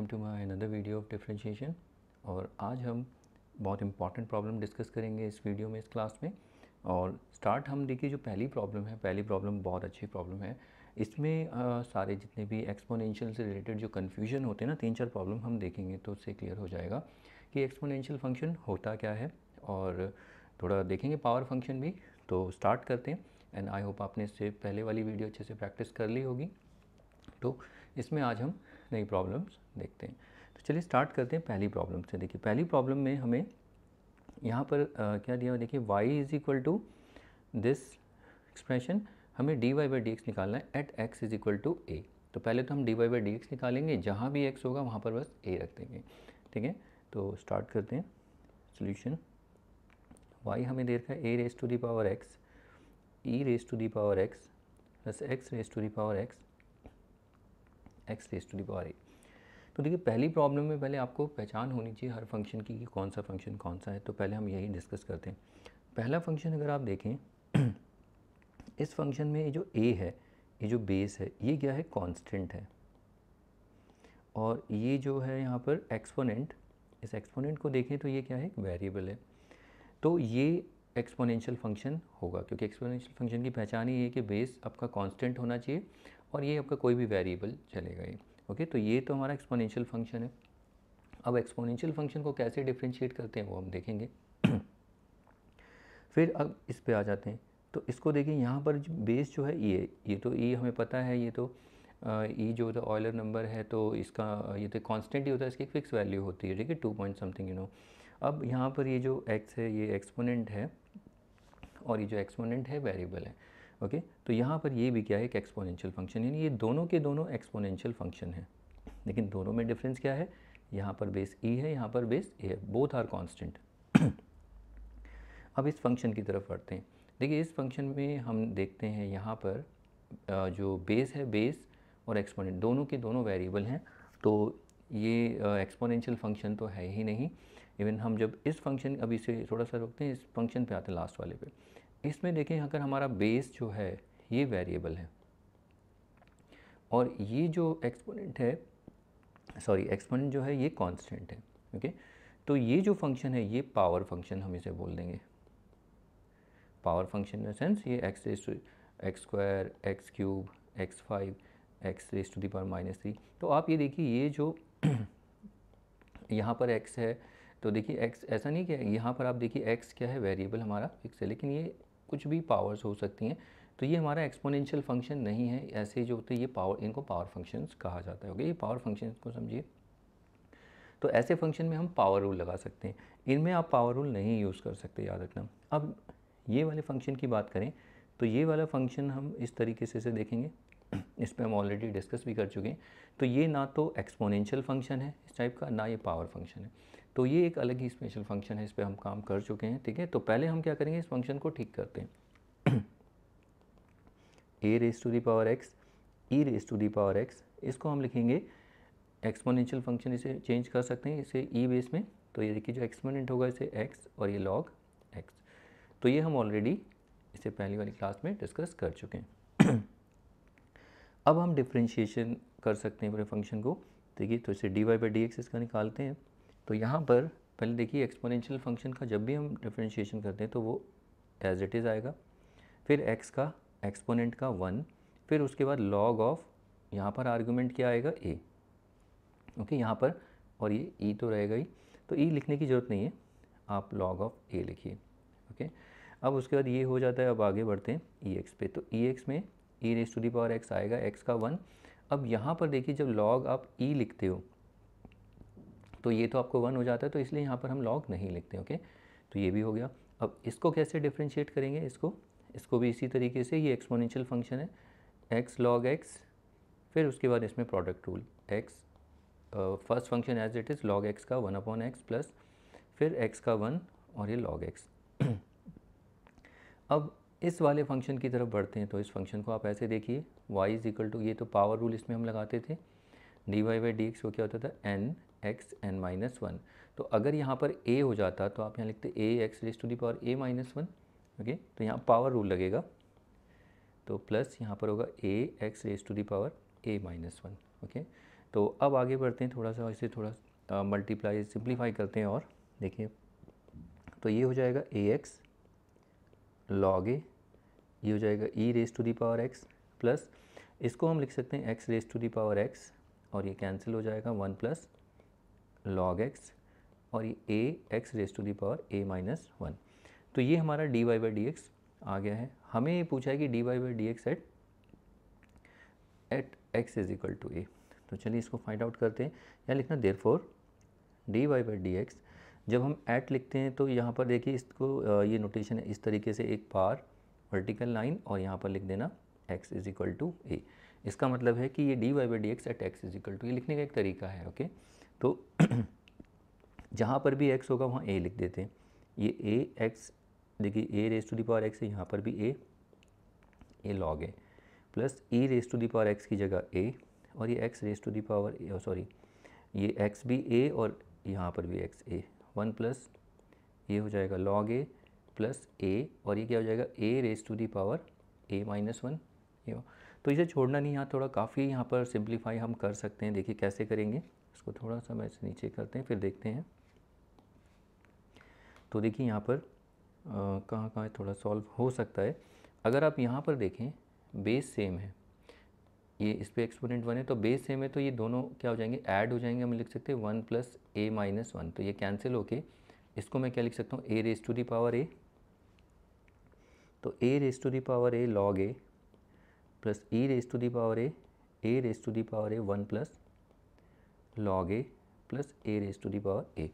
To my another video of differentiation. और आज हम बहुत इंपॉर्टेंट प्रॉब्लम डिस्कस करेंगे इस वीडियो में, इस क्लास में। और स्टार्ट हम देखिए, जो पहली प्रॉब्लम बहुत अच्छी प्रॉब्लम है। इसमें सारे जितने भी एक्सपोनेंशियल से रिलेटेड जो कन्फ्यूजन होते हैं ना, 3-4 प्रॉब्लम हम देखेंगे तो उससे क्लियर हो जाएगा कि एक्सपोनेंशियल फंक्शन होता क्या है, और थोड़ा देखेंगे पावर फंक्शन भी। तो स्टार्ट करते हैं। एंड आई होप आपने इससे पहले वाली वीडियो अच्छे से प्रैक्टिस कर ली होगी। तो इसमें आज हम नई प्रॉब्लम्स देखते हैं। तो चलिए स्टार्ट करते हैं पहली प्रॉब्लम से। देखिए पहली प्रॉब्लम में हमें यहाँ पर क्या दिया हुआ, देखिए y is equal to this expression, हमें dy बाई डी एक्स निकालना है at x is equal to a। तो पहले तो हम dy बाई डी एक्स निकालेंगे, जहाँ भी x होगा वहाँ पर बस a रख देंगे, ठीक है। तो स्टार्ट करते हैं सोल्यूशन। y हमें दे रखा है a raise to the power x, e raise to the power x plus x raise to the power x raise to the power a। तो देखिए पहली प्रॉब्लम में पहले आपको पहचान होनी चाहिए हर फंक्शन की कि कौन सा फंक्शन कौन सा है। तो पहले हम यही डिस्कस करते हैं। पहला फंक्शन अगर आप देखें इस फंक्शन में ये जो a है, ये जो बेस है, ये क्या है, कांस्टेंट है। और ये जो है यहाँ पर एक्सपोनेंट, इस एक्सपोनेंट को देखें तो ये क्या है, एक वेरिएबल है। तो ये एक्सपोनेंशियल फंक्शन होगा, क्योंकि एक्सपोनेंशियल फंक्शन की पहचान ही है कि बेस आपका कांस्टेंट होना चाहिए और ये आपका कोई भी वेरिएबल चलेगा ये। ओके, तो ये तो हमारा एक्सपोनेंशियल फंक्शन है। अब एक्सपोनेंशियल फंक्शन को कैसे डिफरेंशिएट करते हैं वो हम देखेंगे। फिर अब इस पे आ जाते हैं। तो इसको देखिए, यहाँ पर बेस जो है ये तो ये हमें पता है, ये तो ई जो होता है ऑयलर नंबर है, तो इसका ये तो कांस्टेंट ही होता है, इसकी एक फिक्स वैल्यू होती है, ठीक है, 2 पॉइंट समथिंग अब यहाँ पर ये जो x है ये एक्सपोनेंट है और ये जो एक्सपोनेंट है वेरिएबल है। ओके, तो यहाँ पर ये भी क्या है, एक एक्सपोनेंशियल फंक्शन, यानी ये दोनों के दोनों एक्सपोनेंशियल फंक्शन है। लेकिन दोनों में डिफरेंस क्या है, यहाँ पर बेस e है, यहाँ पर बेस a है, बोथ आर कांस्टेंट। अब इस फंक्शन की तरफ बढ़ते हैं। देखिए इस फंक्शन में हम देखते हैं यहाँ पर जो बेस है, बेस और एक्सपोनेंट दोनों के दोनों वेरिएबल हैं। तो ये एक्सपोनेंशियल फंक्शन तो है ही नहीं। इवन हम जब इस फंक्शन, अभी से थोड़ा सा रुकते हैं, इस फंक्शन पे आते हैं लास्ट वाले पे। इसमें देखें अगर हमारा बेस जो है ये वेरिएबल है और ये जो एक्सपोनेंट है, सॉरी एक्सपोनेंट जो है ये कांस्टेंट है। ओके, तो ये जो फंक्शन है ये पावर फंक्शन हम इसे बोल देंगे। Power function in the sense ये x raise to x square, x cube, x5, x raise to the power -3। तो आप ये देखिए, ये जो यहाँ पर x है, तो देखिए x ऐसा नहीं कि यहाँ पर आप देखिए x क्या है, वेरिएबल हमारा फिक्स है, लेकिन ये कुछ भी पावर्स हो सकती हैं। तो ये हमारा एक्सपोनेंशियल फंक्शन नहीं है। ऐसे जो होते हैं ये पावर, इनको पावर फंक्शंस कहा जाता है। ओके, ये पावर फंक्शंस को समझिए। तो ऐसे फंक्शन में हम पावर रूल लगा सकते हैं, इनमें आप पावर रूल नहीं यूज़ कर सकते, याद रखना। अब ये वाले फंक्शन की बात करें तो ये वाला फंक्शन हम इस तरीके से देखेंगे, इस पर हम ऑलरेडी डिस्कस भी कर चुके हैं। तो ये ना तो एक्सपोनेंशियल फंक्शन है इस टाइप का, ना ये पावर फंक्शन है। तो ये एक अलग ही स्पेशल फंक्शन है, इस पर हम काम कर चुके हैं, ठीक है। तो पहले हम क्या करेंगे, इस फंक्शन को ठीक करते हैं। A raise to the power x, e raise to the power x, इसको हम लिखेंगे एक्सपोनेंशियल फंक्शन, इसे चेंज कर सकते हैं इसे ई बेस में। तो ये देखिए जो एक्सपोनेंट होगा इसे एक्स और ये लॉग एक्स। तो ये हम ऑलरेडी इसे पहली वाली क्लास में डिस्कस कर चुके हैं। अब हम डिफरेंशिएशन कर सकते हैं पूरे फंक्शन को। देखिए तो इसे d y by d x इसका निकालते हैं। तो यहाँ पर पहले देखिए एक्सपोनेंशियल फंक्शन का जब भी हम डिफरेंशिएशन करते हैं तो वो एज इट इज़ आएगा, फिर एक्स का एक्सपोनेंट का 1, फिर उसके बाद लॉग ऑफ, यहाँ पर आर्गूमेंट क्या आएगा, a। ओके, यहाँ पर, और ये e तो रहेगा ही, तो e लिखने की ज़रूरत नहीं है, आप log ऑफ a लिखिए। ओके, अब उसके बाद ये हो जाता है। अब आगे बढ़ते हैं ex पे। तो ex में e raise to the power x आएगा, x का 1। अब यहाँ पर देखिए जब log आप e लिखते हो तो ये तो आपको 1 हो जाता है, तो इसलिए यहाँ पर हम log नहीं लिखते। ओके, तो ये भी हो गया। अब इसको कैसे डिफ्रेंशिएट करेंगे, इसको भी इसी तरीके से, ये एक्सपोनेंशियल फंक्शन है, x log x, फिर उसके बाद इसमें product rule, x first function as it is log x का 1/x प्लस फिर x का 1 और ये log x। अब इस वाले फंक्शन की तरफ बढ़ते हैं। तो इस फंक्शन को आप ऐसे देखिए, y इज़ इक्वल टू, ये तो पावर रूल इसमें हम लगाते थे, d y by d x को क्या होता था, n x n-1। तो अगर यहाँ पर a हो जाता तो आप यहाँ लिखते a x raise to the power a-1। Okay, तो यहाँ पावर रूल लगेगा, तो प्लस यहाँ पर होगा a x raise to the power a-1। Okay, तो अब आगे बढ़ते हैं, थोड़ा सा इसे थोड़ा मल्टीप्लाई सिंप्लीफाई करते हैं और देखिए, तो ये हो जाएगा ax log a, ये हो जाएगा e raise to the power x plus इसको हम लिख सकते हैं x raise to the power x और ये कैंसिल हो जाएगा 1 प्लस log x और ये ax raise to the power a minus 1। तो ये हमारा dy बाई dx आ गया है। हमें ये पूछा है कि dy by dx at x is equal to a। तो चलिए इसको फाइंड आउट करते हैं। यहाँ लिखना देयरफॉर dy बाई dx, जब हम एट लिखते हैं तो यहाँ पर देखिए इसको ये नोटेशन है इस तरीके से, एक बार वर्टिकल लाइन और यहाँ पर लिख देना x is equal to a। इसका मतलब है कि ये dy by dx at x is equal to, ये लिखने का एक तरीका है। ओके, तो जहाँ पर भी x होगा वहाँ a लिख देते हैं। ये ax देखिए a raise to the power x है, यहाँ पर भी a log a plus e raise to the power x की जगह a और ये x raise to the power sorry ये x भी a और यहाँ पर भी x a 1 प्लस ये हो जाएगा log a प्लस a और ये क्या हो जाएगा a raise to the power a minus 1। ये तो इसे छोड़ना नहीं, यहाँ थोड़ा काफ़ी यहाँ पर सिंप्लीफाई हम कर सकते हैं। देखिए कैसे करेंगे, इसको थोड़ा सा मैं नीचे करते हैं फिर देखते हैं। तो देखिए यहाँ पर कहाँ कहाँ थोड़ा सॉल्व हो सकता है। अगर आप यहाँ पर देखें बेस सेम है, ये इस पर एक्सपोनेंट 1 है तो बेस सेम है, तो ये दोनों क्या हो जाएंगे, ऐड हो जाएंगे। हम लिख सकते हैं 1 प्लस a माइनस 1, तो ये कैंसिल होके इसको मैं क्या लिख सकता हूँ, a raise to the power a, तो a raise to the power a log a plus e raise to the power a raise to the power a 1 plus log a plus a raise to the power a,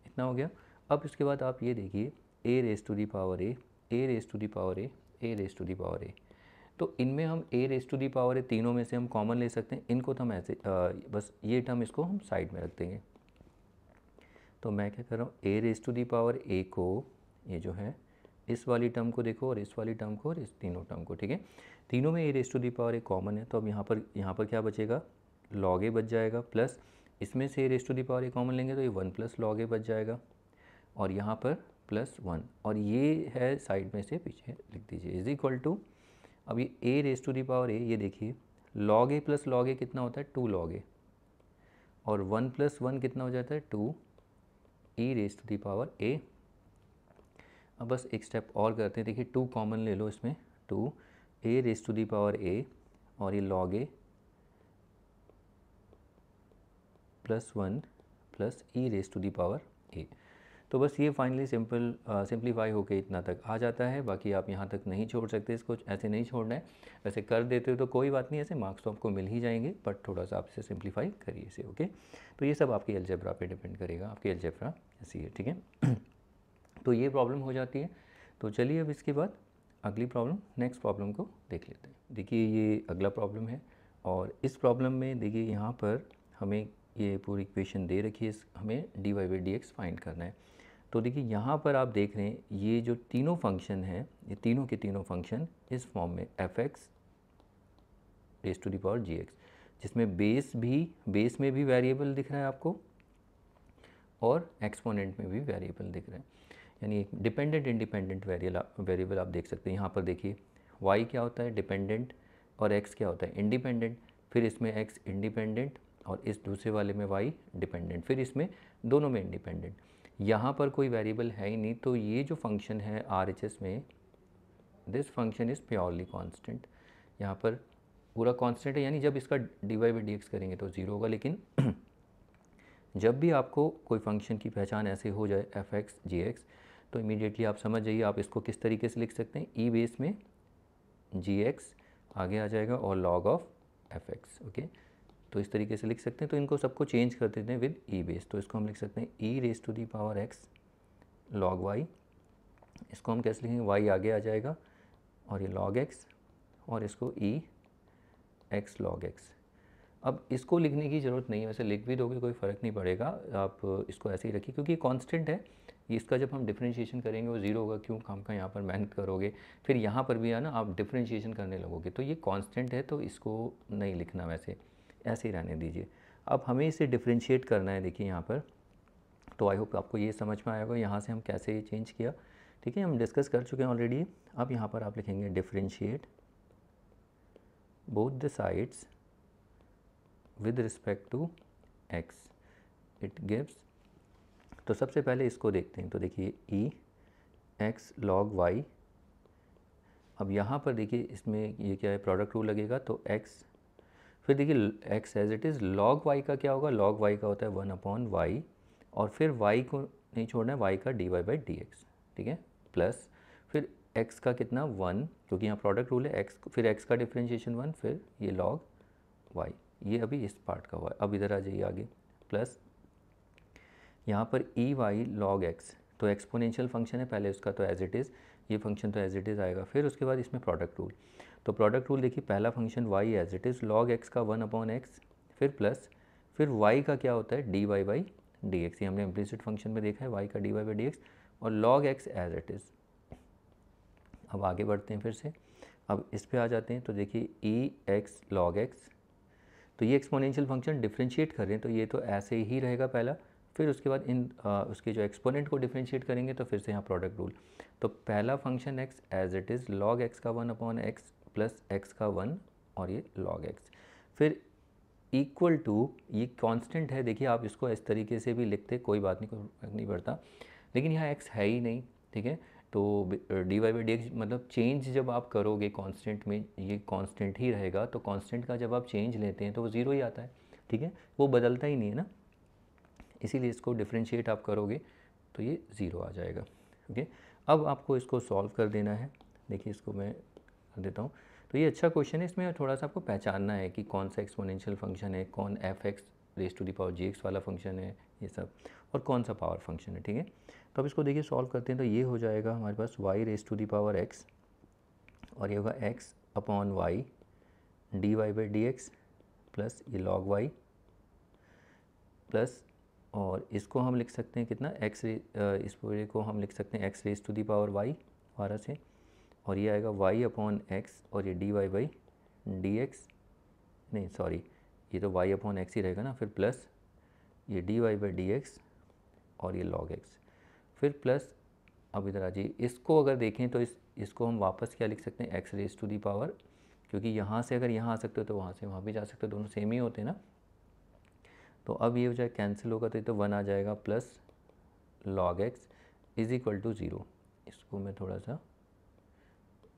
इतना हो गया। अब इसके बाद आप ये देखिए a raise to the power a raise to the power a raise to the power a, तो इनमें हम a raise to the power a तीनों में से हम कॉमन ले सकते हैं। इनको तो हम ऐसे बस ये टर्म इसको हम साइड में रख देंगे। तो मैं क्या कर रहा हूँ, a raise to the power a को, ये जो है इस वाली टर्म को देखो और इस वाली टर्म को और इस तीनों टर्म को, ठीक है, तीनों में a raise to the power a common है। तो अब यहाँ पर क्या बचेगा, log a बच जाएगा प्लस इसमें से a raise to the power a common लेंगे तो ये 1 प्लस log a बच जाएगा और यहाँ पर प्लस 1 और ये है साइड में से पीछे लिख दीजिए इज इक्वल टू, अब ये a raise to the power a, ये देखिए log a plus log a कितना होता है 2 log a और 1 प्लस 1 कितना हो जाता है 2 e raise to the power a। अब बस एक स्टेप और करते हैं, देखिए 2 कॉमन ले लो इसमें, 2 a raise to the power a और ये log a plus 1 plus e raise to the power a। तो बस ये फाइनली सिंप्लीफाई होके इतना तक आ जाता है। बाकी आप यहाँ तक नहीं छोड़ सकते, इसको ऐसे नहीं छोड़ना है। वैसे कर देते हो तो कोई बात नहीं, ऐसे मार्क्स तो आपको मिल ही जाएंगे, बट थोड़ा सा आप इसे सिंप्लीफाई करिए इसे। ओके, तो ये सब आपकी अलजेब्रा पे डिपेंड करेगा, आपकी अलजेब्रा ऐसी है, ठीक है। तो ये प्रॉब्लम हो जाती है। तो चलिए अब इसके बाद अगली प्रॉब्लम, नेक्स्ट प्रॉब्लम को देख लेते हैं। देखिए ये अगला प्रॉब्लम है और इस प्रॉब्लम में देखिए यहाँ पर हमें ये पूरी इक्वेशन दे रखी है, हमें dy बाई dx फाइंड करना है। तो देखिए यहाँ पर आप देख रहे हैं ये जो तीनों फंक्शन हैं, ये तीनों के तीनों फंक्शन इस फॉर्म में fx raise to the power gx, जिसमें बेस में भी वेरिएबल दिख रहा है आपको और एक्सपोनेंट में भी वेरिएबल दिख रहा है, यानी एक डिपेंडेंट इंडिपेंडेंट वेरिएबल आप देख सकते हैं। यहाँ पर देखिए y क्या होता है डिपेंडेंट और x क्या होता है इंडिपेंडेंट, फिर इसमें x इंडिपेंडेंट और इस दूसरे वाले में y डिपेंडेंट, फिर इसमें दोनों में इंडिपेंडेंट। यहाँ पर कोई वेरिएबल है ही नहीं, तो ये जो फंक्शन है RHS में, this function is purely constant. यहाँ पर पूरा कांस्टेंट है, यानी जब इसका dy बाई dx करेंगे तो 0 होगा। लेकिन जब भी आपको कोई फंक्शन की पहचान ऐसे हो जाए fx gx, तो इमीडिएटली आप समझ जाइए आप इसको किस तरीके से लिख सकते हैं, e बेस में gx आगे आ जाएगा और log ऑफ fx। ओके, तो इस तरीके से लिख सकते हैं। तो इनको सबको चेंज कर देते हैं विद ई बेस, तो इसको हम लिख सकते हैं e raise to the power x log y. इसको हम कैसे लिखेंगे, वाई आगे आ जाएगा और ये लॉग एक्स और इसको ई एक्स लॉग एक्स। अब इसको लिखने की ज़रूरत नहीं है, वैसे लिख भी दोगे कोई फ़र्क नहीं पड़ेगा, आप इसको ऐसे ही रखिए क्योंकि कांस्टेंट है। इसका जब हम डिफरेंशिएशन करेंगे वो 0 होगा, क्यों काम का यहाँ पर मेहनत करोगे, फिर यहाँ पर भी है ना आप डिफरेंशिएशन करने लगोगे, तो ये कांस्टेंट है तो इसको नहीं लिखना, वैसे ऐसे ही रहने दीजिए। अब हमें इसे डिफरेंशिएट करना है, देखिए यहाँ पर, तो आई होप आपको ये समझ में आया होगा यहाँ से हम कैसे ये चेंज किया, ठीक है, हम डिस्कस कर चुके हैं ऑलरेडी। अब यहाँ पर आप लिखेंगे differentiate both the sides with respect to x it gives. तो सबसे पहले इसको देखते हैं। तो देखिए ई एक्स लॉग वाई। अब यहाँ पर देखिए इसमें ये क्या है, प्रोडक्ट रूल लगेगा तो एक्स, फिर देखिए x as it is, log y का क्या होगा, लॉग वाई का होता है 1/y, और फिर वाई को नहीं छोड़ना है, वाई का dy/dx, ठीक है, प्लस फिर x का कितना 1, क्योंकि यहाँ प्रोडक्ट रूल है, x फिर x का डिफ्रेंशिएशन 1, फिर ये लॉग y, ये अभी इस पार्ट का हुआ है। अब इधर आ जाइए आगे, प्लस यहाँ पर ई वाई लॉग एक्स, तो एक्सपोनेंशियल फंक्शन है, पहले उसका तो एज इट इज़, ये फंक्शन तो एज इट इज़ आएगा। फिर उसके बाद इसमें प्रोडक्ट रूल, तो प्रोडक्ट रूल देखिए, पहला function y as it is log x का 1/x, फिर प्लस फिर y का क्या होता है dy/dx, ये हमने इम्प्लिसिट फंक्शन में देखा है, y का dy/dx, और log x as it is. अब आगे बढ़ते हैं फिर से, अब इस पे आ जाते हैं। तो देखिए ई एक्स लॉग एक्स, तो ये एक्सपोनेंशियल फंक्शन डिफ्रेंशिएट कर रहे हैं, तो ये तो ऐसे ही रहेगा पहला, फिर उसके बाद उसके जो एक्सपोनेंट को डिफ्रेंशिएट करेंगे तो फिर से यहाँ प्रोडक्ट रूल। तो पहला function x as it is log x का 1/x प्लस एक्स का 1 और ये लॉग एक्स, फिर इक्वल टू, ये कांस्टेंट है, देखिए आप इसको इस तरीके से भी लिखते, कोई बात नहीं, कोई फर्क नहीं पड़ता, लेकिन यहाँ एक्स है ही नहीं, ठीक है, तो dy/dx मतलब चेंज जब आप करोगे कांस्टेंट में, ये कांस्टेंट ही रहेगा, तो कांस्टेंट का जब आप चेंज लेते हैं तो वो ज़ीरो ही आता है, ठीक है, वो बदलता ही नहीं है ना, इसीलिए इसको डिफ्रेंशिएट आप करोगे तो ये ज़ीरो आ जाएगा। ओके, अब आपको इसको सॉल्व कर देना है। देखिए इसको मैं कर देता हूँ। तो ये अच्छा क्वेश्चन है, इसमें थोड़ा सा आपको पहचानना है कि कौन सा एक्सपोनेंशियल फंक्शन है, कौन f(x) वाला फंक्शन है, ये सब, और कौन सा पावर फंक्शन है, ठीक है। तो अब इसको देखिए सॉल्व करते हैं, तो ये हो जाएगा हमारे पास y(x) और ये होगा x/y dy/dx प्लस ये log y प्लस, और इसको हम लिख सकते हैं कितना इस पूरे को हम लिख सकते हैं x⁻y वारा से, और ये आएगा y/x और ये dy/dx, नहीं सॉरी, ये तो y/x ही रहेगा ना, फिर प्लस ये dy/dx और ये log x, फिर प्लस, अब इधर आ जाइए, इसको अगर देखें तो इसको हम वापस क्या लिख सकते हैं x⁻, क्योंकि यहाँ से अगर यहाँ आ सकते हो तो वहाँ से वहाँ भी जा सकते हो, दोनों सेम ही होते हैं ना। तो अब ये हो जाए कैंसिल होगा तो ये तो 1 आ जाएगा, plus log x is equal to 0, इसको मैं थोड़ा सा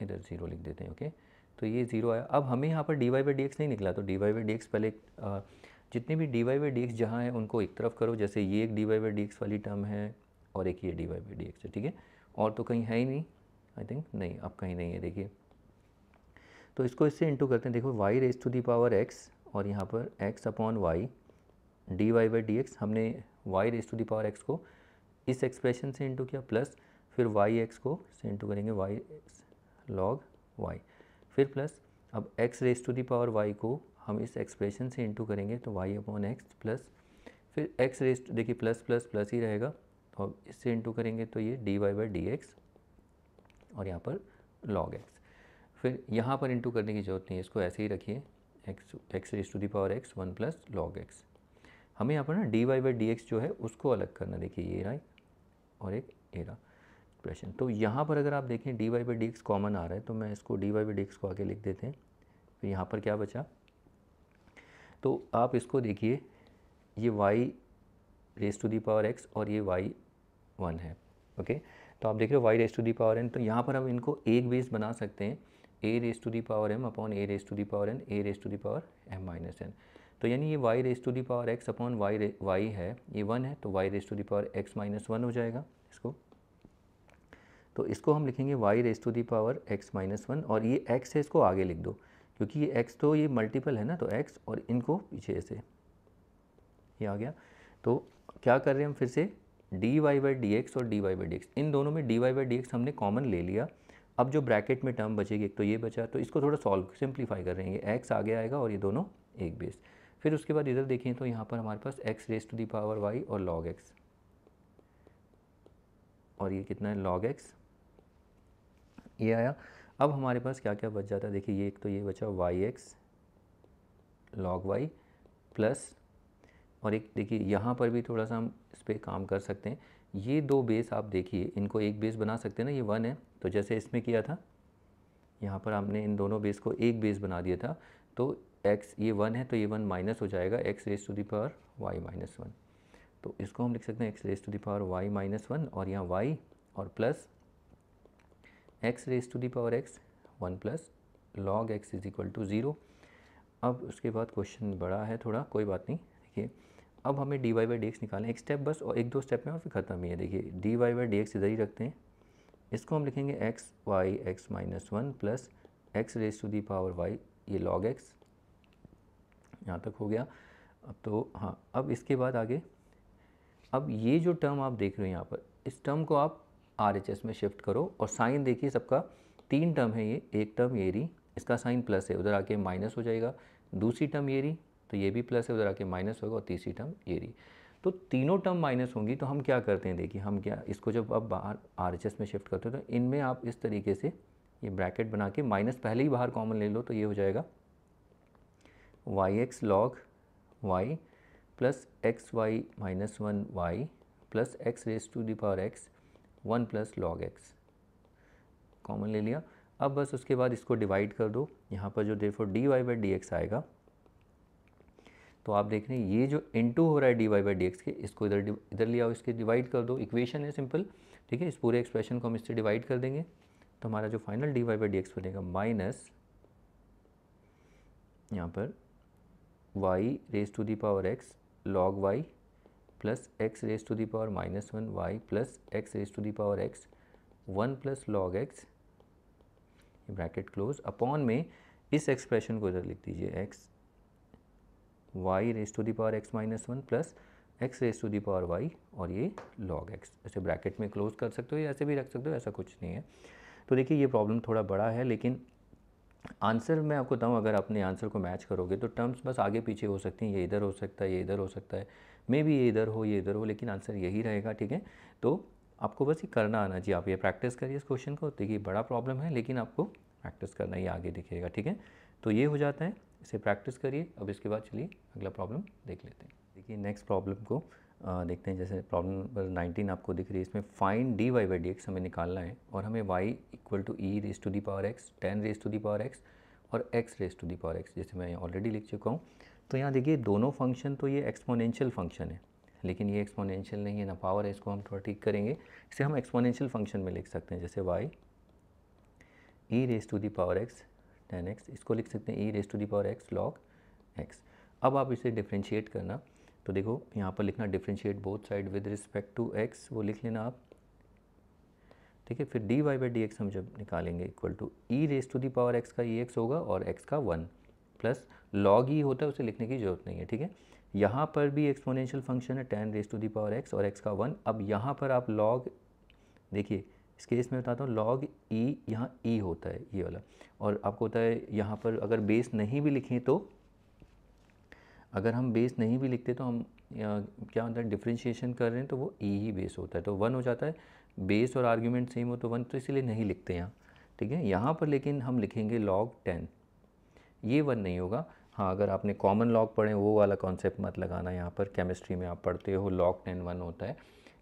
इधर 0 लिख देते हैं। ओके, तो ये 0 आया। अब हमें यहाँ पर dy/dx नहीं निकला, तो dy/dx पहले जितने भी dy/dx जहाँ है उनको एक तरफ करो, जैसे ये एक dy/dx वाली टर्म है और एक ये dy/dx है, ठीक है, और तो कहीं है ही नहीं, आई थिंक नहीं, अब कहीं नहीं है, देखिए। तो इसको इससे इंटू करते हैं, देखो y⁻x और यहाँ पर x/y dy/dx, हमने y⁻x को इस एक्सप्रेशन से इंटू किया, प्लस फिर yx को से इंटू करेंगे y log y, फिर प्लस अब x⁻y को हम इस एक्सप्रेशन से इंटू करेंगे तो y/x प्लस फिर देखिए प्लस प्लस प्लस ही रहेगा, तो अब इससे इंटू करेंगे तो ये dy/dx और यहाँ पर log x, फिर यहाँ पर इंटू करने की ज़रूरत नहीं है, इसको ऐसे ही रखिए, x⁻x 1 प्लस log x। हमें यहाँ पर ना dy/dx जो है उसको अलग करना, देखिए ये रहा और एक ये रहा एक्सप्रेशन। तो यहाँ पर अगर आप देखें dy/dx कॉमन आ रहा है, तो मैं इसको dy/dx को आगे लिख देते हैं, फिर यहाँ पर क्या बचा, तो आप इसको देखिए, ये y⁻x और ये y1 है। ओके, तो आप देख रहे हो y⁻n, तो यहाँ पर हम इनको एक बेस बना सकते हैं, a⁻m/a⁻m तो यानी ये y⁻x/y है, ये 1 है, तो y⁻x-1 हो जाएगा इसको। तो इसको हम लिखेंगे y⁻x-1 और ये x है, इसको आगे लिख दो, क्योंकि ये x तो ये मल्टीपल है ना, तो x और इनको पीछे से ये आ गया। तो क्या कर रहे हैं हम फिर से, dy/dx और dy/dx, इन दोनों में dy/dx हमने कॉमन ले लिया। अब जो ब्रैकेट में टर्म बचेगी, एक तो ये बचा, तो इसको थोड़ा सिंप्लीफाई कर रहे हैं, ये x आगे आएगा और ये दोनों एक बेस। फिर उसके बाद इधर देखें तो यहाँ पर हमारे पास x⁻y और log x, और ये कितना है log x, ये आया। अब हमारे पास क्या क्या बच जाता है, देखिए ये एक तो ये बचा yx log y प्लस, और एक देखिए यहाँ पर भी थोड़ा सा हम इस पर काम कर सकते हैं, ये दो बेस आप देखिए, इनको एक बेस बना सकते हैं ना, ये 1 है, तो जैसे इसमें किया था, यहाँ पर हमने इन दोनों बेस को एक बेस बना दिया था, तो x ये 1 है तो ये 1 माइनस हो जाएगा x raise to the power y minus 1। तो इसको हम लिख सकते हैं x raise to the power y minus 1 और यहाँ y और plus x raise to the power x 1 plus log x is equal to 0। अब उसके बाद क्वेश्चन बड़ा है थोड़ा, कोई बात नहीं। देखिए अब हमें dy बाई डी एक्स निकालना है, एक स्टेप बस और एक दो स्टेप में और फिर ख़त्म ही है। देखिए dy बाई डी एक्स इधर ही रखते हैं, इसको हम लिखेंगे x y x minus 1 plus x raise to the power y, ये लॉग एक्स, यहाँ तक हो गया। अब तो हाँ, अब इसके बाद आगे, अब ये जो टर्म आप देख रहे हो यहाँ पर, इस टर्म को आप RHS में शिफ्ट करो और साइन देखिए सबका 3 टर्म है, ये एक टर्म ये रही, इसका साइन प्लस है, उधर आके माइनस हो जाएगा। दूसरी टर्म ये रही तो ये भी प्लस है, उधर आके माइनस होगा। और तीसरी टर्म ये रही, तो तीनों टर्म माइनस होंगी। तो हम क्या करते हैं, देखिए हम क्या, इसको जब आप बाहर RHS में शिफ्ट करते हो तो इनमें आप इस तरीके से ये ब्रैकेट बना के माइनस पहले ही बाहर कॉमन ले लो, तो ये हो जाएगा yx log y plus x y minus 1 y plus x raise to the power x 1 plus log x, common ले लिया। अब बस उसके बाद इसको डिवाइड कर दो, यहाँ पर जो therefore dy by d x आएगा, तो आप देख रहे हैं ये जो इनटू हो रहा है dy बाई डी एक्स के, इसको इधर लिया, इसके डिवाइड कर दो। इक्वेशन है सिंपल, ठीक है। इस पूरे एक्सप्रेशन को हम इससे डिवाइड कर देंगे, तो हमारा जो final dy by d x बनेगा माइनस यहाँ पर y raise to the power x log y plus x raise to the power minus 1 y plus x raise to the power x 1 plus log x, bracket close, upon में इस expression को इधर लिख दीजिए x y raise to the power x minus 1 plus x raise to the power y और ये log x, ऐसे bracket में क्लोज कर सकते हो या ऐसे भी रख सकते हो, ऐसा कुछ नहीं है। तो देखिए ये प्रॉब्लम थोड़ा बड़ा है, लेकिन आंसर मैं आपको बताऊँ, अगर अपने आंसर को मैच करोगे तो टर्म्स बस आगे पीछे हो सकती हैं, ये इधर हो सकता है, ये इधर हो सकता है, मे बी ये इधर हो, ये इधर हो, लेकिन आंसर यही रहेगा, ठीक है। तो आपको बस ये करना आना चाहिए, आप ये प्रैक्टिस करिए इस क्वेश्चन को। देखिए बड़ा प्रॉब्लम है लेकिन आपको प्रैक्टिस करना ही आगे दिखेगा, ठीक है। तो ये हो जाता है, इसे प्रैक्टिस करिए। अब इसके बाद चलिए अगला प्रॉब्लम देख लेते हैं। देखिए नेक्स्ट प्रॉब्लम को देखते हैं। जैसे प्रॉब्लम नंबर 19 आपको दिख रही है, इसमें find dy by d x हमें निकालना है और हमें y equal to e raise to the power x, 10 raise to the power x और x raise to the power x, जैसे मैं ऑलरेडी लिख चुका हूँ। तो यहाँ देखिए दोनों फंक्शन तो ये एक्सपोनेंशियल फंक्शन है, लेकिन ये एक्सपोनेंशियल नहीं है ना, पावर है, इसको हम थोड़ा ठीक करेंगे। इसे हम एक्सपोनेंशियल फंक्शन में लिख सकते हैं, जैसे y e raise to the power x 10x, इसको लिख सकते हैं e raise to the power x log x। अब आप इसे डिफ्रेंशिएट करना, तो देखो यहाँ पर लिखना differentiate both side with respect to x, वो लिख लेना आप, ठीक है। फिर dy बाई डी एक्स हम जब निकालेंगे equal to e raise to the power x का ex होगा और x का 1 प्लस log e होता है, उसे लिखने की ज़रूरत नहीं है, ठीक है। यहाँ पर भी एक्सपोनेंशियल फंक्शन है 10 raise to the power x और x का 1। अब यहाँ पर आप log, देखिए इस केस में बताता हूँ, log e यहाँ e होता है ये वाला, और आपको होता है यहाँ पर अगर बेस नहीं भी लिखें तो, अगर हम बेस नहीं भी लिखते तो हम क्या होता है, डिफ्रेंशिएशन कर रहे हैं तो वो e ही बेस होता है, तो 1 हो जाता है। बेस और आर्ग्यूमेंट सेम हो तो 1, तो इसीलिए नहीं लिखते यहाँ, ठीक है। यहाँ पर लेकिन हम लिखेंगे log 10, ये 1 नहीं होगा। हाँ, अगर आपने कॉमन लॉग पढ़े वो वाला कॉन्सेप्ट मत लगाना, यहाँ पर केमिस्ट्री में आप पढ़ते हो log 10 1 होता है,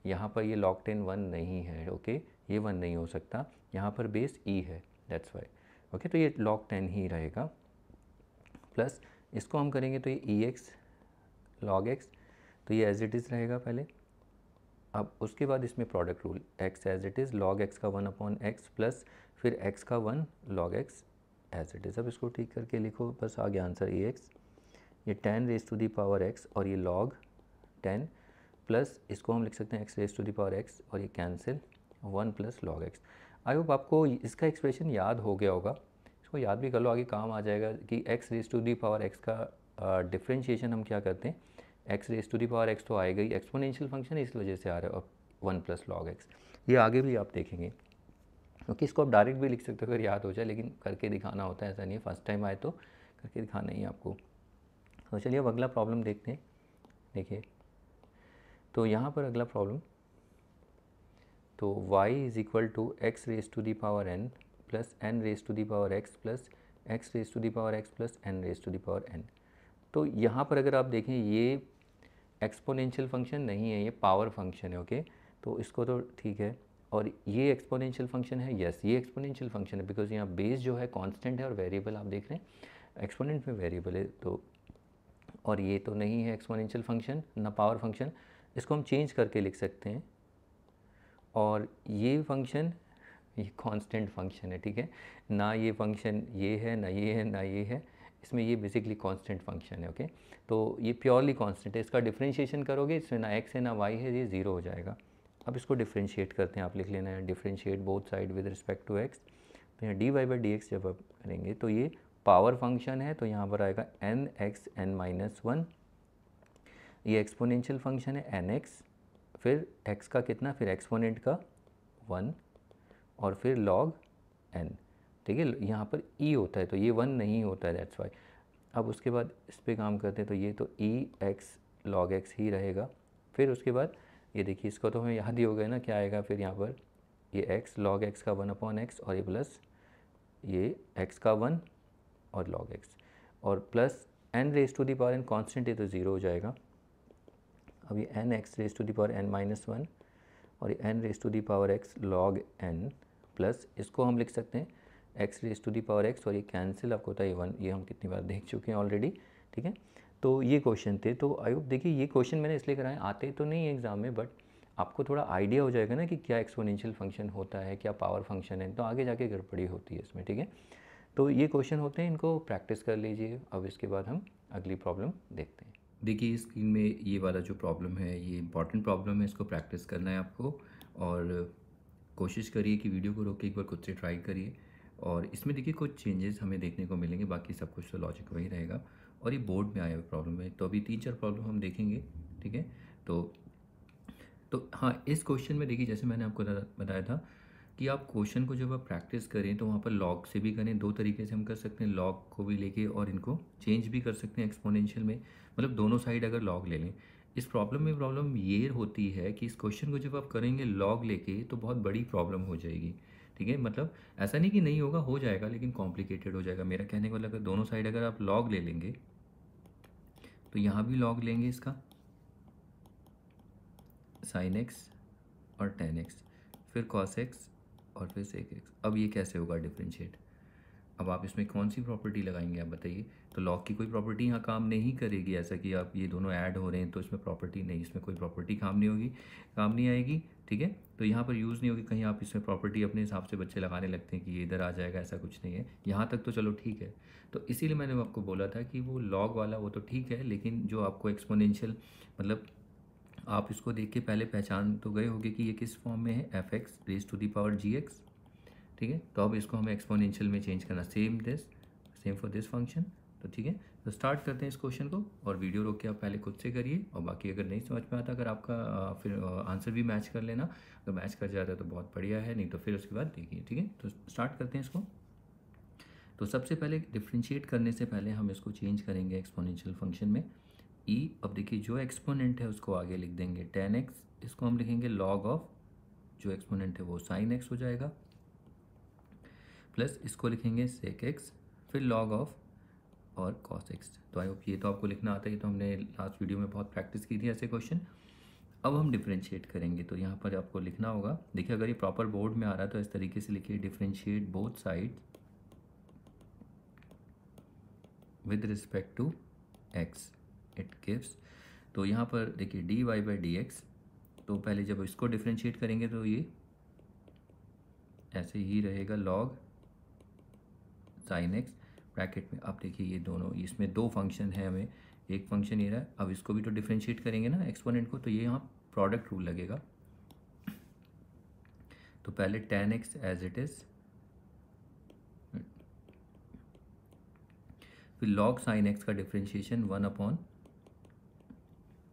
यहाँ पर ये log 10 1 नहीं है, ओके, ये 1 नहीं हो सकता, यहाँ पर बेस e है, दैट्स वाई, ओके। तो ये log 10 ही रहेगा, प्लस इसको हम करेंगे तो ये ex log x, तो ये एज इट इज़ रहेगा पहले। अब उसके बाद इसमें product rule, x as it is log x का 1 अपॉन x प्लस फिर x का 1 log x as it is. अब इसको ठीक करके लिखो, बस आ गया आंसर ex, ये 10 raise to the power x और ये log 10 प्लस इसको हम लिख सकते हैं x raise to the power x और ये cancel 1 plus log x। I hope आपको इसका एक्सप्रेशन याद हो गया होगा, इसको याद भी कर लो, आगे काम आ जाएगा कि x raise to the power x का डिफ्रेंशिएशन हम क्या करते हैं, x raise to the power x तो आएगा ही, एक्सपोनेंशियल फंक्शन है इस वजह से आ रहा है, और 1 प्लस log x, ये आगे भी आप देखेंगे, क्योंकि इसको आप डायरेक्ट भी लिख सकते हो अगर याद हो जाए, लेकिन करके दिखाना होता है, ऐसा नहीं है फर्स्ट टाइम आए तो करके दिखाना ही है आपको। तो चलिए अब अगला प्रॉब्लम देखते हैं। देखिए तो यहाँ पर अगला प्रॉब्लम, तो y is equal to x raise to the power n plus n raise to the power x plus x raise to the power x plus n raise to the power n। तो यहाँ पर अगर आप देखें ये exponential function नहीं है, ये पावर फंक्शन है, ओके। तो इसको तो ठीक है, और ये एक्सपोनेंशियल फंक्शन है, यस ये एक्सपोनेंशियल फंक्शन है, बिकॉज यहाँ बेस जो है कांस्टेंट है और वेरिएबल आप देख रहे हैं एक्सपोनेंट में वेरिएबल है तो, और ये तो नहीं है एक्सपोनेंशियल फंक्शन ना पावर फंक्शन, इसको हम चेंज करके लिख सकते हैं। और ये फंक्शन ये कांस्टेंट फंक्शन है, ठीक है, ना ये फंक्शन ये है ना ये है ना ये है, इसमें ये बेसिकली कांस्टेंट फंक्शन है। ओके, तो ये प्योरली कांस्टेंट है, इसका डिफरेंशिएशन करोगे इसमें ना x है ना y है, ये ज़ीरो हो जाएगा। अब इसको डिफरेंशिएट करते हैं, आप लिख लेना है differentiate both side with respect to x। तो यहाँ d y by d x जब आप करेंगे तो ये पावर फंक्शन है, तो यहाँ पर आएगा n x n minus one. ये एक्सपोनेंशियल फंक्शन है एन एक्स, फिर x का कितना, फिर एक्सपोनेंट का 1 और फिर लॉग n, ठीक है। यहाँ पर e होता है तो ये 1 नहीं होता है, दैट्स वाई। अब उसके बाद इस पे काम करते हैं तो ये तो e x log x ही रहेगा। फिर उसके बाद ये देखिए, इसको तो हमें याद ही हो गया ना क्या आएगा, फिर यहाँ पर ये x log x का 1/x और ये प्लस ये x का 1 और log x और plus n raise to the power n, constant है तो ज़ीरो हो जाएगा। अब ये n x raise to the power n minus one और ये n raise to the power x log n plus इसको हम लिख सकते हैं x raise to the power x और ये कैंसिल आपको होता है 1, ये हम कितनी बार देख चुके हैं ऑलरेडी, ठीक है। तो ये क्वेश्चन थे, तो आई होप देखिए ये क्वेश्चन मैंने इसलिए कराए, आते तो नहीं है एग्ज़ाम में, बट आपको थोड़ा आइडिया हो जाएगा ना कि क्या एक्सपोनेंशियल फंक्शन होता है, क्या पावर फंक्शन है, तो आगे जाके गड़बड़ी होती है इसमें, ठीक है। तो ये क्वेश्चन होते हैं, इनको प्रैक्टिस कर लीजिए। अब इसके बाद हम अगली प्रॉब्लम देखते हैं। देखिए स्क्रीन में ये वाला जो प्रॉब्लम है ये इंपॉर्टेंट प्रॉब्लम है, इसको प्रैक्टिस करना है आपको, और कोशिश करिए कि वीडियो को रोक के एक बार खुद से ट्राई करिए। और इसमें देखिए कुछ चेंजेस हमें देखने को मिलेंगे, बाकी सब कुछ तो लॉजिक वही रहेगा। और ये बोर्ड में आया हुआ प्रॉब्लम है, तो अभी 3-4 प्रॉब्लम हम देखेंगे, ठीक है। तो हाँ, इस क्वेश्चन में देखिए जैसे मैंने आपको बताया था कि आप क्वेश्चन को जब आप प्रैक्टिस करें तो वहाँ पर लॉग से भी करें, दो तरीके से हम कर सकते हैं, लॉग को भी लेके और इनको चेंज भी कर सकते हैं एक्सपोनेंशियल में, मतलब दोनों साइड अगर लॉग ले लें। इस प्रॉब्लम में प्रॉब्लम ये होती है कि इस क्वेश्चन को जब आप करेंगे लॉग लेके तो बहुत बड़ी प्रॉब्लम हो जाएगी, ठीक है। मतलब ऐसा नहीं कि नहीं होगा, हो जाएगा, लेकिन कॉम्प्लिकेटेड हो जाएगा। मेरा कहने का मतलब अगर दोनों साइड अगर आप लॉग ले लेंगे तो यहाँ भी लॉग लेंगे इसका साइन एक्स और टेन एक्स, फिर कॉस एक्स और फिर सेक एक्स। अब ये कैसे होगा डिफरेंशिएट, अब आप इसमें कौन सी प्रॉपर्टी लगाएंगे आप बताइए। तो लॉग की कोई प्रॉपर्टी यहाँ काम नहीं करेगी, ऐसा कि आप ये दोनों ऐड हो रहे हैं तो इसमें प्रॉपर्टी नहीं, इसमें कोई प्रॉपर्टी काम नहीं होगी, काम नहीं आएगी, ठीक है। तो यहाँ पर यूज़ नहीं होगी, कहीं आप इसमें प्रॉपर्टी अपने हिसाब से बच्चे लगाने लगते हैं कि ये इधर आ जाएगा, ऐसा कुछ नहीं है। यहाँ तक तो चलो ठीक है। तो इसीलिए मैंने आपको बोला था कि वो लॉग वाला वो तो ठीक है, लेकिन जो आपको एक्सपोनेंशियल, मतलब आप इसको देख के पहले पहचान तो गए होंगे कि ये किस फॉर्म में है, f x raise to the power g x, ठीक है। तो अब इसको हमें एक्सपोनेंशियल में चेंज करना, सेम फॉर दिस फंक्शन। तो ठीक है, तो स्टार्ट करते हैं इस क्वेश्चन को, और वीडियो रोक के आप पहले खुद से करिए, और बाकी अगर नहीं समझ में आता, अगर आपका फिर आंसर भी मैच कर लेना, अगर मैच कर जाता है तो बहुत बढ़िया है, नहीं तो फिर उसके बाद देखिए, ठीक है। तो स्टार्ट करते हैं इसको। तो सबसे पहले डिफ्रेंशिएट करने से पहले हम इसको चेंज करेंगे एक्सपोनेंशियल फंक्शन में e। अब देखिए जो एक्सपोनेंट है उसको आगे लिख देंगे tan x, इसको हम लिखेंगे log ऑफ जो एक्सपोनेंट है वो sin x हो जाएगा, प्लस इसको लिखेंगे sec x, फिर log ऑफ और cos x। तो आई होप ये तो आपको लिखना आता है, ये तो हमने लास्ट वीडियो में बहुत प्रैक्टिस की थी ऐसे क्वेश्चन। अब हम डिफ्रेंशिएट करेंगे, तो यहाँ पर आपको लिखना होगा, देखिए अगर ये प्रॉपर बोर्ड में आ रहा है तो इस तरीके से लिखिए, differentiate both side with respect to x it gives. तो यहाँ पर देखिए d y by d x, तो पहले जब इसको डिफ्रेंशिएट करेंगे तो ये ऐसे ही रहेगा लॉग साइन एक्स ब्रैकेट में। अब देखिए ये दोनों, इसमें दो फंक्शन है, हमें एक फंक्शन ये रहा, अब इसको भी तो डिफ्रेंशिएट करेंगे ना एक्सपोनेंट को, तो ये यहाँ प्रोडक्ट रूल लगेगा। तो पहले tan x as it is, फिर log sin x का डिफ्रेंशिएशन 1/,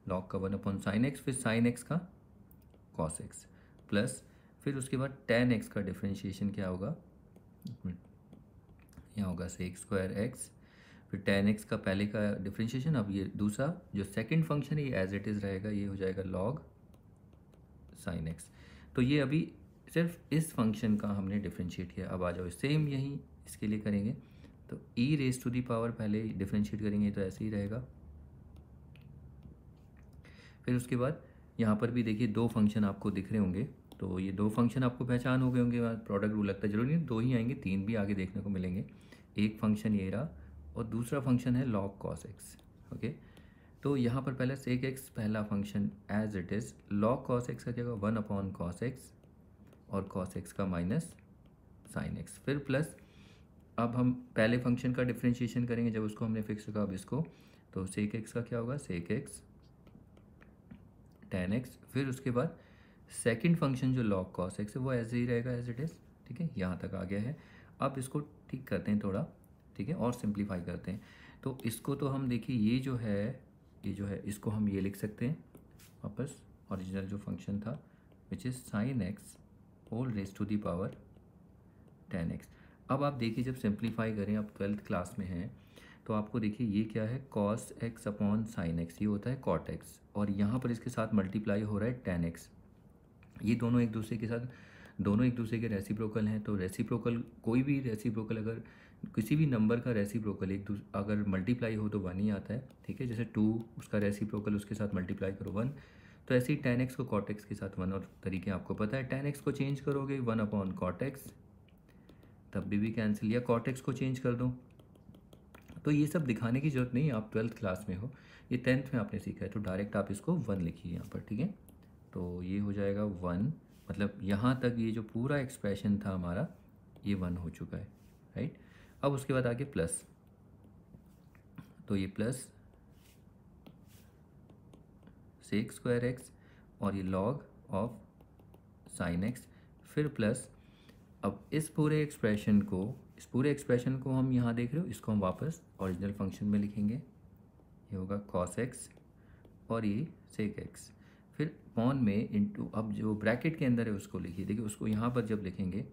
लॉग का 1/sin x, फिर sin x का cos x, प्लस फिर उसके बाद tan x का डिफ्रेंशिएशन क्या होगा, यहाँ होगा sec स्क्वायर x, फिर tan x का पहले का डिफ्रेंशिएशन, अब ये दूसरा जो सेकंड फंक्शन है ये एज इट इज़ रहेगा, ये हो जाएगा log sin x। तो ये अभी सिर्फ इस फंक्शन का हमने डिफ्रेंशिएट किया। अब आ जाओ सेम यही इसके लिए करेंगे, तो e raise to the power पहले डिफ्रेंशिएट करेंगे तो ऐसे ही रहेगा। फिर उसके बाद यहाँ पर भी देखिए दो फंक्शन आपको दिख रहे होंगे, तो ये दो फंक्शन आपको पहचान हो गए होंगे, प्रोडक्ट रूल लगता है, जरूरी नहीं दो ही आएंगे, तीन भी आगे देखने को मिलेंगे। एक फंक्शन ये रहा और दूसरा फंक्शन है log cos x। ओके, तो यहाँ पर पहले sec x पहला function as it is, log cos x का क्या होगा 1/cos x और cos x का माइनस sin x, फिर प्लस अब हम पहले फंक्शन का डिफ्रेंशिएशन करेंगे जब उसको हमने फिक्स रखा अब इसको, तो sec x का क्या होगा sec x tan x, फिर उसके बाद सेकंड फंक्शन जो log cos x है वो ऐसे ही रहेगा एज इट इज़। ठीक है, यहाँ तक आ गया है। अब इसको ठीक करते हैं थोड़ा, ठीक है, और सिंप्लीफाई करते हैं। तो इसको तो हम देखिए ये जो है इसको हम ये लिख सकते हैं वापस ओरिजिनल जो फंक्शन था which is sin x whole raise to the power tan x। अब आप देखिए जब सिंप्लीफाई करें, आप 12th क्लास में हैं तो आपको देखिए ये क्या है cos x upon sin x, ये होता है cot x, और यहाँ पर इसके साथ मल्टीप्लाई हो रहा है tan x। ये दोनों एक दूसरे के साथ, दोनों एक दूसरे के रेसिप्रोकल हैं। तो रेसिप्रोकल, कोई भी रेसिप्रोकल अगर किसी भी नंबर का रेसिप्रोकल अगर मल्टीप्लाई हो तो 1 ही आता है। ठीक है, जैसे 2 उसका रेसिप्रोकल उसके साथ मल्टीप्लाई करो 1, तो ऐसे ही tan x को cot x के साथ 1, और तरीके आपको पता है। tan x को चेंज करोगे 1/cot x, तब भी कैंसिल, या cot x को चेंज कर दो। तो ये सब दिखाने की ज़रूरत नहीं, आप 12th क्लास में हो, ये 10th में आपने सीखा है, तो डायरेक्ट आप इसको 1 लिखिए यहाँ पर। ठीक है, तो ये हो जाएगा 1, मतलब यहाँ तक ये जो पूरा एक्सप्रेशन था हमारा ये 1 हो चुका है, राइट। अब उसके बाद आगे प्लस, तो ये प्लस sec स्क्वायर एक्स और ये log ऑफ sin x, फिर प्लस अब इस पूरे एक्सप्रेशन को हम यहाँ देख रहे हो, इसको हम वापस ओरिजिनल फंक्शन में लिखेंगे। ये होगा cos x और ये sec x, फिर पॉन में इंटू, अब जो ब्रैकेट के अंदर है उसको लिखिए। देखिए उसको यहाँ पर जब लिखेंगे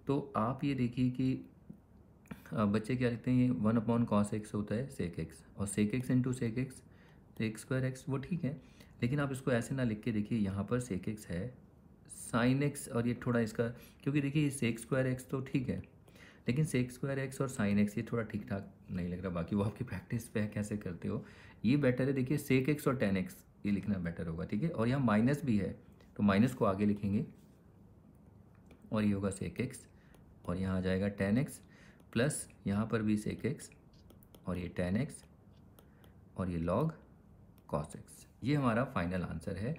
तो आप ये देखिए कि बच्चे क्या लिखते हैं, ये 1/cos x होता है sec x, और sec x into sec x sec square x, वो ठीक है, लेकिन आप इसको ऐसे ना लिख के देखिए यहाँ पर sec x है sin x, और ये थोड़ा इसका, क्योंकि देखिए sec स्क्वायर x तो ठीक है, लेकिन sec स्क्वायर x और sin x ये थोड़ा ठीक ठाक नहीं लग रहा। बाकी वो आपकी प्रैक्टिस पे है कैसे करते हो, ये बेटर है। देखिए sec x और tan x ये लिखना बेटर होगा। ठीक है, और यहाँ माइनस भी है तो माइनस को आगे लिखेंगे, और ये होगा sec x, और यहाँ आ जाएगा tan x, प्लस यहाँ पर भी sec x और ये tan x और ये log cos x। ये हमारा फाइनल आंसर है।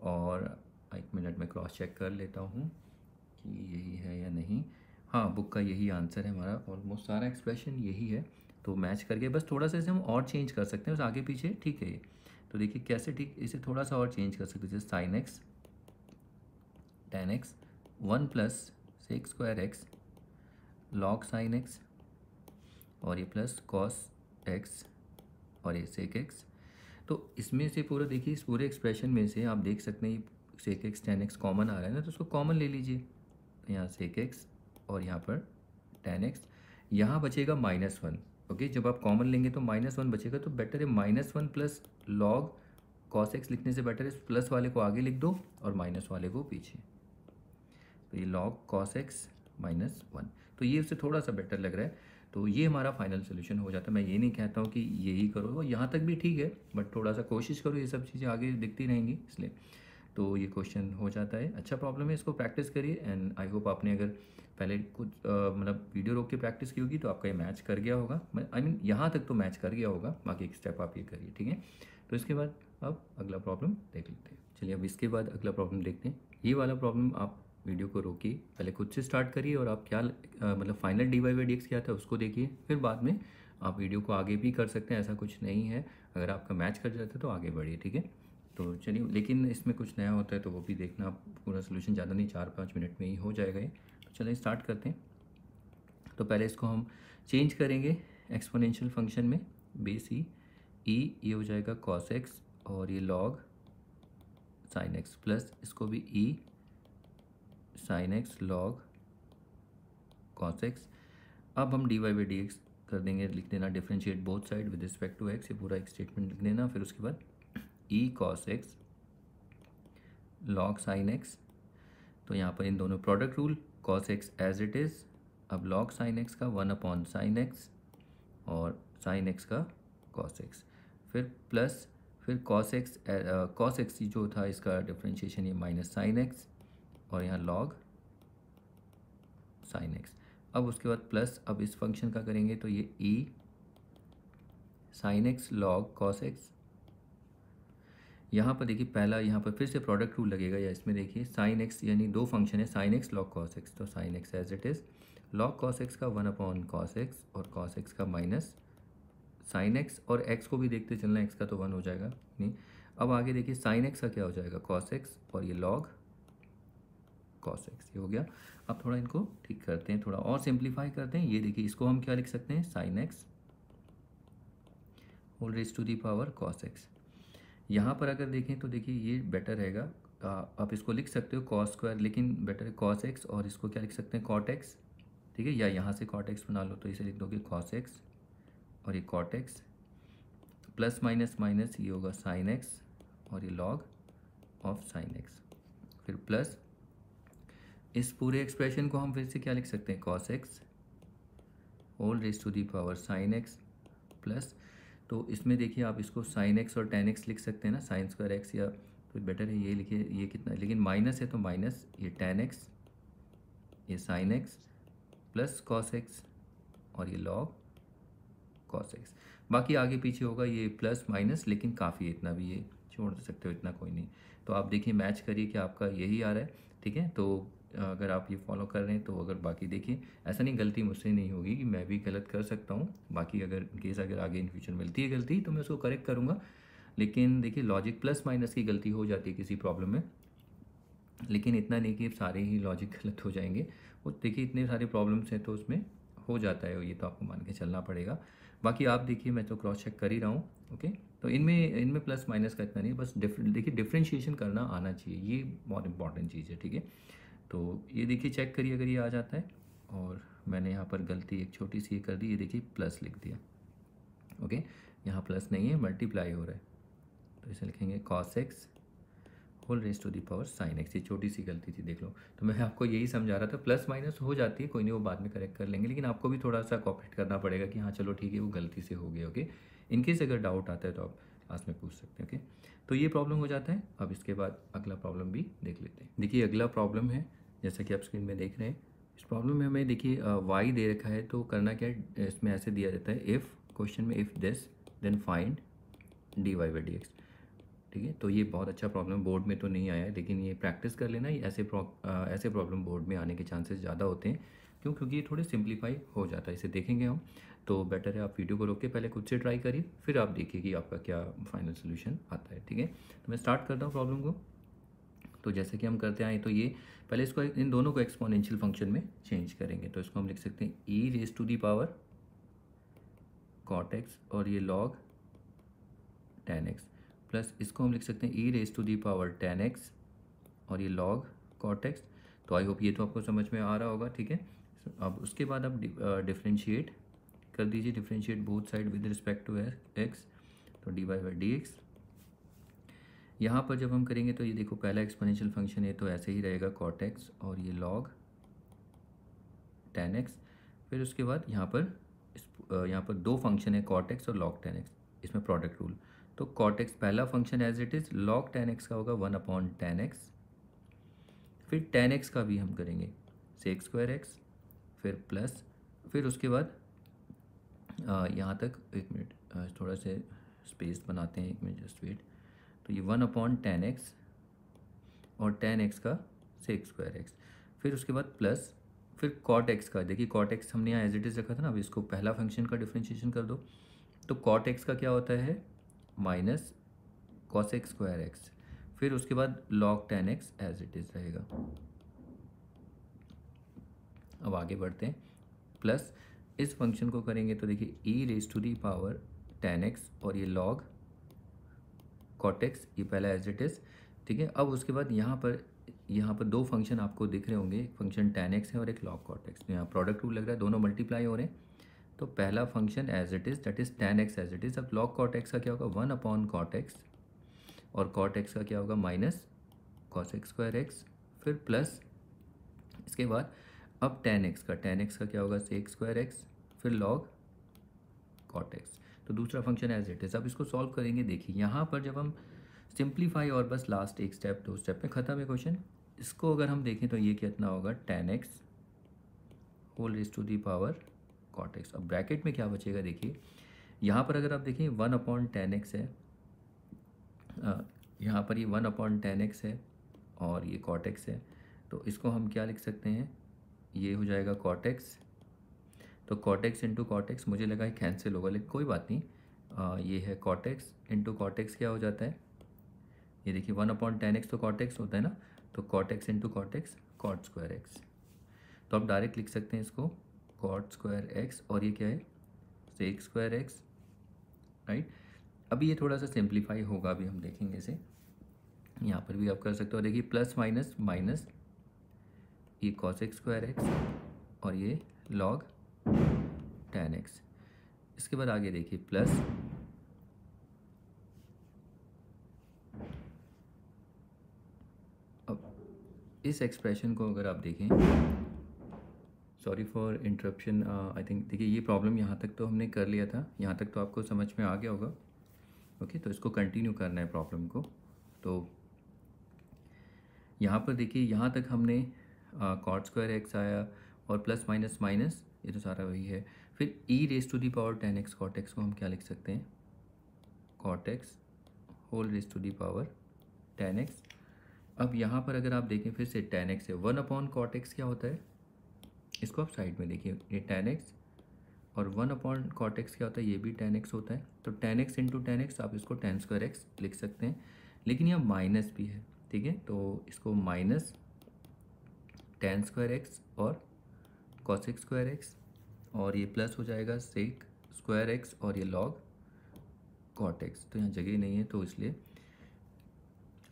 और एक मिनट में क्रॉस चेक कर लेता हूँ कि यही है या नहीं। हाँ, बुक का यही आंसर है हमारा, ऑलमोस्ट सारा एक्सप्रेशन यही है। तो मैच करके बस थोड़ा सा इसे हम और चेंज कर सकते हैं, बस आगे पीछे ठीक है ये। तो देखिए कैसे, ठीक इसे थोड़ा सा और चेंज कर सकते हैं, जैसे sin x tan x 1 plus sec square x log sin x, और ये प्लस cos x और ये sec x। तो इसमें से पूरा देखिए, इस पूरे एक्सप्रेशन में से आप देख सकते हैं sec x tan x common आ रहा है ना, तो उसको कॉमन ले लीजिए। तो यहाँ sec x और यहाँ पर tan x, यहाँ बचेगा -1। ओके, जब आप कॉमन लेंगे तो -1 बचेगा, तो बेटर है -1 प्लस log cos x लिखने से बेटर है प्लस वाले को आगे लिख दो और माइनस वाले को पीछे। तो ये log cos x -1, तो ये उससे थोड़ा सा बेटर लग रहा है। तो ये हमारा फाइनल सोल्यूशन हो जाता है। मैं ये नहीं कहता हूँ कि यही करो, वो यहाँ तक भी ठीक है, बट थोड़ा सा कोशिश करो, ये सब चीज़ें आगे दिखती रहेंगी इसलिए। तो ये क्वेश्चन हो जाता है, अच्छा प्रॉब्लम है, इसको प्रैक्टिस करिए। एंड आई होप आपने अगर पहले कुछ मतलब वीडियो रोक के प्रैक्टिस की होगी तो आपका ये मैच कर गया होगा। आई मीन यहाँ तक तो मैच कर गया होगा, बाकी एक स्टेप आप ये करिए, ठीक है। तो इसके बाद अब अगला प्रॉब्लम देख लेते हैं। चलिए अब इसके बाद अगला प्रॉब्लम देखते हैं। ये वाला प्रॉब्लम आप वीडियो को रोकिए, पहले खुद से स्टार्ट करिए और आप क्या मतलब फाइनल dy/dx क्या था उसको देखिए, फिर बाद में आप वीडियो को आगे भी कर सकते हैं, ऐसा कुछ नहीं है। अगर आपका मैच कर जाता है तो आगे बढ़िए, ठीक है। तो चलिए, लेकिन इसमें कुछ नया होता है तो वो भी देखना। पूरा सोल्यूशन ज़्यादा नहीं, 4-5 मिनट में ही हो जाएगा ये। तो चलिए स्टार्ट करते हैं। तो पहले इसको हम चेंज करेंगे एक्सपोनेंशियल फंक्शन में, बेस ई, ये हो जाएगा cos x और ये log sin x, प्लस इसको भी e sin x log cos x। अब हम dy/dx कर देंगे, लिख देना differentiate both side with respect to x, ये पूरा एक स्टेटमेंट लिख देना। फिर उसके बाद e cos x log sin x, तो यहाँ पर इन दोनों product rule, cos x as it is, अब log sin x का 1/sin x और sin x का cos x, फिर प्लस, फिर cos x जो था इसका डिफरेंशिएशन ये माइनस sin x और यहाँ log sin x। अब उसके बाद प्लस, अब इस फंक्शन का करेंगे तो ये e sign x log cos x. यहाँ पर देखिए पहला यहाँ पर फिर से प्रोडक्ट रूल लगेगा, या इसमें देखिए साइन एक्स यानी दो फंक्शन है sine x log cos x, तो sine x as it is, log cos x का 1 कॉस एक्स और कॉस एक्स का माइनस साइन एक्स, और एक्स को भी देखते चलना, एक्स का तो 1 हो जाएगा नहीं। अब आगे देखिए साइन एक्स का क्या हो जाएगा कॉस एक्स, और ये लॉग कॉस एक्स, ये हो गया। अब थोड़ा इनको ठीक करते हैं, थोड़ा और सिंप्लीफाई करते हैं। ये देखिए इसको हम क्या लिख सकते हैं, sine x whole raise to the power cos x. यहाँ पर अगर देखें तो देखिए ये बेटर रहेगा, आप इसको लिख सकते हो कॉस स्क्वायर, लेकिन बेटर है कॉस एक्स, और इसको क्या लिख सकते हैं कॉट एक्स, ठीक है, या यहाँ से कॉट एक्स बना लो, तो इसे लिख दोगे कॉस एक्स और ये cot x, plus minus minus ये होगा साइन एक्स और ये लॉग ऑफ साइन एक्स, फिर प्लस इस पूरे एक्सप्रेशन को हम फिर से क्या लिख सकते हैं cos x whole raise to the power sine x plus, तो इसमें देखिए आप इसको साइन एक्स और टेन एक्स लिख सकते हैं ना, साइन स्क्वायर एक्स, या तो बेटर है ये लिखिए, ये कितना है, लेकिन माइनस है तो माइनस ये टेन एक्स, ये sine x plus cos x और ये लॉग कॉस एक्स। बाकी आगे पीछे होगा ये प्लस माइनस, लेकिन काफ़ी है, इतना भी ये छोड़ सकते हो, इतना कोई नहीं। तो आप देखिए मैच करिए कि आपका यही आ रहा है, ठीक है। तो अगर आप ये फॉलो कर रहे हैं तो अगर बाकी देखिए ऐसा नहीं गलती मुझसे नहीं होगी कि मैं भी गलत कर सकता हूँ, बाकी अगर केस अगर आगे इन फ्यूचर मिलती है गलती तो मैं उसको करेक्ट करूँगा। लेकिन देखिए लॉजिक प्लस माइनस की गलती हो जाती है किसी प्रॉब्लम में, लेकिन इतना नहीं कि सारे ही लॉजिक गलत हो जाएंगे। वो देखिए इतने सारे प्रॉब्लम्स हैं तो उसमें हो जाता है, ये तो आपको मान के चलना पड़ेगा। बाकी आप देखिए मैं तो क्रॉस चेक कर ही रहा हूँ, ओके। तो इनमें इनमें प्लस माइनस का इतना नहीं, बस देखिए डिफ्रेंशिएशन करना आना चाहिए, ये बहुत इंपॉर्टेंट चीज़ है, ठीक है। तो ये देखिए चेक करिए अगर ये आ जाता है, और मैंने यहाँ पर गलती एक छोटी सी ये कर दी, ये देखिए प्लस लिख दिया, ओके। यहाँ प्लस नहीं है, मल्टीप्लाई हो रहा है, तो इसे लिखेंगे cos x whole raise to the power sine x, ये छोटी सी गलती थी देख लो। तो मैं आपको यही समझा रहा था, प्लस माइनस हो जाती है, कोई नहीं, वो बाद में करेक्ट कर लेंगे, लेकिन आपको भी थोड़ा सा कॉपरेट करना पड़ेगा कि हाँ चलो ठीक है वो गलती से हो गया, ओके। इनकेस अगर डाउट आता है तो आप लास्ट में पूछ सकते हैं, ओके। तो ये प्रॉब्लम हो जाता है। अब इसके बाद अगला प्रॉब्लम भी देख लेते हैं। देखिए अगला प्रॉब्लम है, जैसा कि आप स्क्रीन में देख रहे हैं, इस प्रॉब्लम में हमें देखिए वाई दे रखा है, तो करना क्या है, इसमें ऐसे दिया जाता है, इफ़ क्वेश्चन में if this then find d y by d x, ठीक है। तो ये बहुत अच्छा प्रॉब्लम बोर्ड में तो नहीं आया है, लेकिन ये प्रैक्टिस कर लेना, ये ऐसे प्रॉब्लम बोर्ड में आने के चांसेस ज़्यादा होते हैं, क्यों, क्योंकि ये थोड़े सिंप्लीफाई हो जाता है, इसे देखेंगे हम। तो बेटर है आप वीडियो को रोक के पहले खुद से ट्राई करिए, फिर आप देखिए कि आपका क्या फाइनल सोल्यूशन आता है, ठीक है। तो मैं स्टार्ट करता हूँ प्रॉब्लम को। तो जैसे कि हम करते आए, तो ये पहले इसको इन दोनों को एक्सपोनेंशियल फंक्शन में चेंज करेंगे, तो इसको हम लिख सकते हैं e raise to the power cot x और ये लॉग टेन एक्स, प्लस इसको हम लिख सकते हैं e raise to the power ten x और ये लॉग कॉट एक्स। तो आई होप ये तो आपको समझ में आ रहा होगा, ठीक है। अब उसके बाद आप डिफ्रेंशिएट कर दीजिए, differentiate both side with respect to x, तो d y by d x. यहाँ पर जब हम करेंगे तो ये देखो पहला एक्सपोनेंशियल फंक्शन है तो ऐसे ही रहेगा कॉट एक्स और ये लॉग टेन एक्स। फिर उसके बाद यहाँ पर दो फंक्शन है कॉट एक्स और लॉग टेन एक्स, इसमें प्रोडक्ट रूल। तो कॉट एक्स पहला function as it is, log tan x का होगा 1/10x, फिर टेन एक्स का भी हम करेंगे सेक स्क्वायर एक्स, फिर प्लस, फिर उसके बाद यहाँ तक एक मिनट थोड़ा से स्पेस बनाते हैं, एक मिनट जस्ट वेट। तो ये 1/10x और टेन एक्स का सेक स्क्वायर एक्स, फिर उसके बाद प्लस, फिर कॉट एक्स का, देखिए कॉट एक्स हमने यहाँ एज इट इज़ रखा था ना, अब इसको पहला फंक्शन का डिफ्रेंशिएशन कर दो, तो कॉट एक्स का क्या होता है minus cos x square x, फिर उसके बाद log tan x as it is रहेगा। अब आगे बढ़ते हैं, प्लस इस फंक्शन को करेंगे तो देखिए e raise to the power ten x और ये लॉग कॉट एक्स, ये पहला एज इट इज़, ठीक है। अब उसके बाद यहाँ पर दो फंक्शन आपको दिख रहे होंगे, एक फंक्शन टेन एक्स है और एक लॉग कॉट एक्स, तो यहाँ प्रोडक्ट रूल लग रहा है, दोनों मल्टीप्लाई हो रहे हैं। तो पहला function as it is that is tan x as it is. अब लॉग कॉट एक्स का क्या होगा 1/cot x, और कॉट एक्स का क्या होगा minus cos x square x, फिर प्लस इसके बाद अब टेन एक्स का क्या होगा सेक स्क्वायर एक्स, फिर लॉग कॉट एक्स। तो दूसरा फंक्शन एज इट इज़। अब इसको सॉल्व करेंगे, देखिए यहाँ पर जब हम सिंप्लीफाई और बस लास्ट एक स्टेप दो स्टेप में ख़त्म है क्वेश्चन। इसको अगर हम देखें तो ये कितना होगा tan x whole raise to the power cot x. अब ब्रैकेट में क्या बचेगा देखिए, यहाँ पर अगर आप देखें 1/10x है, यहाँ पर ये 1/10x है और ये cot x है, तो इसको हम क्या लिख सकते हैं, ये हो जाएगा cot x। तो cot x into cot x, मुझे लगा कैंसिल होगा लेकिन कोई बात नहीं, ये है cot x into cot x क्या हो जाता है, ये देखिए 1/10x तो cot x होता है ना, तो cot x into cot x cot square x। तो आप डायरेक्ट लिख सकते हैं इसको cot स्क्वायर x, और ये क्या है sec स्क्वायर x, राइट। अभी ये थोड़ा सा सिंप्लीफाई होगा, अभी हम देखेंगे इसे। यहाँ पर भी आप कर सकते हो, देखिए प्लस माइनस माइनस, ये cosec स्क्वायर x और ये log tan x। इसके बाद आगे देखिए प्लस, अब इस एक्सप्रेशन को अगर आप देखें, sorry for interruption, I think देखिए ये प्रॉब्लम यहाँ तक तो हमने कर लिया था, यहाँ तक तो आपको समझ में आ गया होगा। ओके, तो इसको कंटिन्यू करना है प्रॉब्लम को। तो यहाँ पर देखिए यहाँ तक हमने cot स्क्वायर एक्स आया और प्लस माइनस माइनस, ये तो सारा वही है। फिर e raise to the power tan x cot x को हम क्या लिख सकते हैं, cot x होल raise to the power tan x। अब यहाँ पर अगर आप देखें फिर से tan x है, 1/cot x क्या होता है, इसको आप साइड में देखिए, ये tan x और 1/cot x क्या होता है, ये भी tan x होता है। तो tan x into tan x आप इसको tan स्क्वायर x लिख सकते हैं, लेकिन यहाँ माइनस भी है, ठीक है। तो इसको माइनस tan स्क्वायर x और cosec स्क्वायर x, और ये प्लस हो जाएगा sec स्क्वायर x और ये log cot x। तो यहाँ जगह नहीं है तो इसलिए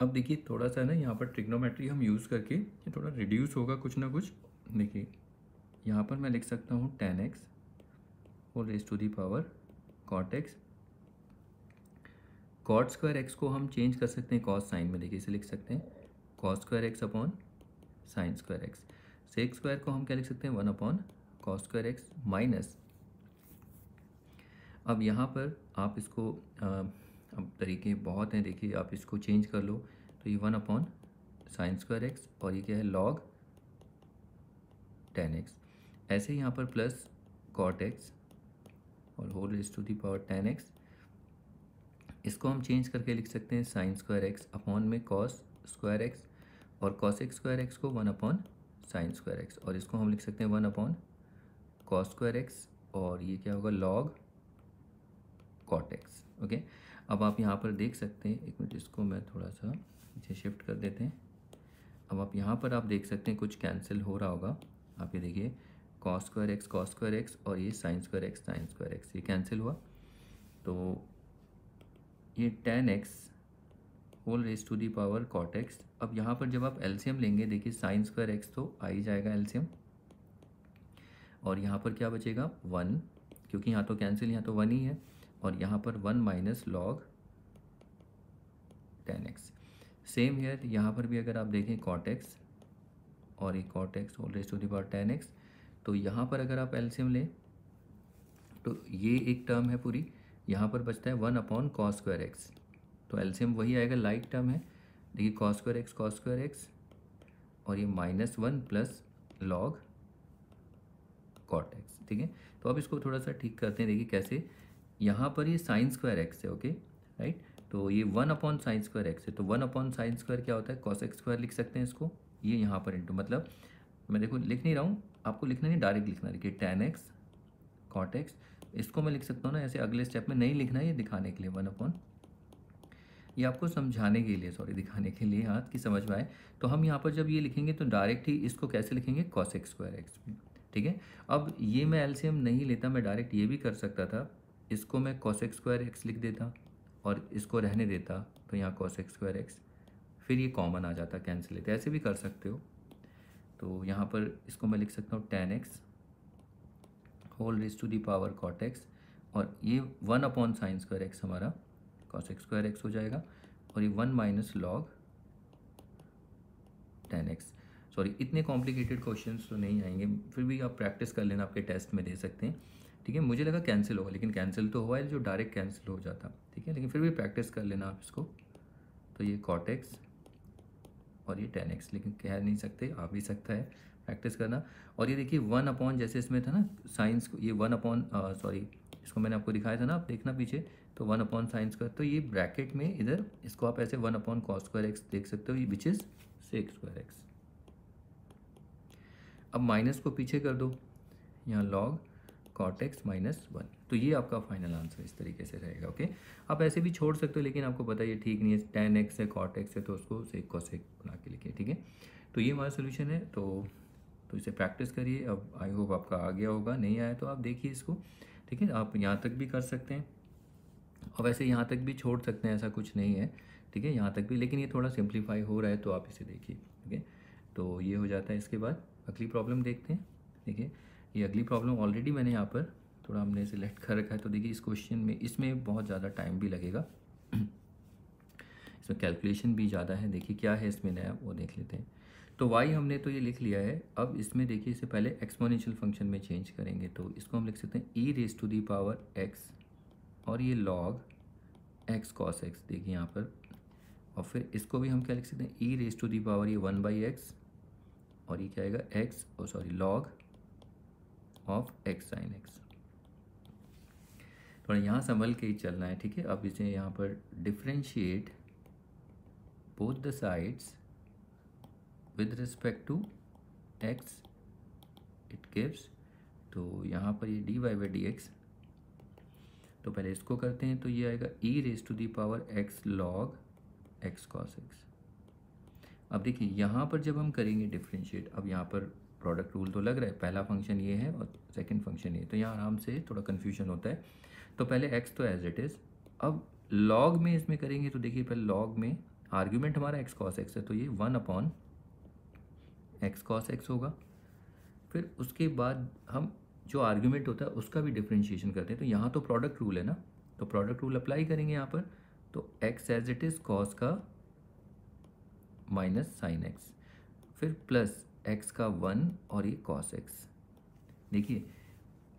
अब देखिए थोड़ा सा ना यहाँ पर ट्रिग्नोमेट्री हम यूज़ करके ये थोड़ा रिड्यूस होगा कुछ ना कुछ। देखिए यहाँ पर मैं लिख सकता हूँ tan x whole raise to the power cot x। cot square x को हम चेंज कर सकते हैं cos साइन में, देखिए इसे लिख सकते हैं cos square x upon sine square x। sec square को हम क्या लिख सकते हैं 1/cos स्क्वायर x माइनस, अब यहाँ पर आप इसको अब तरीके बहुत हैं, देखिए आप इसको चेंज कर लो, तो ये 1/sin स्क्वायर x और ये क्या है log tan x। ऐसे ही यहाँ पर प्लस cot x और whole raise to the power tan x, इसको हम चेंज करके लिख सकते हैं sin स्क्वायर x अपॉन में cos स्क्वायर x, और cosec स्क्वायर x को 1/sin स्क्वायर x, और इसको हम लिख सकते हैं 1/cos स्क्वायर x, और ये क्या होगा log cot x। ओके, अब आप यहाँ पर देख सकते हैं, एक मिनट इसको मैं थोड़ा सा पीछे शिफ्ट कर देते हैं। अब आप यहाँ पर आप देख सकते हैं कुछ कैंसिल हो रहा होगा, आप ये देखिए cos स्क्वायर x और ये sin स्क्वायर x ये कैंसिल हुआ, तो ये tan x whole raise to the power cot x। अब यहाँ पर जब आप एलसीएम लेंगे, देखिए sin स्क्वायर x तो आ ही जाएगा एलसीएम, और यहाँ पर क्या बचेगा 1, क्योंकि यहाँ तो कैंसिल, यहाँ तो 1 ही है, और यहाँ पर 1 minus log tan x। Same here यहाँ पर भी अगर आप देखें cot x और ये cot x whole raise to the power tan x, तो यहाँ पर अगर आप एलसीएम लें तो ये एक टर्म है पूरी, यहाँ पर बचता है 1/cos स्क्वायर x, तो एलसीएम वही आएगा, लाइक टर्म है, देखिए cos स्क्वायर x और ये -1 प्लस log cot x, ठीक है। तो अब इसको थोड़ा सा ठीक करते हैं, देखिए कैसे, यहाँ पर ये sin स्क्वायर x है, ओके राइट, तो ये 1/sin स्क्वायर x है, तो 1/sin स्क्वायर क्या होता है cosec स्क्वायर लिख सकते हैं इसको, ये यहाँ पर इंटू, मतलब मैं देखो लिख नहीं रहा हूँ, आपको लिखना नहीं, डायरेक्ट लिखना, देखिए tan x cot x, इसको मैं लिख सकता हूँ ना ऐसे, अगले स्टेप में नहीं लिखना है, ये दिखाने के लिए 1/, ये आपको समझाने के लिए, सॉरी दिखाने के लिए, हाँ कि समझ में आए। तो हम यहाँ पर जब ये लिखेंगे तो डायरेक्ट ही इसको कैसे लिखेंगे cosec स्क्वायर x में, ठीक है। अब ये मैं एलसीएम नहीं लेता, मैं डायरेक्ट ये भी कर सकता था, इसको मैं cosec स्क्वायर x लिख देता और इसको रहने देता, तो यहाँ cosec स्क्वायर x, फिर ये कॉमन आ जाता, कैंसिल लेते, ऐसे भी कर सकते हो। तो यहाँ पर इसको मैं लिख सकता हूँ tan x whole raise to the power cot x, और ये 1/sin स्क्वायर x हमारा cosec स्क्वायर x हो जाएगा, और ये 1 minus log tan x। Sorry इतने कॉम्प्लिकेटेड क्वेश्चंस तो नहीं आएंगे, फिर भी आप प्रैक्टिस कर लेना, आपके टेस्ट में दे सकते हैं, ठीक है। मुझे लगा कैंसिल होगा, लेकिन कैंसिल तो हुआ है जो डायरेक्ट कैंसिल हो जाता, ठीक है, लेकिन फिर भी प्रैक्टिस कर लेना आप इसको। तो ये cot x और ये 10x, लेकिन कह नहीं सकते, आ भी सकता है, प्रैक्टिस करना। और ये देखिए 1 अपॉन, जैसे इसमें था ना साइंस को, ये 1 अपॉन सॉरी, इसको मैंने आपको दिखाया था ना, आप देखना पीछे, तो 1 अपॉन साइन स्क्वायर, तो ये ब्रैकेट में इधर इसको आप ऐसे 1 अपॉन कॉस स्क्वायर एक्स देख सकते हो, which is sec square x. अब माइनस को पीछे कर दो, यहाँ लॉग कॉट एक्स माइनस 1, तो ये आपका फाइनल आंसर इस तरीके से रहेगा। ओके, आप ऐसे भी छोड़ सकते हो, लेकिन आपको पता है ये ठीक नहीं है, tan x है cot x है, तो उसको सेक कॉसेक बना के लिखिए, ठीक है। तो ये हमारा सोल्यूशन है। तो इसे प्रैक्टिस करिए। अब आई होप आपका आ गया होगा, नहीं आया तो आप देखिए इसको, ठीक है। आप यहाँ तक भी कर सकते हैं, और वैसे यहाँ तक भी छोड़ सकते हैं, ऐसा कुछ नहीं है, ठीक है, यहाँ तक भी, लेकिन ये थोड़ा सिंप्लीफाई हो रहा है, तो आप इसे देखिए, ठीक है। तो ये हो जाता है। इसके बाद अगली प्रॉब्लम देखते हैं। देखिए ये अगली प्रॉब्लम ऑलरेडी मैंने यहाँ पर थोड़ा हमने सिलेक्ट कर रखा है, तो देखिए इस क्वेश्चन में, इसमें बहुत ज़्यादा टाइम भी लगेगा, इसमें कैलकुलेशन भी ज़्यादा है। देखिए क्या है इसमें नया, वो देख लेते हैं। तो y हमने तो ये लिख लिया है। अब इसमें देखिए, इससे पहले एक्सपोनेंशियल फंक्शन में चेंज करेंगे, तो इसको हम लिख सकते हैं e raise to the power x, और ये log x cos x, देखिए यहाँ पर। और फिर इसको भी हम क्या लिख सकते हैं, e raise to the power ये 1/x, और ये क्या आएगा x, oh sorry log of x sin x। थोड़ा यहाँ संभल के ही चलना है, ठीक है। अब इसे यहाँ पर differentiate both the sides with respect to x, it gives, तो यहाँ पर ये dy/dx, तो पहले इसको करते हैं, तो ये आएगा e raise to the power x log x cos x। अब देखिए यहाँ पर जब हम करेंगे डिफ्रेंशिएट, अब यहाँ पर प्रोडक्ट रूल तो लग रहा है, पहला फंक्शन ये है और सेकंड फंक्शन ये, तो यहाँ आराम से थोड़ा कन्फ्यूजन होता है। तो पहले x तो एज इट इज़, अब log में इसमें करेंगे, तो देखिए पहले log में आर्ग्यूमेंट हमारा x cos x है, तो ये 1 अपॉन x cos x होगा। फिर उसके बाद हम जो आर्ग्यूमेंट होता है उसका भी डिफ्रेंशिएशन करते हैं, तो यहाँ तो प्रोडक्ट रूल है ना, तो प्रोडक्ट रूल अप्लाई करेंगे यहाँ पर, तो x as it is cos का माइनस साइन x, फिर प्लस x का 1 और ये cos x। देखिए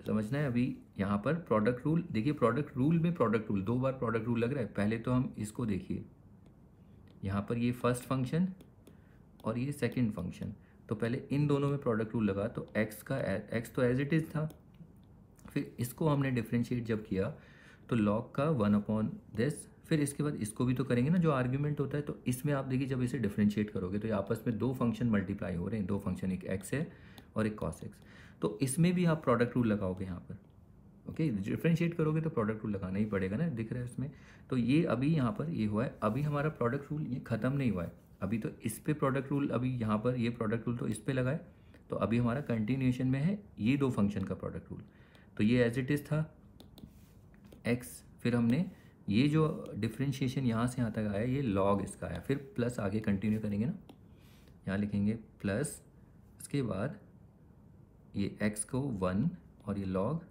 समझना है, अभी यहाँ पर प्रोडक्ट रूल, देखिए प्रोडक्ट रूल में प्रोडक्ट रूल, 2 बार प्रोडक्ट रूल लग रहा है। पहले तो हम इसको देखिए, यहाँ पर ये फर्स्ट फंक्शन और ये सेकंड फंक्शन, तो पहले इन दोनों में प्रोडक्ट रूल लगा, तो x तो एज इट इज़ था, फिर इसको हमने डिफ्रेंशिएट जब किया तो log का 1 अपॉन दिस, फिर इसके बाद इसको भी तो करेंगे ना जो आर्ग्यूमेंट होता है, तो इसमें आप देखिए जब इसे डिफ्रेंशिएट करोगे तो ये आपस में 2 फंक्शन मल्टीप्लाई हो रहे हैं, 2 फंक्शन, एक x है और एक cos x, तो इसमें भी आप प्रोडक्ट रूल लगाओगे यहाँ पर। ओके, डिफ्रेंशिएट करोगे तो प्रोडक्ट रूल लगाना ही पड़ेगा ना, दिख रहा है इसमें। तो ये अभी यहाँ पर ये हुआ है, अभी हमारा प्रोडक्ट रूल ये ख़त्म नहीं हुआ है, अभी तो इस पे प्रोडक्ट रूल, अभी यहाँ पर ये प्रोडक्ट रूल तो इस पे लगाए, तो अभी हमारा कंटिन्यूएशन में है ये 2 फंक्शन का प्रोडक्ट रूल। तो ये एज इट इज़ था x, फिर हमने ये जो डिफ्रेंशिएशन यहाँ से यहाँ तक आया, ये log इसका आया, फिर प्लस आगे कंटिन्यू करेंगे ना, यहाँ लिखेंगे प्लस, इसके बाद ये x को 1 और ये log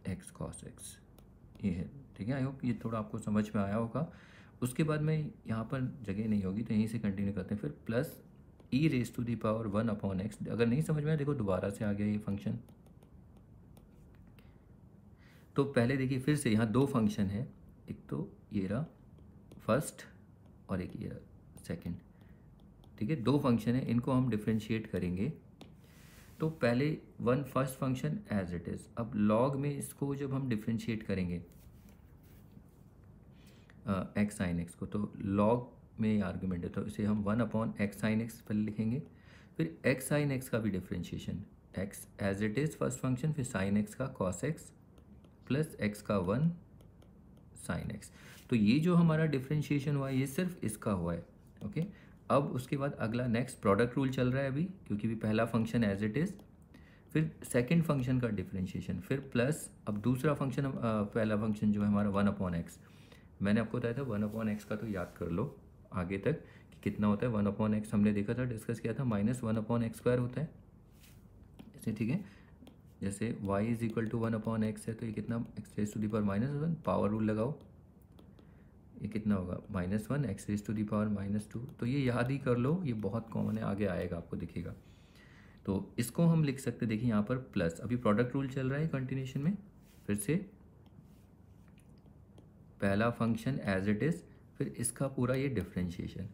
x cos x, ये है, ठीक है। आई होप ये थोड़ा आपको समझ में आया होगा। उसके बाद में यहाँ पर जगह नहीं होगी, तो यहीं से कंटिन्यू करते हैं, फिर plus e raise to the power 1 upon x। अगर नहीं समझ में आया देखो दोबारा से आ गया ये फंक्शन। तो पहले देखिए फिर से यहाँ 2 फंक्शन है, एक तो ये रहा फर्स्ट और एक ये रहा सेकंड, ठीक है, 2 फंक्शन है, इनको हम डिफ्रेंशिएट करेंगे। तो पहले first function as it is, अब log में इसको जब हम डिफ्रेंशिएट करेंगे x sin x को, तो log में आर्ग्यूमेंट है, तो इसे हम 1 अपॉन x sin x पहले लिखेंगे, फिर x sin x का भी differentiation, x as it is first function, फिर sin x का cos x प्लस x का 1 sin x। तो ये जो हमारा डिफ्रेंशिएशन हुआ है ये सिर्फ इसका हुआ है। ओके, अब उसके बाद अगला नेक्स्ट प्रोडक्ट रूल चल रहा है अभी, क्योंकि भी पहला फंक्शन एज इट इज़, फिर सेकंड फंक्शन का डिफ्रेंशिएशन, फिर प्लस अब दूसरा फंक्शन, पहला फंक्शन जो है हमारा 1 अपॉन एक्स, मैंने आपको बताया था 1 अपॉन एक्स का तो याद कर लो आगे तक कि कितना होता है। 1 अपॉन एक्स हमने देखा था, डिस्कस किया था, माइनस 1 अपॉन एक्स स्क्वायर होता है ऐसे, ठीक है। जैसे y is equal to 1 upon x है, तो ये कितना, x raise to the power -1, power rule लगाओ, ये कितना होगा -1 x raise to the power -2। तो ये याद ही कर लो, ये बहुत कॉमन है, आगे आएगा आपको दिखेगा। तो इसको हम लिख सकते, देखिए यहाँ पर प्लस, अभी प्रोडक्ट रूल चल रहा है कंटिन्यूशन में, फिर से पहला फंक्शन एज इट इज़, फिर इसका पूरा ये डिफ्रेंशिएशन,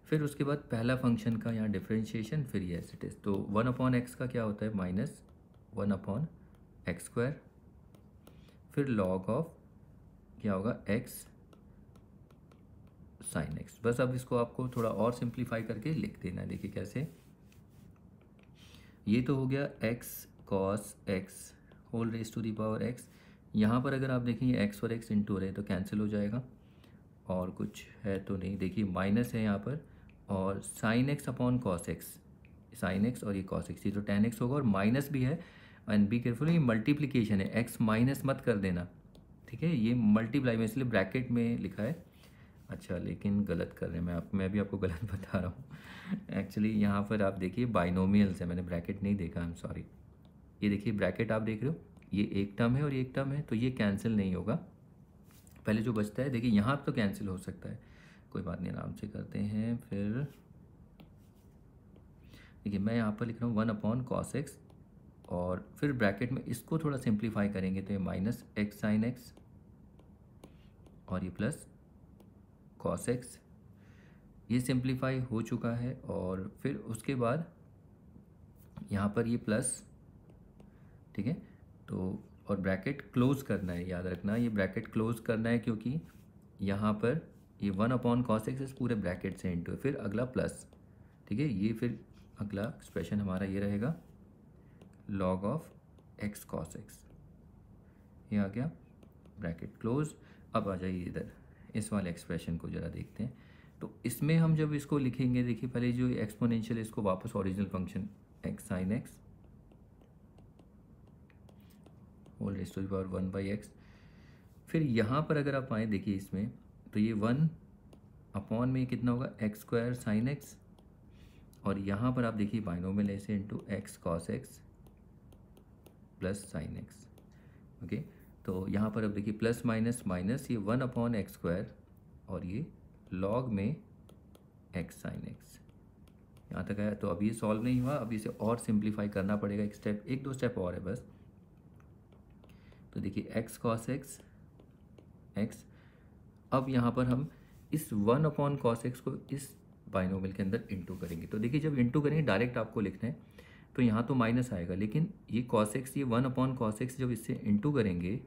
फिर उसके बाद पहला फंक्शन का यहाँ डिफरेंशिएशन, फिर ये एज इट इज़। तो 1/x का क्या होता है, -1/x², फिर log ऑफ क्या होगा, x sin x। बस अब इसको आपको थोड़ा और सिंप्लीफाई करके लिख देना है। देखिए कैसे, ये तो हो गया x cos x whole raise to the power x। यहाँ पर अगर आप देखेंगे x और x इंटू रहे तो कैंसिल हो जाएगा, और कुछ है तो नहीं। देखिए माइनस है यहाँ पर, और sine x upon cos x, sine x और ये कॉस एक्स, ये तो टेन एक्स होगा, और माइनस भी है। एंड बी केयरफुल, ये मल्टीप्लिकेशन है, एक्स माइनस मत कर देना, ठीक है। ये मल्टीप्लाई में इसलिए ब्रैकेट में लिखा है। अच्छा, लेकिन गलत कर रहे हैं, मैं भी आपको गलत बता रहा हूँ। एक्चुअली यहाँ पर आप देखिए बाइनोमियल्स है, मैंने ब्रैकेट नहीं देखा, आई एम सॉरी। ये देखिए ब्रैकेट आप देख रहे हो, ये एक टर्म है और ये एक टर्म है, तो ये कैंसिल नहीं होगा। पहले जो बचता है, देखिए यहाँ तो कैंसिल हो सकता है, कोई बात नहीं, आराम से करते हैं। फिर देखिए मैं यहाँ पर लिख रहा हूँ 1/cos x, और फिर ब्रैकेट में इसको थोड़ा सिंप्लीफाई करेंगे तो ये -x sin x, और ये प्लस cos x, ये सिंप्लीफाई हो चुका है। और फिर उसके बाद यहाँ पर ये प्लस, ठीक है। तो और ब्रैकेट क्लोज करना है, याद रखना ये ब्रैकेट क्लोज करना है, क्योंकि यहाँ पर ये 1/cos x इस पूरे ब्रैकेट से इंटू है, फिर अगला प्लस, ठीक है। ये फिर अगला एक्सप्रेशन हमारा ये रहेगा log of x cos x, ये आ गया, ब्रैकेट क्लोज। अब आ जाइए इधर, इस वाले एक्सप्रेशन को ज़रा देखते हैं। तो इसमें हम जब इसको लिखेंगे, देखिए पहले जो एक्सपोनेंशियल, इसको वापस original function x sin x whole raise to the power 1/x। फिर यहाँ पर अगर आप आए, देखिए इसमें तो ये 1 में कितना होगा, x² sin x, और यहाँ पर आप देखिए बाइनोमियल ऐसे into x cos x plus sine x, okay. तो यहाँ पर अब देखिए प्लस माइनस माइनस, ये 1/x², और ये लॉग में x sin x, यहाँ तक आया। तो अब ये सॉल्व नहीं हुआ, अब इसे और सिंप्लीफाई करना पड़ेगा, एक दो स्टेप और है बस। तो देखिए x cos x x, अब यहाँ पर हम इस 1/cos x को इस बाइनोमियल के अंदर इंटू करेंगे। तो देखिए जब इंटू करेंगे डायरेक्ट आपको लिखना है, तो यहाँ तो माइनस आएगा, लेकिन ये cos x, ये 1/cos x जब इससे इंटू करेंगे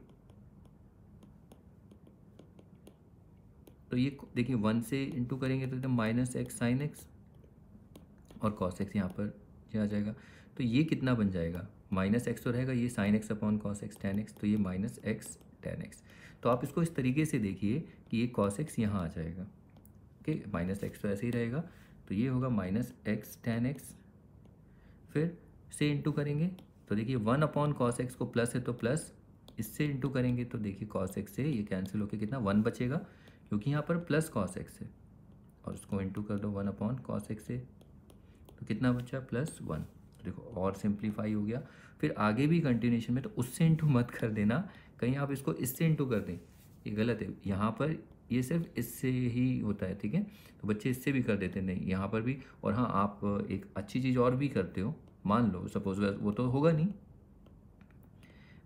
तो ये देखिए 1 से इंटू करेंगे तो एकदम -x sin x, और cos x यहाँ पर ये आ जाएगा। तो ये कितना बन जाएगा, -x तो रहेगा, ये sin x/cos x tan x, तो ये -x tan x। तो आप इसको इस तरीके से देखिए कि ये cos x यहाँ आ जाएगा, ओके, -x तो ऐसे ही रहेगा, तो ये होगा -x tan x। फिर से इंटू करेंगे तो देखिए 1/cos x को प्लस है तो प्लस, इससे इंटू करेंगे तो देखिए cos x से ये कैंसिल होकर कितना 1 बचेगा, क्योंकि यहाँ पर प्लस cos x है, और उसको इंटू कर दो 1/cos x से, तो कितना बचा, +1। देखो और सिंप्लीफाई हो गया। फिर आगे भी कंटिन्यूशन में तो उससे इंटू मत कर देना, कहीं आप इसको इससे इंटू कर दें, ये गलत है। यहाँ पर ये सिर्फ इससे ही होता है, ठीक है। तो बच्चे इससे भी कर देते हैं, नहीं यहाँ पर भी। और हाँ, आप एक अच्छी चीज़ और भी करते हो, मान लो सपोज वो तो होगा नहीं,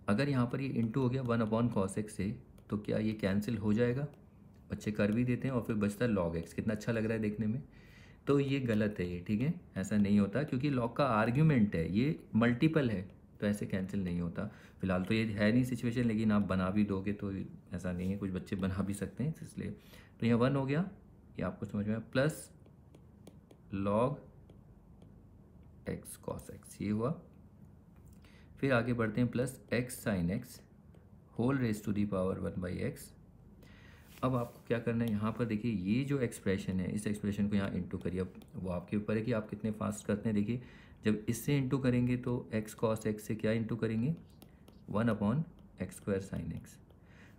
अगर यहाँ पर ये इंटू हो गया 1/cos x से, तो क्या ये कैंसिल हो जाएगा, बच्चे कर भी देते हैं, और फिर बचता है log x। कितना अच्छा लग रहा है देखने में, तो ये गलत है ये, ठीक है। ऐसा नहीं होता, क्योंकि log का आर्ग्यूमेंट है, ये मल्टीपल है, तो ऐसे कैंसिल नहीं होता। फिलहाल तो ये है नहीं सिचुएशन, लेकिन आप बना भी दोगे तो ऐसा नहीं है, कुछ बच्चे बना भी सकते हैं, इसलिए। तो यहाँ 1 हो गया, ये आपको समझ में आया, plus log x cos x, ये हुआ। फिर आगे बढ़ते हैं, plus x sin x whole raise to the power 1/x। अब आपको क्या करना है, यहाँ पर देखिए ये जो एक्सप्रेशन है, इस एक्सप्रेशन को यहाँ इंटू करिए। अब वो आपके ऊपर है कि आप कितने फास्ट करते हैं। देखिए जब इससे इंटू करेंगे तो x cos x से क्या इंटू करेंगे, 1/x² sin x,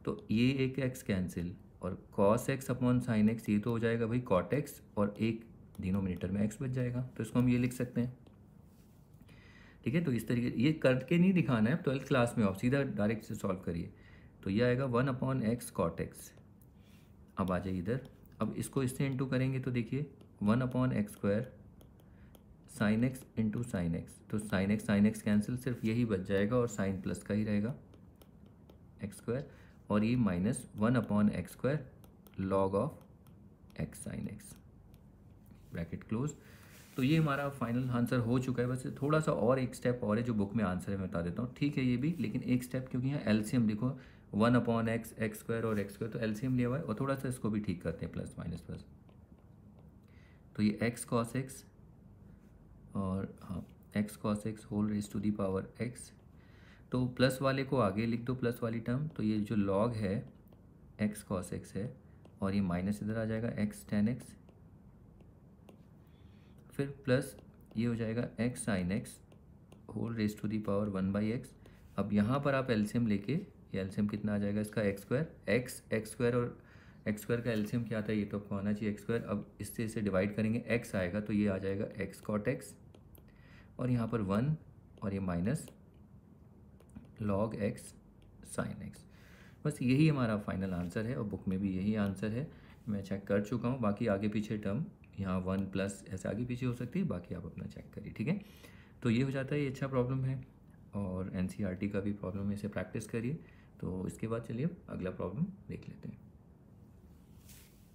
तो ये एक x कैंसिल, और cos x upon sin x ये तो हो जाएगा भाई cot x, और एक डिनोमिनेटर में x बच जाएगा, तो इसको हम ये लिख सकते हैं, ठीक है। तो इस तरीके ये करके नहीं दिखाना है, 12th क्लास में आप सीधा डायरेक्ट से सॉल्व करिए। तो ये आएगा 1/x cot x। अब आ जाइए इधर, अब इसको इससे इंटू करेंगे तो देखिए 1/x² sin x into sine x, तो sin x कैंसिल, सिर्फ यही बच जाएगा, और साइन प्लस का ही रहेगा x², और ये -1/x² log of x sin x, bracket close. तो ये हमारा फाइनल आंसर हो चुका है। बस थोड़ा सा और एक स्टेप और है जो बुक में आंसर है, मैं बता देता हूँ। ठीक है ये भी, लेकिन एक स्टेप, क्योंकि यहाँ एलसीएम देखो 1/x, एक्स स्क्वायर और एक्स स्क्वायर, तो एलसीएम लिया हुआ है। और थोड़ा सा इसको भी ठीक करते हैं, प्लस माइनस प्लस। तो ये एक्स कॉस एक्स और हाँ x cos x whole raise to the power x. तो प्लस वाले को आगे लिख दो, प्लस वाली टर्म। तो ये जो लॉग है एक्स कॉस एक्स है, और ये माइनस इधर आ जाएगा एक्स टेन एक्स, फिर प्लस ये हो जाएगा x sine x whole raise to the power 1/x। अब यहाँ पर आप एलसीएम लेके, ये एलसीएम कितना आ जाएगा इसका, एक्स स्क्वायर, एक्स स्क्वायर और एक्स स्क्वायर का एलसीएम क्या आता है, ये तो आपको आना चाहिए एक्स स्क्वायर। अब इससे इसे डिवाइड करेंगे, एक्स आएगा तो ये आ जाएगा एक्स कॉट एक्स, और यहाँ पर 1 और ये minus log x sine x. बस यही हमारा फाइनल आंसर है, और बुक में भी यही आंसर है। मैं चेक कर चुका हूँ, बाकी आगे पीछे टर्म यहाँ 1 प्लस ऐसे आगे पीछे हो सकती है, बाकी आप अपना चेक करिए, ठीक है। तो ये हो जाता है, ये अच्छा प्रॉब्लम है, और एनसीईआरटी का भी प्रॉब्लम है, इसे प्रैक्टिस करिए। तो इसके बाद चलिए अगला प्रॉब्लम देख लेते हैं।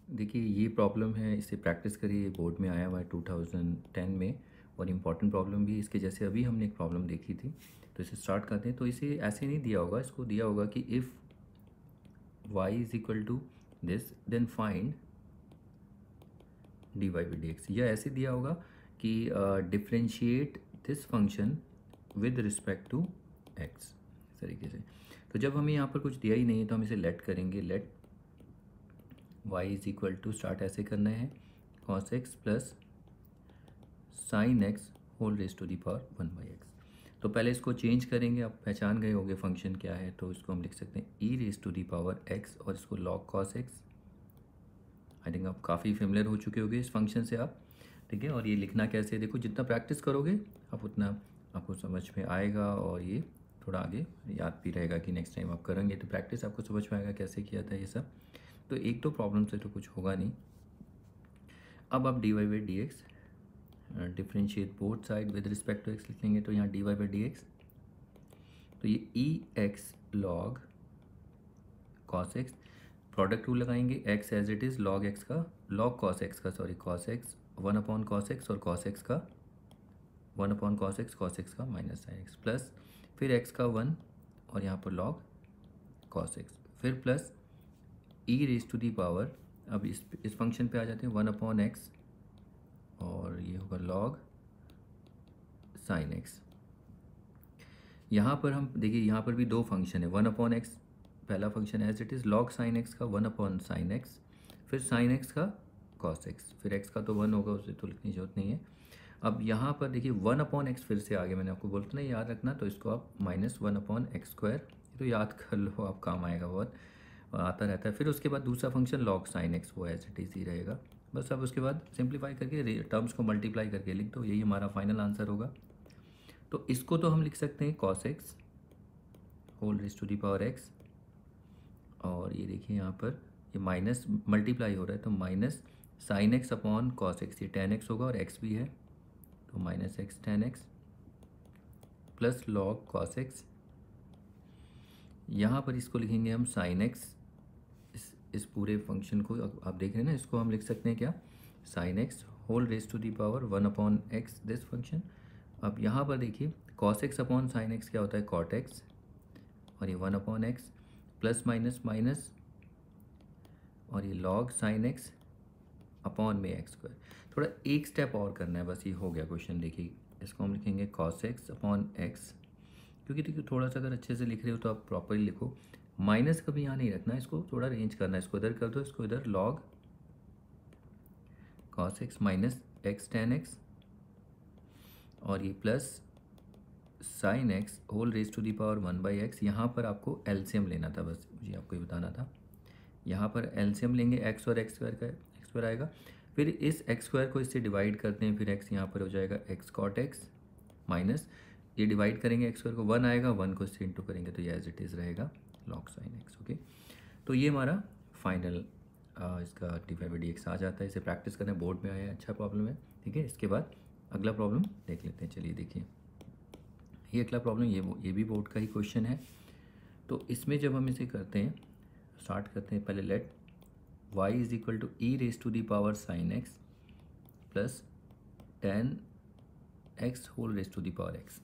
देखिए ये प्रॉब्लम है, इसे प्रैक्टिस करिए, बोर्ड में आया हुआ है 2010 में, और इम्पॉर्टेंट प्रॉब्लम भी इसके जैसे अभी हमने एक प्रॉब्लम देखी थी। तो इसे स्टार्ट करते हैं। तो इसे ऐसे नहीं दिया होगा, इसको दिया होगा कि if y is equal to this then find dy by dx, या ऐसे दिया होगा कि differentiate this function with respect to x, इस तरीके से। तो जब हमें यहाँ पर कुछ दिया ही नहीं है तो हम इसे लेट करेंगे, let y is equal to, start ऐसे करना है, cos x plus sine x whole raise to the power 1/x। तो पहले इसको चेंज करेंगे, आप पहचान गए होंगे फंक्शन क्या है, तो इसको हम लिख सकते हैं e raise to the power x, और इसको log cos x। I think आप काफ़ी फेमिलियर हो चुके होंगे इस फंक्शन से आप, ठीक है। और ये लिखना कैसे है, देखो जितना प्रैक्टिस करोगे आप उतना आपको समझ में आएगा, और ये थोड़ा आगे याद भी रहेगा कि नेक्स्ट टाइम आप करेंगे तो प्रैक्टिस आपको समझ में आएगा कैसे किया था ये सब। तो एक तो प्रॉब्लम से तो कुछ होगा नहीं। अब आप dy by dx differentiate both side with respect to x लिख लेंगे। तो यहाँ dy by dx, तो ये e x log cos x, product rule लगाएंगे, x as it is log x का, लॉग कॉस एक्स का, sorry cos x 1/cos x, और कॉस एक्स का 1/cos x, कॉस एक्स का माइनस साइन एक्स, प्लस फिर x का 1 और यहाँ पर लॉग कॉस एक्स, फिर plus E raise to the power, अब इस फंक्शन पे आ जाते हैं 1/x, और ये होगा लॉग साइन एक्स। यहाँ पर हम देखिए, यहाँ पर भी दो फंक्शन है, 1/x पहला function as it is, log sine x का 1/sin x, फिर साइन एक्स का कॉस एक्स, फिर x का तो 1 होगा, उसे तो लिखने की जरूरत नहीं है। अब यहाँ पर देखिए 1/x फिर से आगे, मैंने आपको बोलता ना याद रखना, तो इसको आप माइनस 1/x², तो याद कर लो, आप काम आएगा, बहुत आता रहता है। फिर उसके बाद दूसरा फंक्शन लॉग साइन एक्स, वो एज इट इज़ ही रहेगा बस। अब उसके बाद सिंप्लीफाई करके टर्म्स को मल्टीप्लाई करके लिख दो, यही हमारा फाइनल आंसर होगा। तो इसको तो हम लिख सकते हैं cos x whole raise to the power x, और ये देखिए यहाँ पर ये माइनस मल्टीप्लाई हो रहा है, तो minus sine x upon cos x, ये tan x होगा और x भी है, तो minus x tan x plus log cos x. यहाँ पर इसको लिखेंगे हम साइन एक्स, इस पूरे फंक्शन को आप देख रहे हैं ना, इसको हम लिख सकते हैं क्या, sine x whole raise to the power 1/x this function. अब यहाँ पर देखिए cos x upon sine x क्या होता है, cot x, और ये 1/x प्लस माइनस माइनस, और ये log साइन एक्स अपॉन में x²। थोड़ा एक स्टेप और करना है, बस ये हो गया क्वेश्चन। देखिए इसको हम लिखेंगे cos x अपॉन x, क्योंकि देखिए थोड़ा सा अगर अच्छे से लिख रहे हो तो आप प्रॉपरली लिखो, माइनस कभी यहाँ नहीं रखना, इसको थोड़ा रेंज करना है, इसको इधर कर दो, इसको इधर log cos x minus x tan x, और ये plus sine x whole raise to the power 1/x। यहाँ पर आपको एलसीएम लेना था, बस मुझे आपको ये बताना था। यहाँ पर एलसीएम लेंगे x और x² का, x² आएगा, फिर इस x² को इससे डिवाइड करते हैं, फिर x यहाँ पर हो जाएगा x cot x माइनस, ये डिवाइड करेंगे x² को 1 आएगा, 1 को इससे इंटू करेंगे तो ये एज इट इज़ रहेगा log साइन x। ओके, तो ये हमारा फाइनल इसका dy by dx आ जाता है। इसे प्रैक्टिस करना, बोर्ड में आया है, अच्छा प्रॉब्लम है, ठीक है। इसके बाद अगला प्रॉब्लम देख लेते हैं। चलिए देखिए ये अगला प्रॉब्लम, ये भी बोर्ड का ही क्वेश्चन है। तो इसमें जब हम इसे करते हैं, स्टार्ट करते हैं, पहले let y is equal to e raise to the power sine x plus tan x whole raise to the power x.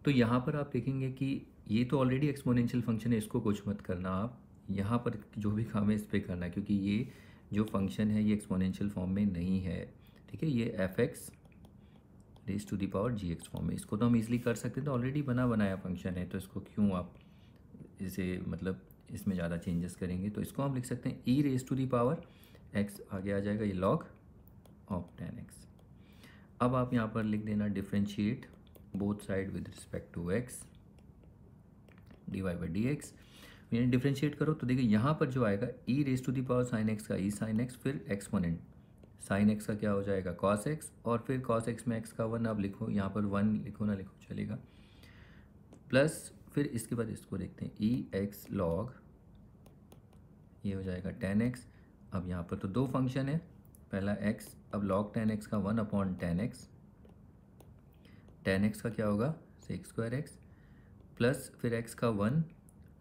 तो यहाँ पर आप देखेंगे कि ये तो ऑलरेडी एक्सपोनेंशियल फंक्शन है, इसको कुछ मत करना आप, यहाँ पर जो भी काम है इस पर करना है, क्योंकि ये जो फंक्शन है ये एक्सपोनेंशियल फॉर्म में नहीं है, ठीक है। ये f x raise to the power g x form में, इसको तो हम इजीली कर सकते हैं, तो ऑलरेडी बना बनाया फंक्शन है, तो इसको क्यों आप इसे मतलब इसमें ज़्यादा चेंजेस करेंगे। तो इसको हम लिख सकते हैं e raise to the power x, आगे आ जाएगा ये लॉग ऑफ टेन एक्स। अब आप यहाँ पर लिख देना differentiate both side with respect to x d y by d x. यानी डिफ्रेंशिएट करो तो देखिए यहाँ पर जो आएगा e raise to the power sine x का ई साइन एक्स, फिर एक्सपोनेंट साइन एक्स का क्या हो जाएगा कॉस एक्स, और फिर कॉस एक्स में एक्स का वन, अब लिखो यहाँ पर वन लिखो ना लिखो चलेगा, प्लस फिर इसके बाद इसको देखते हैं ई एक्स लॉग, ये हो जाएगा टेन एक्स। अब यहाँ पर तो दो फंक्शन है, पहला एक्स, अब लॉग टेन एक्स का one upon tan x, tan x का क्या होगा सेक स्क्वायर एक्स, प्लस फिर एक्स का वन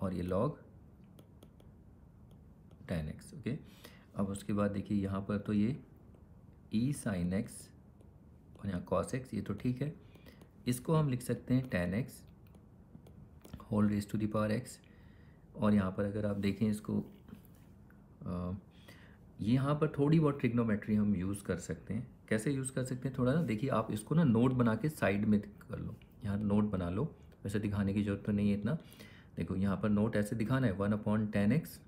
और ये लॉग टेन एक्स, ओके। अब उसके बाद देखिए यहाँ पर तो ये ई साइन एक्स और यहाँ कॉस एक्स, ये तो ठीक है, इसको हम लिख सकते हैं tan x whole raise to the power x. और यहाँ पर अगर आप देखें इसको यहाँ पर थोड़ी बहुत ट्रिग्नोमेट्री हम यूज़ कर सकते हैं। कैसे यूज़ कर सकते हैं, थोड़ा ना देखिए आप इसको ना नोट बना के साइड में कर लो, यहाँ नोट बना लो, वैसे दिखाने की ज़रूरत तो नहीं है इतना। देखो यहाँ पर नोट ऐसे दिखाना है, वन अपॉन टेन एक्स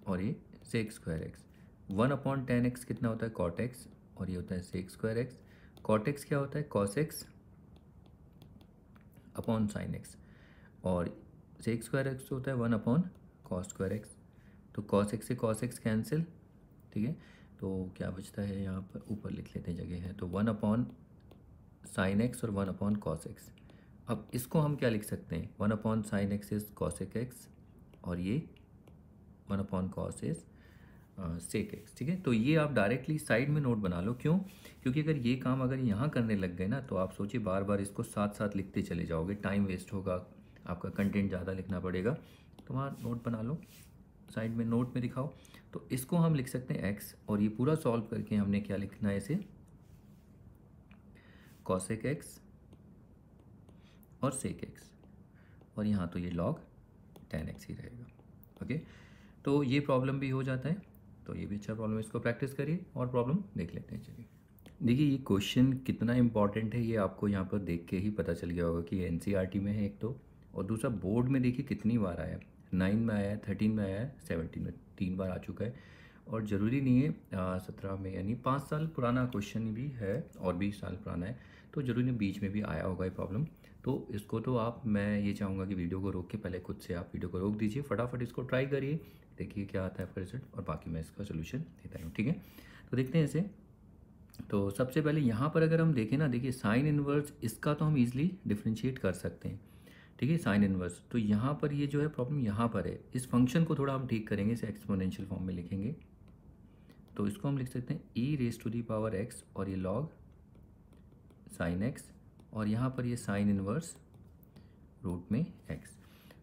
और ये sec square x. One upon tan x कितना होता है कॉट एक्स, और ये होता है sec square x. Cot x क्या होता है cos x upon sine x, और सेक स्क्वायर एक्स होता है one upon cos square x. तो कॉस एक्स से कॉस एक्स कैंसिल, ठीक है, तो क्या बचता है यहाँ पर ऊपर लिख लेते हैं जगह है, तो वन अपॉन साइन एक्स और वन अपॉन कॉस एक्स। अब इसको हम क्या लिख सकते हैं, one upon sine x is cosec x, और ये one upon cos is sec x, ठीक है। तो ये आप डायरेक्टली साइड में नोट बना लो, क्यों, क्योंकि अगर ये काम अगर यहाँ करने लग गए ना तो आप सोचिए बार बार इसको साथ साथ लिखते चले जाओगे, टाइम वेस्ट होगा, आपका कंटेंट ज़्यादा लिखना पड़ेगा। तो वहाँ नोट बना लो, साइड में नोट में दिखाओ। तो इसको हम लिख सकते हैं एक्स, और ये पूरा सॉल्व करके हमने क्या लिखना है इसे कॉसेक एक्स और सेक एक्स, और यहाँ तो ये लॉग टेन एक्स ही रहेगा, ओके। तो ये प्रॉब्लम भी हो जाता है, तो ये भी अच्छा प्रॉब्लम है, इसको प्रैक्टिस करिए और प्रॉब्लम देख लेते हैं। चलिए देखिए ये क्वेश्चन कितना इंपॉर्टेंट है ये आपको यहाँ पर देख के ही पता चल गया होगा कि एनसीईआरटी में है एक तो, और दूसरा बोर्ड में देखिए कितनी बार आया है, 9 में आया है, 13 में आया है, 17 में 3 बार आ चुका है। और ज़रूरी नहीं है 17 में, यानी 5 साल पुराना क्वेश्चन भी है और 20 साल पुराना है, तो ज़रूरी नहीं बीच में भी आया होगा ये प्रॉब्लम। तो इसको तो आप, मैं ये चाहूँगा कि वीडियो को रोक के पहले खुद से आप वीडियो को रोक दीजिए, फटाफट इसको ट्राई करिए, देखिए क्या आता है आपका रिजल्ट, और बाकी मैं इसका सोल्यूशन देता हूँ, ठीक है। तो देखते हैं इसे। तो सबसे पहले यहाँ पर अगर हम देखें ना, देखिए साइन इनवर्स इसका तो हम ईजिली डिफ्रेंशिएट कर सकते हैं, ठीक है, साइन इनवर्स। तो यहाँ पर ये जो है प्रॉब्लम यहाँ पर है, इस फंक्शन को थोड़ा हम ठीक करेंगे, इसे एक्सपोनेंशियल फॉर्म में लिखेंगे। तो इसको हम लिख सकते हैं e raise to the power x, और ये लॉग साइन एक्स, और यहाँ पर ये साइन इनवर्स रूट में एक्स।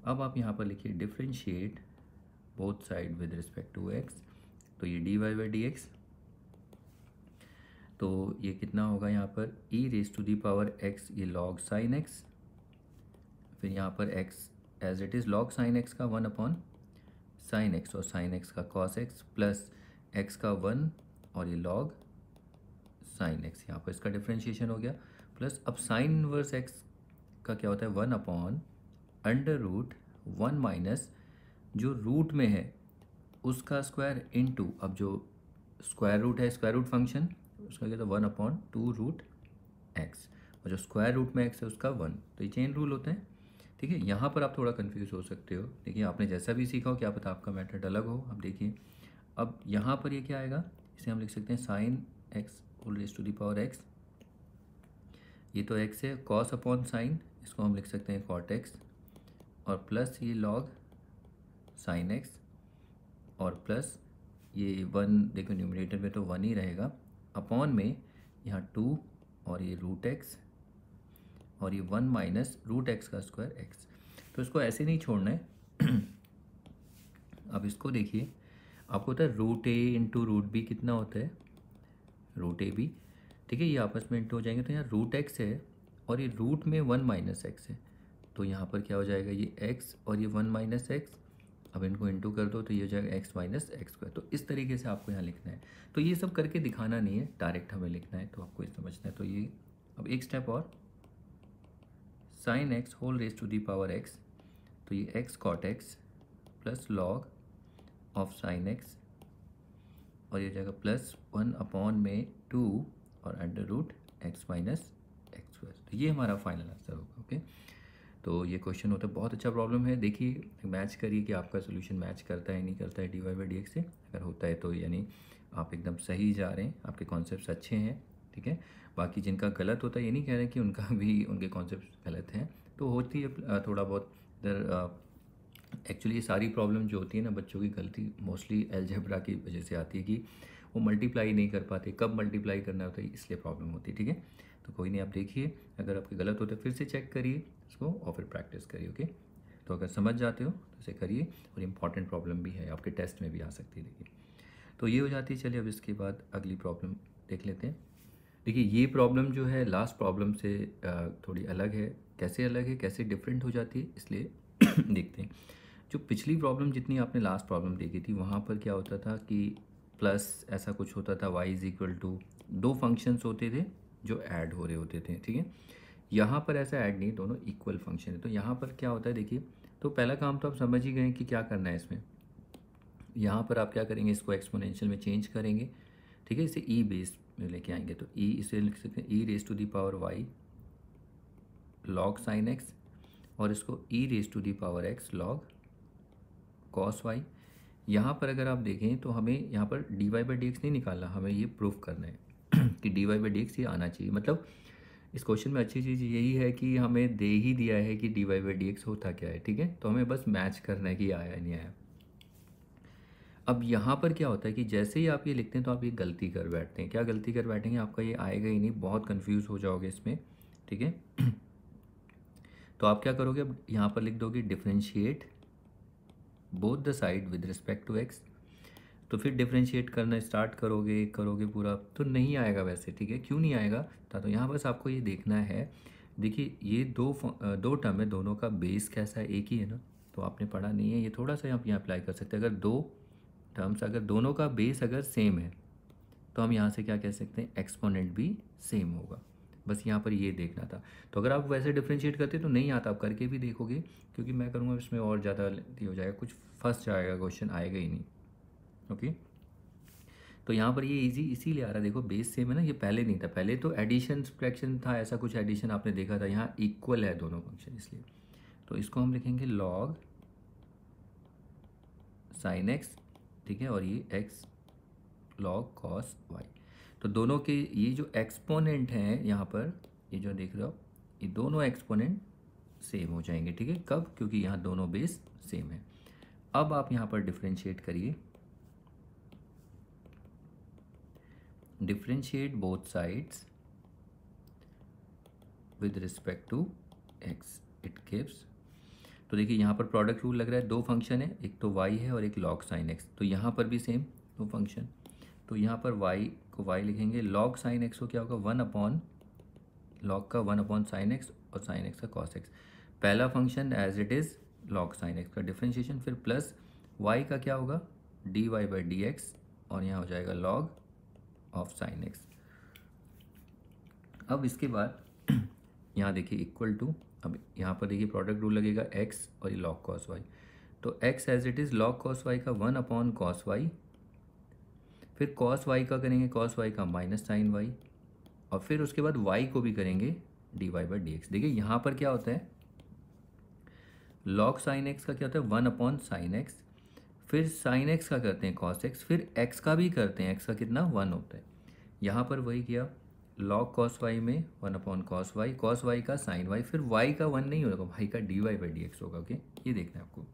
अब आप यहाँ पर लिखिए differentiate both side with respect to x, तो ये d y by d x, तो ये कितना होगा यहाँ पर e raise to the power x, ये लॉग साइन एक्स, फिर यहाँ पर x as it is log sine x का वन अपॉन साइन एक्स, और साइन एक्स का कॉस एक्स, प्लस एक्स का वन और ये लॉग साइन एक्स, यहाँ पर इसका डिफ्रेंशिएशन हो गया, प्लस अब साइन इनवर्स एक्स का क्या होता है one upon under root one minus जो रूट में है उसका स्क्वायर इनटू, अब जो स्क्वायर रूट है स्क्वायर रूट फंक्शन उसका क्या था one upon two root x, और जो स्क्वायर रूट में एक्स है उसका वन, तो ये चेन रूल होता है, ठीक है। यहाँ पर आप थोड़ा कंफ्यूज हो सकते हो, देखिए आपने जैसा भी सीखा हो क्या पता आपका मेथड अलग हो। अब देखिए अब यहाँ पर ये क्या आएगा, इसे हम लिख सकते हैं sine x whole raise to the power x, ये तो एक्स है, कॉस अपॉन साइन इसको हम लिख सकते हैं कॉट एक्स, और प्लस ये लॉग साइन एक्स, और प्लस ये वन, देखो न्यूमरेटर में तो वन ही रहेगा, अपॉन में यहाँ टू और ये रूट एक्स, और ये वन माइनस रूट एक्स का स्क्वायर एक्स। तो इसको ऐसे नहीं छोड़ना है अब इसको देखिए, आपको होता है रूट ए इंटू रूट बी कितना होता है, रूट ए बी, ठीक है। ये आपस में इंटू हो जाएंगे, तो यहाँ रूट एक्स है और ये रूट में 1 माइनस एक्स है, तो यहाँ पर क्या हो जाएगा, ये x और ये 1 माइनस एक्स, अब इनको इंटू कर दो तो ये हो जाएगा x माइनस एक्स स्क्वायर। तो इस तरीके से आपको यहाँ लिखना है। तो ये सब करके दिखाना नहीं है, डायरेक्ट हमें लिखना है, तो आपको ये समझना है। तो ये अब एक स्टेप और, sine x whole raise to the power x, तो ये x cot x plus log of sine x, और ये हो जाएगा प्लस 1 अपॉन में 2 और under root x minus x square. तो ये हमारा फाइनल आंसर होगा। ओके, तो ये क्वेश्चन होता है, बहुत अच्छा प्रॉब्लम है। देखिए मैच करिए कि आपका सोल्यूशन मैच करता है नहीं करता है d y by d x से। अगर होता है तो यानी आप एकदम सही जा रहे हैं, आपके कॉन्सेप्ट्स अच्छे हैं, ठीक है। बाकी जिनका गलत होता है, ये नहीं कह रहे कि उनका भी उनके कॉन्सेप्ट गलत हैं, तो होती है थोड़ा बहुत इधर। एक्चुअली ये सारी प्रॉब्लम जो होती है ना, बच्चों की गलती मोस्टली अलजेब्रा की वजह से आती है कि वो मल्टीप्लाई नहीं कर पाते, कब मल्टीप्लाई करना होता है, इसलिए प्रॉब्लम होती है, ठीक है। तो कोई नहीं, आप देखिए, अगर आपके गलत होते फिर से चेक करिए इसको और फिर प्रैक्टिस करिए। ओके, तो अगर समझ जाते हो तो इसे करिए, और इम्पॉर्टेंट प्रॉब्लम भी है, आपके टेस्ट में भी आ सकती है। देखिए, तो ये हो जाती है। चलिए अब इसके बाद अगली प्रॉब्लम देख लेते हैं। देखिए ये प्रॉब्लम जो है लास्ट प्रॉब्लम से थोड़ी अलग है। कैसे अलग है, कैसे डिफरेंट हो जाती है, इसलिए देखते हैं। जो पिछली प्रॉब्लम जितनी आपने लास्ट प्रॉब्लम देखी थी, वहाँ पर क्या होता था कि प्लस ऐसा कुछ होता था, y is equal to 2 functions होते थे जो ऐड हो रहे होते थे, ठीक है। यहाँ पर ऐसा ऐड नहीं, दोनों इक्वल फंक्शन है। तो यहाँ पर क्या होता है, देखिए, तो पहला काम तो आप समझ ही गए कि क्या करना है इसमें। यहाँ पर आप क्या करेंगे, इसको एक्सपोनेंशियल में चेंज करेंगे, ठीक है। इसे ई बेस में लेके आएंगे, तो ई इसे लिख सकते हैं e raise to the power y log sine x, और इसको e raise to the power x log cos y. यहाँ पर अगर आप देखें तो हमें यहाँ पर d y by d x नहीं निकालना, हमें ये प्रूफ करना है कि d y by d x ये आना चाहिए। मतलब इस क्वेश्चन में अच्छी चीज़ यही है कि हमें दे ही दिया है कि d y by d x होता क्या है, ठीक है। तो हमें बस मैच करना है कि आया नहीं आया। अब यहाँ पर क्या होता है कि जैसे ही आप ये लिखते हैं तो आप ये गलती कर बैठते हैं। क्या गलती कर बैठेंगे, आपका ये आएगा ही नहीं, बहुत कंफ्यूज हो जाओगे इसमें, ठीक है। तो आप क्या करोगे, अब यहाँ पर लिख दोगे differentiate both the side with respect to x. तो फिर डिफ्रेंशिएट करना स्टार्ट करोगे पूरा, तो नहीं आएगा वैसे, ठीक है। क्यों नहीं आएगा, तो यहाँ बस आपको ये देखना है। देखिए ये दो टर्म है, दोनों का बेस कैसा है, एक ही है ना, तो आपने पढ़ा नहीं है, ये थोड़ा सा आप यहाँ अप्लाई कर सकते हैं। अगर दो टर्म्स, अगर दोनों का बेस अगर सेम है, तो हम यहाँ से क्या कह सकते हैं, एक्सपोनेंट भी सेम होगा। बस यहाँ पर ये देखना था। तो अगर आप वैसे डिफ्रेंशिएट करते तो नहीं आता, आप करके भी देखोगे, क्योंकि मैं करूँगा इसमें और ज़्यादा हो जाएगा, कुछ फंस जाएगा, क्वेश्चन आएगा ही नहीं। ओके, तो यहाँ पर ये इजी इसीलिए आ रहा है, देखो बेस सेम है ना, ये पहले नहीं था, पहले तो एडिशन सब्ट्रैक्शन था, ऐसा कुछ एडिशन आपने देखा था, यहाँ इक्वल है दोनों फंक्शन, इसलिए तो इसको हम लिखेंगे लॉग साइन एक्स, ठीक है, और ये एक्स लॉग कॉस वाई। तो दोनों के ये जो एक्सपोनेंट हैं यहाँ पर, ये जो देख रहे हो, ये दोनों एक्सपोनेंट सेम हो जाएंगे, ठीक है। कब, क्योंकि यहाँ दोनों बेस सेम है। अब आप यहाँ पर डिफ्रेंशिएट करिए, differentiate both sides with respect to x, it gives. तो देखिए यहाँ पर प्रोडक्ट रूल लग रहा है, दो फंक्शन है, एक तो y है और एक log sin x, तो यहाँ पर भी सेम दो फंक्शन, तो यहाँ पर y को y लिखेंगे, log sin x को क्या होगा, 1 अपॉन log का 1 अपॉन साइन एक्स और साइन एक्स का cos x। पहला function as it is log sin x का डिफ्रेंशिएशन, फिर प्लस y का क्या होगा, dy बाई डी एक्स, और यहाँ हो जाएगा log ऑफ साइन x। अब इसके बाद यहाँ देखिए इक्वल टू, अब यहाँ पर देखिए प्रोडक्ट रूल लगेगा x और ये log cos y, तो x as it is log cos y का 1 अपॉन cos y, फिर cos y का करेंगे cos y का माइनस साइन y, और फिर उसके बाद y को भी करेंगे dy बाई डी एक्स। देखिए यहाँ पर क्या होता है, log साइन x का क्या होता है, 1 अपॉन साइन एक्स, फिर साइन x का करते हैं cos x, फिर x का भी करते हैं, x का कितना 1 होता है। यहाँ पर वही किया, log cos y में 1 अपॉन cos y का sin y, फिर y का 1 नहीं होगा, y का dy बाई डी एक्स होगा। ओके, ये देखना है आपको।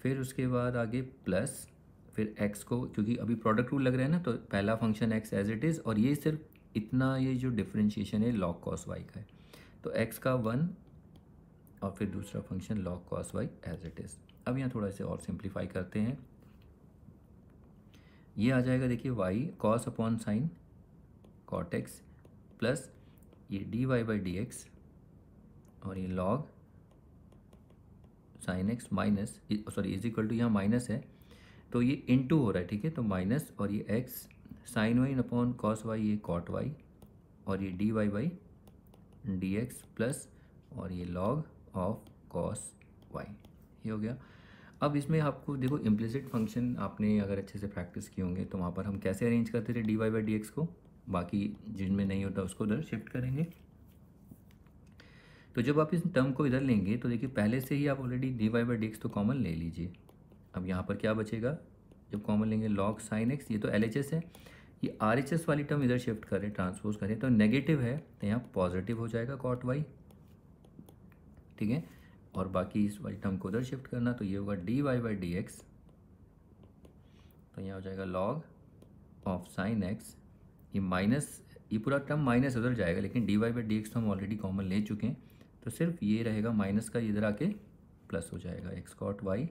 फिर उसके बाद आगे प्लस, फिर x को, क्योंकि अभी प्रोडक्ट रूल लग रहा है ना, तो पहला function x as it is, और ये सिर्फ इतना, ये जो डिफ्रेंशिएशन है log cos y का है, तो x का 1 और फिर दूसरा function log cos y as it is. अब यहाँ थोड़ा इसे और सिंप्लीफाई करते हैं, ये आ जाएगा देखिए y cos upon sine cot x plus ये dy बाई डी एक्स और ये log sine x minus sorry is equal to, यहाँ माइनस है तो ये इनटू हो रहा है, ठीक है, तो माइनस और ये x sine y upon cos y, ये कॉट वाई और ये dy by d x plus और ये log ऑफ कॉस वाई, ये हो गया। अब इसमें आपको देखो इम्प्लिसिट फंक्शन आपने अगर अच्छे से प्रैक्टिस किए होंगे तो वहाँ पर हम कैसे अरेंज करते थे dy बाई डी एक्स को, बाकी जिनमें नहीं होता उसको उधर शिफ्ट करेंगे। तो जब आप इस टर्म को इधर लेंगे तो देखिए पहले से ही आप already d y by d x तो कॉमन ले लीजिए। अब यहाँ पर क्या बचेगा जब कॉमन लेंगे, लॉग साइन एक्स, ये तो एल एच एस है, ये आर एच एस वाली टर्म इधर शिफ्ट करें, ट्रांसपोज करें तो नेगेटिव है तो यहाँ पॉजिटिव हो जाएगा कॉट वाई, ठीक है, और बाकी इस वाली टर्म को उधर शिफ्ट करना तो ये होगा d y by d x, तो यहाँ हो जाएगा लॉग ऑफ साइन एक्स, ये माइनस, ये पूरा टर्म माइनस उधर जाएगा लेकिन d y by d x तो हम ऑलरेडी कॉमन ले चुके हैं तो सिर्फ ये रहेगा माइनस का, इधर आके प्लस हो जाएगा एक्स कॉट वाई।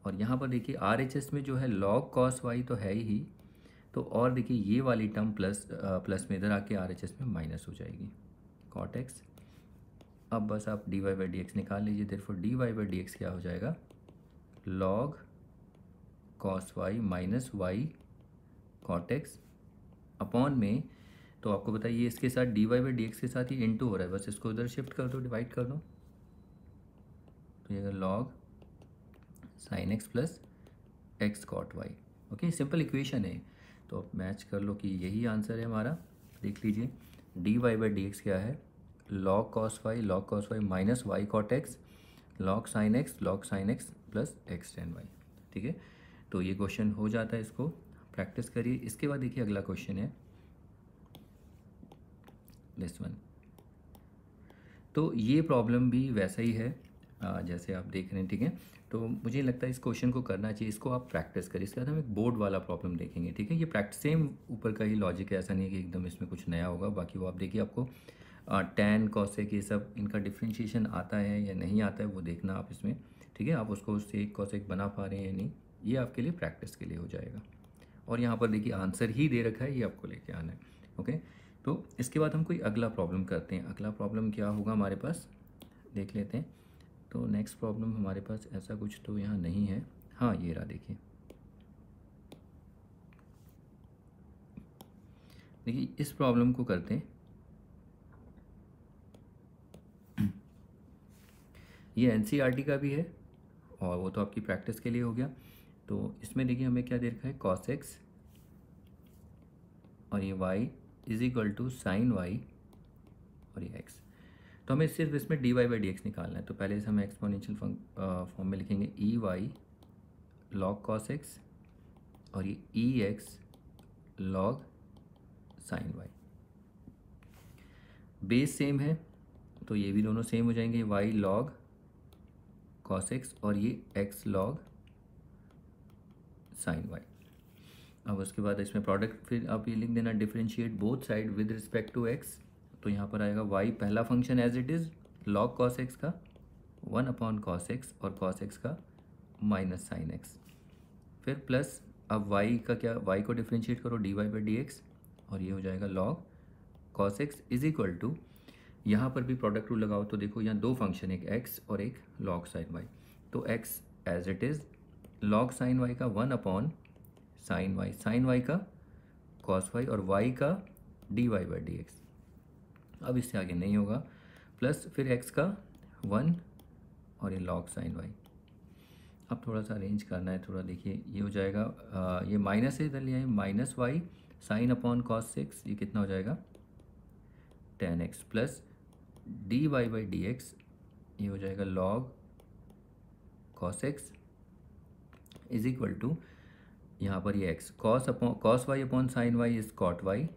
और यहाँ पर देखिए आर एच एस में जो है लॉग कॉस वाई तो है ही, तो और देखिए ये वाली टर्म प्लस में इधर आके आर एच एस में माइनस हो जाएगी कॉट एक्स। अब बस आप d y by d x निकाल लीजिए, therefore d y by d x क्या हो जाएगा, log cos y minus y cot x upon में, तो आपको बताइए इसके साथ d y by d x के साथ ही इनटू हो रहा है, बस इसको इधर शिफ्ट कर दो, डिवाइड कर दो, तो ये log sine x plus x cot y. Okay, simple equation है, तो आप मैच कर लो कि यही आंसर है हमारा। देख लीजिए d y by d x क्या है, log cos y minus y cot x log sine x plus x tan y, ठीक है। तो ये क्वेश्चन हो जाता है, इसको प्रैक्टिस करिए। इसके बाद देखिए अगला क्वेश्चन है दिस वन, तो ये प्रॉब्लम भी वैसा ही है जैसे आप देख रहे हैं, ठीक है। तो मुझे लगता है इस क्वेश्चन को करना चाहिए, इसको आप प्रैक्टिस करिए। इसके बाद हम एक बोर्ड वाला प्रॉब्लम देखेंगे, ठीक है। ये प्रैक्टिस सेम ऊपर का ही लॉजिक है, ऐसा नहीं है कि एकदम इसमें कुछ नया होगा। बाकी वो आप देखिए, आपको टैन कॉसेक ये सब इनका डिफ्रेंशिएशन आता है या नहीं आता है वो देखना आप इसमें, ठीक है। आप उसको सेक कॉसेक बना पा रहे हैं या नहीं, ये आपके लिए प्रैक्टिस के लिए हो जाएगा। और यहाँ पर देखिए आंसर ही दे रखा है, ये आपको लेके आना है, ओके। तो इसके बाद हम कोई अगला प्रॉब्लम करते हैं। अगला प्रॉब्लम क्या होगा हमारे पास, देख लेते हैं। तो नेक्स्ट प्रॉब्लम हमारे पास ऐसा कुछ तो यहाँ नहीं है, हाँ ये रहा, देखिए इस प्रॉब्लम को करते हैं। ये एनसीईआरटी का भी है और वो तो आपकी प्रैक्टिस के लिए हो गया। तो इसमें देखिए हमें क्या दे रखा है, कॉस एक्स और ये y is equal to sine y और ये x। तो हमें सिर्फ इसमें d y by d x निकालना है। तो पहले से हम एक्सपोनेंशियल फॉर्म में लिखेंगे e y log cos x और ये e x log sine y. Base same है तो ये भी दोनों सेम हो जाएंगे, y लॉग कॉस एक्स और ये x लॉग साइन वाई। अब उसके बाद इसमें प्रोडक्ट फिर आप ये लिख देना, differentiate both side with respect to x। तो यहाँ पर आएगा y पहला function as it is log cos x का 1 अपॉन कॉस एक्स और कॉस एक्स का माइनस साइन एक्स, फिर प्लस अब y का क्या, y को डिफरेंशिएट करो d y by d x और ये हो जाएगा log cos x is equal to, यहाँ पर भी प्रोडक्ट रूल लगाओ तो देखो यहाँ दो फंक्शन, एक x और एक लॉग साइन वाई। तो x as it is log sine y का 1 अपॉन साइन वाई का कॉस वाई और y का d y by d x. अब इससे आगे नहीं होगा, प्लस फिर x का 1 और ये लॉग साइन वाई। अब थोड़ा सा अरेंज करना है, थोड़ा देखिए ये हो जाएगा ये माइनस से इधर ले आए, minus y sine upon cos x, ये कितना हो जाएगा 10x plus d y by d x, ये हो जाएगा log cos x is equal to, यहाँ पर ये x cos y upon sine y is cot y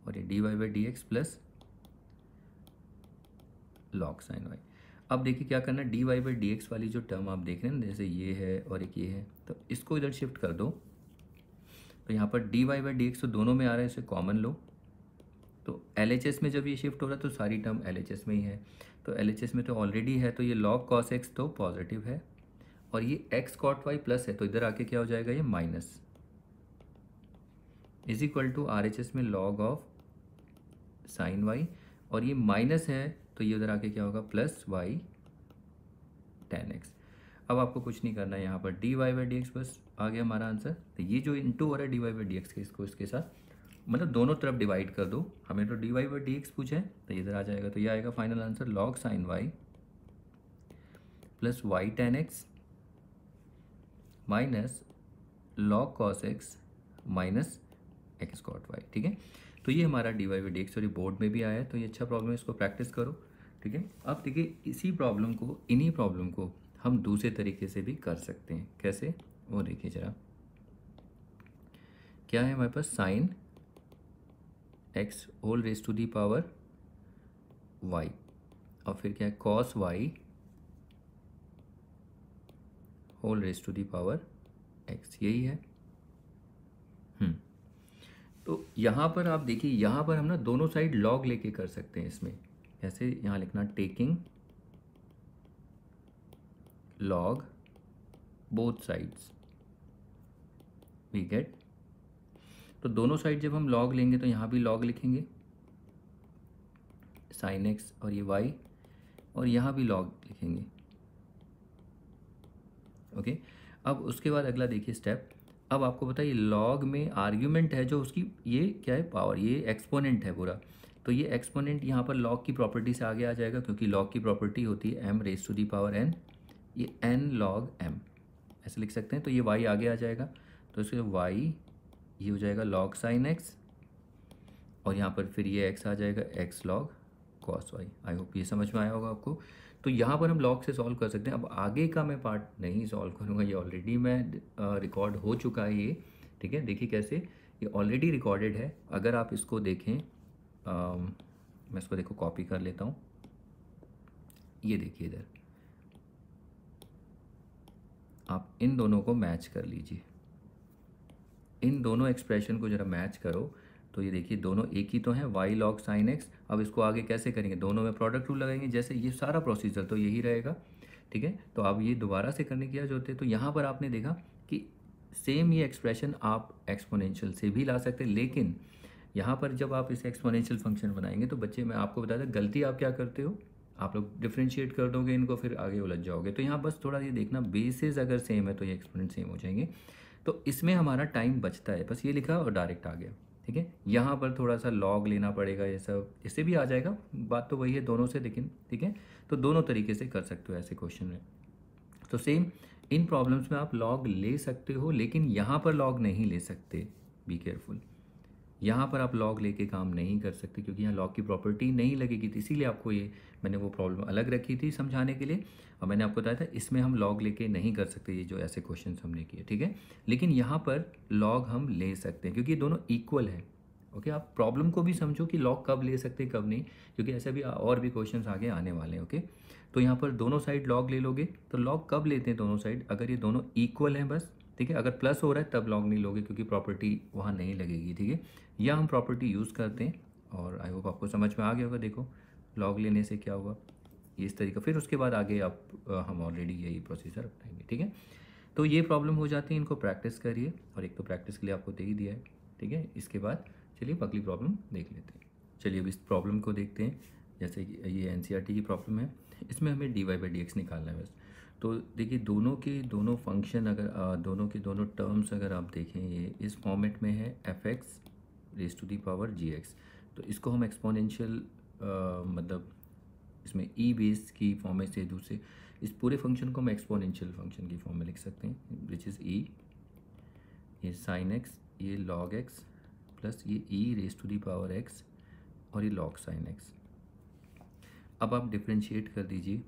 और ये d y by d x plus log sine y. अब देखिए क्या करना है, d y by d x वाली जो टर्म आप देख रहे हैं जैसे ये है और एक ये है, तो इसको इधर शिफ्ट कर दो। तो यहाँ पर d y by d x तो दोनों में आ रहा है, इसे कॉमन लो। तो एल एच एस में जब ये शिफ्ट हो रहा है तो सारी टर्म एल एच एस में ही है, तो एल एच एस में तो ऑलरेडी है, तो ये लॉग कॉस एक्स तो पॉजिटिव है और ये एक्स कॉट वाई प्लस है, तो इधर आके क्या हो जाएगा, ये minus, is equal to R H S में लॉग ऑफ साइन वाई, और ये माइनस है तो ये उधर आके क्या होगा, प्लस वाई टेन एक्स। अब आपको कुछ नहीं करना है, यहाँ पर d y by d x बस आ गया हमारा आंसर। तो ये जो इंटू हो रहा है d y by d x के, इसको इसके साथ मतलब दोनों तरफ डिवाइड कर दो, हमें तो d y by d x पूछा है तो इधर आ जाएगा, तो ये आएगा final answer log sine y plus y tan x minus log cos x minus x cot y. ठीक है, तो ये हमारा d y by d x, और ये बोर्ड में भी आया है, तो ये अच्छा प्रॉब्लम है, इसको प्रैक्टिस करो। ठीक है, अब देखिए इसी प्रॉब्लम को, इन्हीं प्रॉब्लम को हम दूसरे तरीके से भी कर सकते हैं। कैसे, वो देखिए जरा, क्या है हमारे पास, sine x whole raise to the power y, और फिर क्या है, cos y whole raise to the power x, यही है। तो यहाँ पर आप देखिए, यहाँ पर हम ना दोनों साइड लॉग लेके कर सकते हैं इसमें। कैसे, यहाँ लिखना taking log both sides we get, तो दोनों साइड जब हम लॉग लेंगे तो यहाँ भी लॉग लिखेंगे साइन एक्स और ये वाई, और यहाँ भी लॉग लिखेंगे। ओके, अब उसके बाद अगला देखिए स्टेप, अब आपको पता है ये लॉग में आर्ग्यूमेंट है जो उसकी, ये क्या है, पावर, ये एक्सपोनेंट है पूरा, तो ये एक्सपोनेंट यहाँ पर लॉग की प्रॉपर्टी से आगे आ जाएगा, क्योंकि लॉग की प्रॉपर्टी होती है m raise to the power n, ये एन लॉग एम ऐसे लिख सकते हैं, तो ये वाई आगे आ जाएगा, तो इसके वाई ये हो जाएगा लॉग साइन एक्स, और यहाँ पर फिर ये एक्स आ जाएगा x log cos y. I hope ये समझ में आया होगा आपको। तो यहाँ पर हम लॉग से सॉल्व कर सकते हैं। अब आगे का मैं पार्ट नहीं सॉल्व करूँगा, ये ऑलरेडी मैं रिकॉर्ड हो चुका है ये। ठीक है, देखिए कैसे, ये ऑलरेडी रिकॉर्डेड है। अगर आप इसको देखें, मैं इसको देखो कॉपी कर लेता हूँ, ये देखिए इधर, आप इन दोनों को मैच कर लीजिए, इन दोनों एक्सप्रेशन को जरा मैच करो, तो ये देखिए दोनों एक ही तो हैं, वाई लॉग साइन एक्स। अब इसको आगे कैसे करेंगे, दोनों में प्रोडक्ट रूल लगाएंगे, जैसे ये सारा प्रोसीजर तो यही रहेगा। ठीक है, तो अब ये दोबारा से करने की जरूरत है। तो यहाँ पर आपने देखा कि सेम ये एक्सप्रेशन आप एक्सपोनेंशियल से भी ला सकते हैं, लेकिन यहाँ पर जब आप इसे एक्सपोनेंशियल फंक्शन बनाएंगे तो बच्चे, मैं आपको बताया था गलती आप क्या करते हो, आप लोग डिफ्रेंशिएट कर दोगे इनको, फिर आगे उलझ जाओगे। तो यहाँ बस थोड़ा ये देखना, बेसिस अगर सेम है तो ये एक्सपोनेंट सेम हो जाएंगे, तो इसमें हमारा टाइम बचता है। बस ये लिखा और डायरेक्ट आ गया। ठीक है, यहाँ पर थोड़ा सा लॉग लेना पड़ेगा, ये सब इससे भी आ जाएगा, बात तो वही है दोनों से, लेकिन ठीक है, तो दोनों तरीके से कर सकते हो ऐसे क्वेश्चन में। तो सेम इन प्रॉब्लम्स में आप लॉग ले सकते हो, लेकिन यहाँ पर लॉग नहीं ले सकते, बी केयरफुल। यहाँ पर आप लॉग लेके काम नहीं कर सकते, क्योंकि यहाँ लॉग की प्रॉपर्टी नहीं लगेगी थी, इसीलिए आपको ये मैंने वो प्रॉब्लम अलग रखी थी समझाने के लिए, और मैंने आपको बताया था इसमें हम लॉग लेके नहीं कर सकते, ये जो ऐसे क्वेश्चन हमने किए। ठीक है, लेकिन यहाँ पर लॉग हम ले सकते हैं, क्योंकि ये दोनों इक्वल है। ओके, आप प्रॉब्लम को भी समझो कि लॉग कब ले सकते हैं कब नहीं, क्योंकि ऐसे भी और भी क्वेश्चन आगे आने वाले हैं। ओके, तो यहाँ पर दोनों साइड लॉग ले लोगे, तो लॉग कब लेते हैं दोनों साइड, अगर ये दोनों इक्वल हैं बस। ठीक है, अगर प्लस हो रहा है तब लॉग नहीं लोगे, क्योंकि प्रॉपर्टी वहाँ नहीं लगेगी। ठीक है, या हम प्रॉपर्टी यूज़ करते हैं, और आई होप आपको समझ में आ गया होगा। देखो लॉग लेने से क्या हुआ, ये इस तरीका, फिर उसके बाद आगे आप हम ऑलरेडी यही प्रोसीजर अपनाएंगे। ठीक है, तो ये प्रॉब्लम हो जाती है, इनको प्रैक्टिस करिए, और एक तो प्रैक्टिस के लिए आपको दे ही दिया है। ठीक है, इसके बाद चलिए अगली प्रॉब्लम देख लेते हैं। चलिए अब इस प्रॉब्लम को देखते हैं। जैसे कि ये एनसीईआरटी की प्रॉब्लम है, इसमें हमें d y by d x निकालना है बस। तो देखिए दोनों के दोनों फंक्शन, अगर दोनों के दोनों टर्म्स अगर आप देखें, ये इस फॉर्मेट में है f x raise to the power g x, तो इसको हम एक्सपोनेंशियल मतलब इसमें ई बेस की फॉर्म में से दूसरे, इस पूरे फंक्शन को हम एक्सपोनेंशियल फंक्शन की फॉर्म में लिख सकते हैं, विच इज़ ई, ये साइन एक्स, ये लॉग एक्स, प्लस ये e raise to the power x, और ये लॉग साइन एक्स। अब आप डिफ्रेंशिएट कर दीजिए,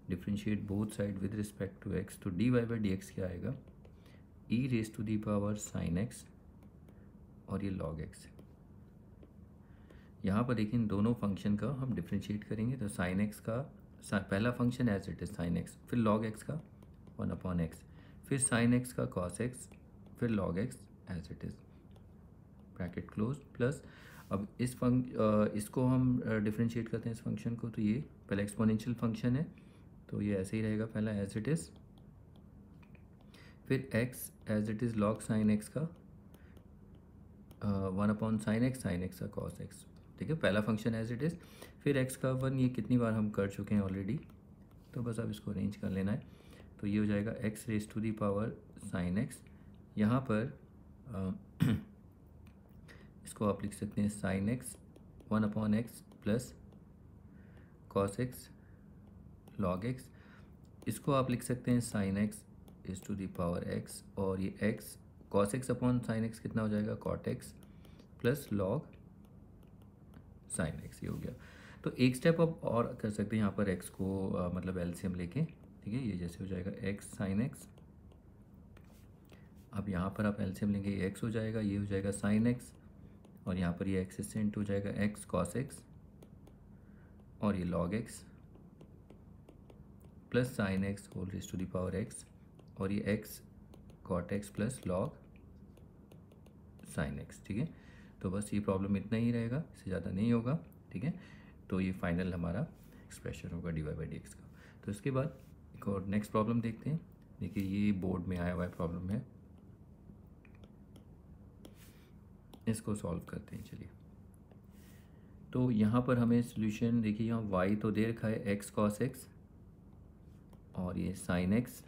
differentiate both side with respect to x, तो d y by d x क्या आएगा, e raise to the power sine x, और ये लॉग एक्स। यहाँ पर देखिए इन दोनों फंक्शन का हम डिफ्रेंशिएट करेंगे, तो साइन एक्स का पहला function as it is sine x, फिर लॉग एक्स का 1/x, फिर साइन एक्स का कॉस एक्स, फिर log x as it is, bracket close, plus अब इसको हम डिफ्रेंशिएट करते हैं इस फंक्शन को, तो ये पहला एक्सपोनेंशियल फंक्शन है, तो ये ऐसे ही रहेगा पहला एज इट इज़, फिर x as it is log sine x का 1/sin x का cos x, ठीक है, पहला फंक्शन एज इट इज़। फिर x का 1, ये कितनी बार हम कर चुके हैं ऑलरेडी, तो बस अब इसको अरेंज कर लेना है। तो ये हो जाएगा x raise to the power sin x। यहाँ पर इसको आप लिख सकते हैं sin x 1/x plus cos x log x। इसको आप लिख सकते हैं sin x is to the power x, और ये x cos x upon sin x कितना हो जाएगा cot x plus log sin x, ये हो गया। तो एक स्टेप आप और कर सकते हैं यहाँ पर x को मतलब एलसीएम लेके, ठीक है, ये जैसे हो जाएगा x sin x। अब यहाँ पर आप एलसीएम लेंगे, ये x हो जाएगा, ये हो जाएगा sin x, और यहाँ पर ये x से इंटू हो जाएगा x cos x, और ये log x plus sine x whole raise to the power x, और ये x cot x plus log sine x, ठीक है। तो बस ये प्रॉब्लम इतना ही रहेगा, इससे ज़्यादा नहीं होगा, ठीक है। तो ये फाइनल हमारा एक्सप्रेशन होगा dy/dx का। तो इसके बाद एक और नेक्स्ट प्रॉब्लम देखते हैं। देखिए ये बोर्ड में आया हुआ है प्रॉब्लम है, इसको सॉल्व करते हैं। चलिए, तो यहाँ पर हमें सॉल्यूशन देखिए, यहाँ y तो दे रखा है x cos x, और ये sin x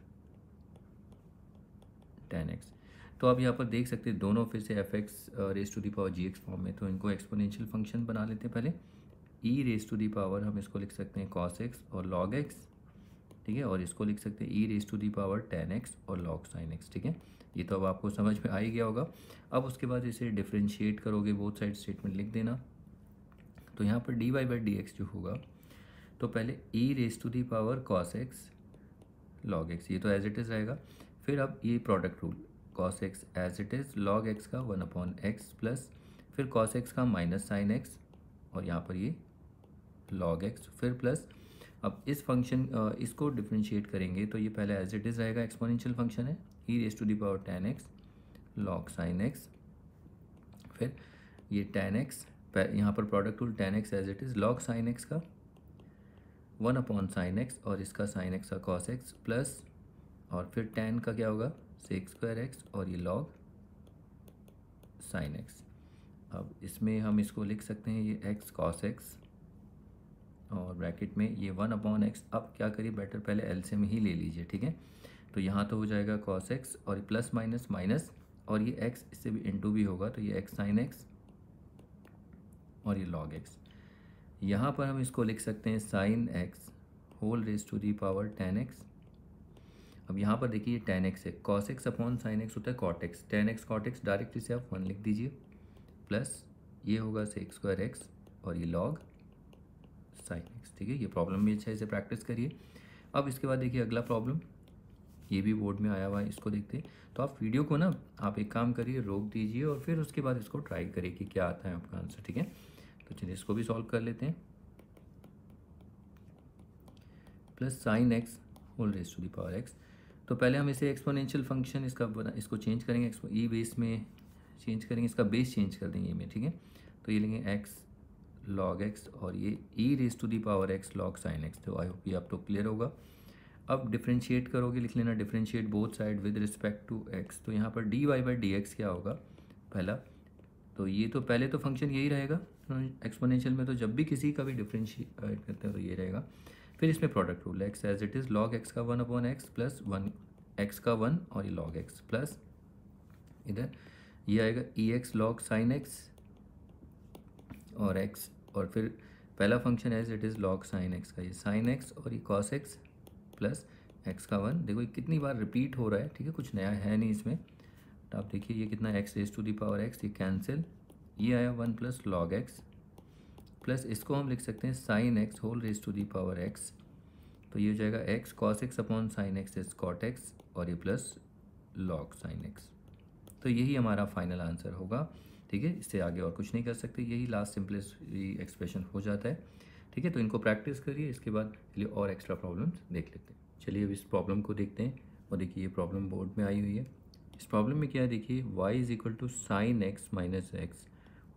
tan x। तो आप यहाँ पर देख सकते हैं दोनों फिर से f x raise to the power g x form में, तो इनको एक्सपोनेंशियल फंक्शन बना लेते हैं पहले। E raise to the power हम इसको लिख सकते हैं cos x और log x, ठीक है, और इसको लिख सकते हैं e raise to the power tan x और log sin x, ठीक है। ये तो अब आपको समझ में आ ही गया होगा। अब उसके बाद इसे डिफ्रेंशिएट करोगे, बोथ साइड स्टेटमेंट लिख देना। तो यहाँ पर dy/dx जो होगा, तो पहले e raise to the power cos x log x, ये तो एज इट इज़ रहेगा। फिर अब ये product rule, cos x as it is, log x का 1/x प्लस फिर cos x का माइनस साइन x, और यहाँ पर ये log x, फिर प्लस अब इस फंक्शन इसको डिफ्रेंशिएट करेंगे तो ये पहले एज इट इज़ रहेगा, एक्सपोनेंशियल फंक्शन है, e raise to the power tan x log sin x, फिर ये tan x, यहाँ पर product rule tan x as it is, log sin x का 1/sin x, और इसका sin x का cos x प्लस, और फिर tan का क्या होगा sec²x, और ये log sin x। अब इसमें हम इसको लिख सकते हैं ये x cos x, और ब्रैकेट में ये 1/x। अब क्या करिए, बेटर पहले एलसीएम ही ले लीजिए, ठीक है। तो यहाँ तो हो जाएगा cos x, और ये प्लस माइनस माइनस, और ये x इससे भी इंटू भी होगा, तो ये x sin x, और ये log x। यहाँ पर हम इसको लिख सकते हैं sin x whole raise to the power tan x। अब यहाँ पर देखिए tan x है, cos x upon sin x होता है cot x, tan x cot x direct इसे आप 1 लिख दीजिए, प्लस ये होगा sec²x, और ये log sin x, ठीक है। ये प्रॉब्लम भी अच्छा है, इसे प्रैक्टिस करिए। अब इसके बाद देखिए अगला प्रॉब्लम, ये भी बोर्ड में आया हुआ है, इसको देखते हैं। तो आप वीडियो को ना आप एक काम करिए, रोक दीजिए, और फिर उसके बाद इसको ट्राई करिए कि क्या आता है आपका आंसर, ठीक है। तो चलिए इसको भी सॉल्व कर लेते हैं। Plus sine x whole raise to the power x, तो पहले हम इसे एक्सपोनेंशियल फंक्शन इसको चेंज करेंगे, ई बेस में चेंज करेंगे, इसका बेस चेंज कर देंगे में, ठीक है। तो ये लेंगे एक्स log x, और ये e raise to the power x log sin x। तो आई होप ये आप तो क्लियर होगा। अब डिफ्रेंशिएट करोगे, लिख लेना differentiate both side with respect to x। तो यहाँ पर dy/dx क्या होगा पहला, तो ये तो पहले तो फंक्शन यही रहेगा एक्सपोनेंशियल में, तो जब भी किसी का भी डिफ्रेंशिएट करते हैं तो ये रहेगा। फिर इसमें product rule, x as it is, log x का 1/x प्लस 1 x का 1, और ये log x प्लस इधर ये आएगा ex log sin x और x, और फिर पहला function as it is log sin x का ये sin x, और ये cos x प्लस x का 1। देखो ये कितनी बार रिपीट हो रहा है, ठीक है, कुछ नया है नहीं इसमें। तो आप देखिए ये कितना x raise to the power x, ये कैंसिल, ये आया 1 प्लस log x, प्लस इसको हम लिख सकते हैं sin x whole raise to the power x। तो ये हो जाएगा x cos x upon sin x is cot x, और ये प्लस log sin x। तो यही हमारा फाइनल आंसर होगा, ठीक है। इससे आगे और कुछ नहीं कर सकते, यही लास्ट सिंपलेस्ट एक्सप्रेशन हो जाता है, ठीक है। तो इनको प्रैक्टिस करिए, इसके बाद लिए और एक्स्ट्रा प्रॉब्लम्स देख लेते हैं। चलिए अब इस प्रॉब्लम को देखते हैं, और देखिए ये प्रॉब्लम बोर्ड में आई हुई है। इस प्रॉब्लम में क्या है, देखिए y is equal to sine x minus x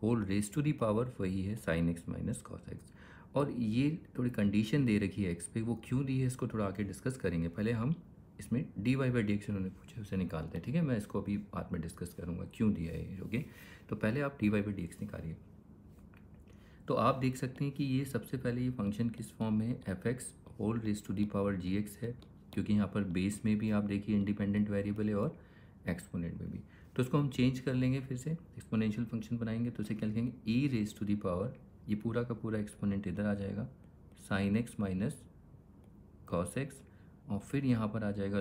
whole raise to the power, वही है sine x minus cos x. और ये थोड़ी कंडीशन दे रखी है एक्स पे, वो क्यों दी है इसको थोड़ा आगे डिस्कस करेंगे। पहले हम इसमें dy बाई डी एक्स उन्होंने पूछा, उसे निकालते हैं, ठीक है। मैं इसको अभी बाद में डिस्कस करूँगा क्यों दिया है, ओके। तो पहले आप dy बाई डी एक्स निकालिए। तो आप देख सकते हैं कि ये सबसे पहले ये फंक्शन किस फॉर्म में है, f x whole raise to the power g x है, क्योंकि यहाँ पर बेस में भी आप देखिए इंडिपेंडेंट वेरिएबल है और एक्सपोनेंट में भी। तो इसको हम चेंज कर लेंगे, फिर से एक्सपोनेंशियल फंक्शन बनाएंगे, तो इसे क्या लिखेंगे, ई रेज टू दी पावर, ये पूरा का पूरा एक्सपोनेंट इधर आ जाएगा, sine x minus cos x, और फिर यहाँ पर आ जाएगा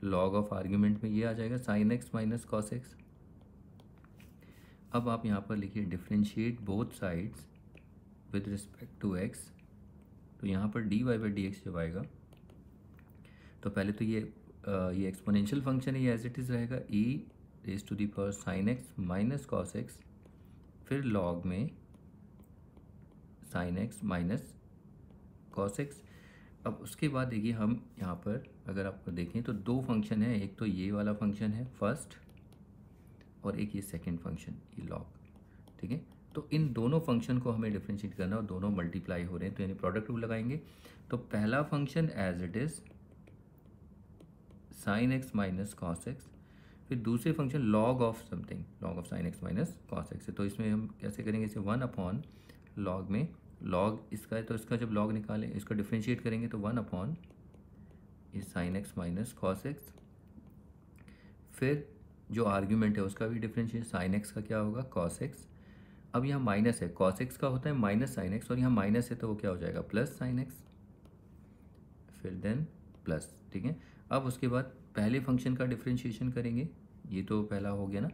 लॉग ऑफ आर्ग्यूमेंट में ये आ जाएगा sine x minus cos x. अब आप यहाँ पर लिखिए differentiate both sides with respect to x. तो यहाँ पर d y by d x जब आएगा तो पहले तो ये एक्सपोनेंशियल फंक्शन है, ये एज इट इज़ रहेगा, e raise to the power sine x minus cos x, फिर लॉग में sine x minus cos x. अब उसके बाद देखिए हम यहाँ पर अगर आपको देखें तो दो फंक्शन है, एक तो ये वाला फंक्शन है फर्स्ट और एक ये सेकंड फंक्शन ये लॉग, ठीक है। तो इन दोनों फंक्शन को हमें डिफरेंशिएट करना और दोनों मल्टीप्लाई हो रहे हैं, तो यानी प्रोडक्ट रूल लगाएंगे। तो पहला function as it is sine x minus cos x, फिर दूसरे function log of something, log of sine x minus cos x है। तो इसमें हम कैसे करेंगे, इसे 1 लॉग में लॉग इसका है, तो इसका जब लॉग निकालें इसको डिफरेंशिएट करेंगे तो 1 ये sine x minus cos x, फिर जो आर्ग्यूमेंट है उसका भी डिफरेंशिएट, साइन एक्स का क्या होगा कॉस एक्स। अब यहाँ माइनस है, कॉस एक्स का होता है माइनस साइन एक्स, और यहाँ माइनस है तो वो क्या हो जाएगा प्लस साइन एक्स, फिर देन प्लस, ठीक है। अब उसके बाद पहले फंक्शन का डिफरेंशिएशन करेंगे, ये तो पहला हो गया ना,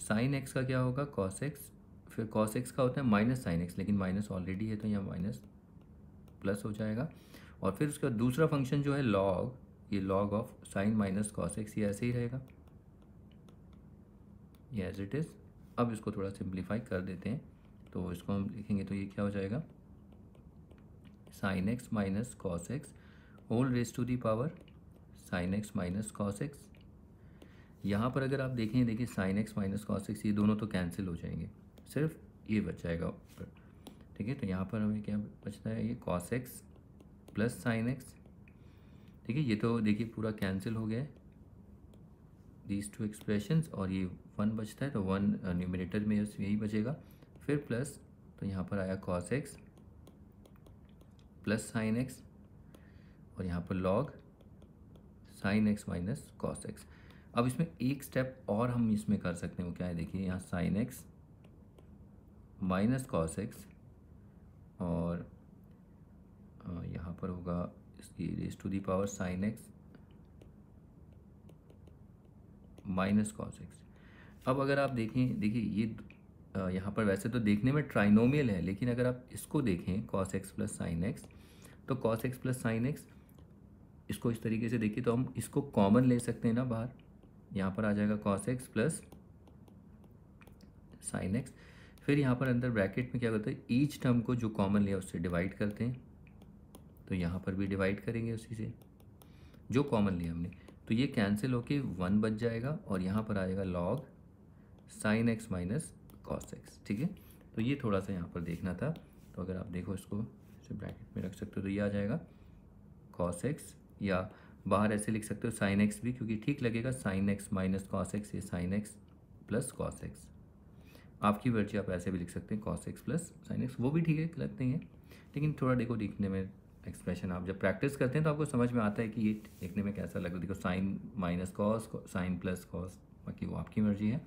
साइन एक्स का क्या होगा कॉस एक्स, फिर कॉस एक्स का होता है माइनस साइन एक्स, लेकिन माइनस ऑलरेडी है तो यहाँ माइनस प्लस हो जाएगा। और फिर उसका दूसरा फंक्शन जो है लॉग, ये log of sign minus cos x, ये ऐसे ही रहेगा, ये एज इट इज़। अब इसको थोड़ा सिंप्लीफाई कर देते हैं, तो इसको हम लिखेंगे तो ये क्या हो जाएगा, sine x minus cos x whole raise to the power sine x minus cos x. यहाँ पर अगर आप देखिए sine x minus cos x ये दोनों तो कैंसिल हो जाएंगे, सिर्फ ये बच जाएगा ऊपर, ठीक है। तो यहाँ पर हमें क्या बचता है, ये cos x plus sine x, ठीक है। ये तो देखिए पूरा कैंसिल हो गया है दीज टू एक्सप्रेशंस, और ये 1 बचता है, तो 1 न्यूमरेटर में यही बचेगा, फिर प्लस, तो यहाँ पर आया cos x plus sine x, और यहाँ पर log sine x minus cos x. अब इसमें एक स्टेप और हम इसमें कर सकते हैं, वो क्या है देखिए, यहाँ sine x minus cos x, और यहाँ पर होगा इसकी raise to the power sine x minus cos x. अब अगर आप देखें, देखिए ये यहाँ पर वैसे तो देखने में ट्राइनोमियल है, लेकिन अगर आप इसको देखें cos x plus sine x, तो cos x plus sine x इसको इस तरीके से देखिए तो हम इसको कॉमन ले सकते हैं ना बाहर, यहाँ पर आ जाएगा cos x plus sine x, फिर यहाँ पर अंदर ब्रैकेट में क्या होता है, ईच टर्म को जो कॉमन लिया उससे डिवाइड करते हैं, तो यहाँ पर भी डिवाइड करेंगे उसी से जो कॉमन लिया हमने, तो ये कैंसिल होके 1 बच जाएगा, और यहाँ पर आएगा log sine x minus cos x, ठीक है। तो ये थोड़ा सा यहाँ पर देखना था, तो अगर आप देखो इसको इसे ब्रैकेट में रख सकते हो तो ये आ जाएगा कॉस एक्स, या बाहर ऐसे लिख सकते हो साइन एक्स भी, क्योंकि ठीक लगेगा, sine x minus cos x, ये sine x plus cos x, आपकी मर्जी, आप ऐसे भी लिख सकते हैं cos x plus sine x, वो भी ठीक है लगते हैं, लेकिन थोड़ा देखो दिखने में एक्सप्रेशन आप जब प्रैक्टिस करते हैं तो आपको समझ में आता है कि ये देखने में कैसा लग रहा है। देखो sine minus cos, sine plus cos, बाकी वो आपकी मर्जी है,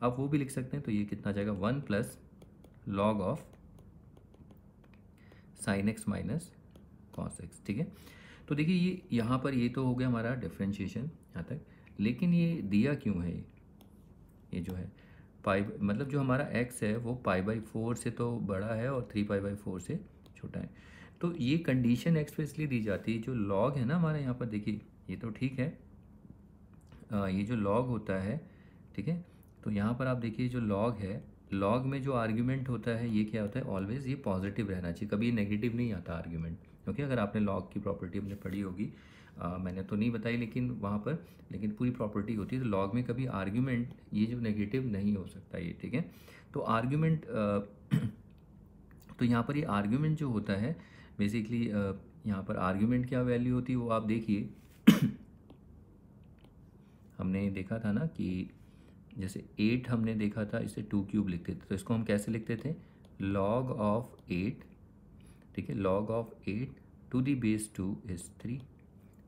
आप वो भी लिख सकते हैं। तो ये कितना जाएगा 1 plus log of sine x minus cos x, ठीक है। तो देखिए ये यहाँ पर ये तो हो गया हमारा डिफ्रेंशिएशन यहाँ तक, लेकिन ये दिया क्यों है, ये जो है पाई, मतलब जो हमारा x है वो π/4 से तो बड़ा है और 3π/4 से छोटा है, तो ये कंडीशन x पे इसलिए दी जाती है, जो लॉग है ना हमारा यहाँ पर देखिए ये तो ठीक है, ये जो लॉग होता है, ठीक है, तो यहाँ पर आप देखिए जो लॉग है, लॉग में जो आर्ग्यूमेंट होता है ये क्या होता है, ऑलवेज ये पॉजिटिव रहना चाहिए, कभी नेगेटिव नहीं आता आर्ग्यूमेंट, क्योंकि अगर आपने लॉग की प्रॉपर्टी हमने पढ़ी होगी, मैंने तो नहीं बताई लेकिन वहाँ पर, लेकिन पूरी प्रॉपर्टी होती है, तो लॉग में कभी आर्ग्यूमेंट ये जो नेगेटिव नहीं हो सकता ये, ठीक है। तो आर्ग्यूमेंट तो यहाँ पर ये आर्ग्यूमेंट जो होता है बेसिकली, यहाँ पर आर्ग्यूमेंट क्या वैल्यू होती है वो आप देखिए हमने देखा था ना कि जैसे 8 हमने देखा था, इसे 2 क्यूब लिखते थे, तो इसको हम कैसे लिखते थे, log ऑफ 8, ठीक है, log of 8 to the base 2 is 3,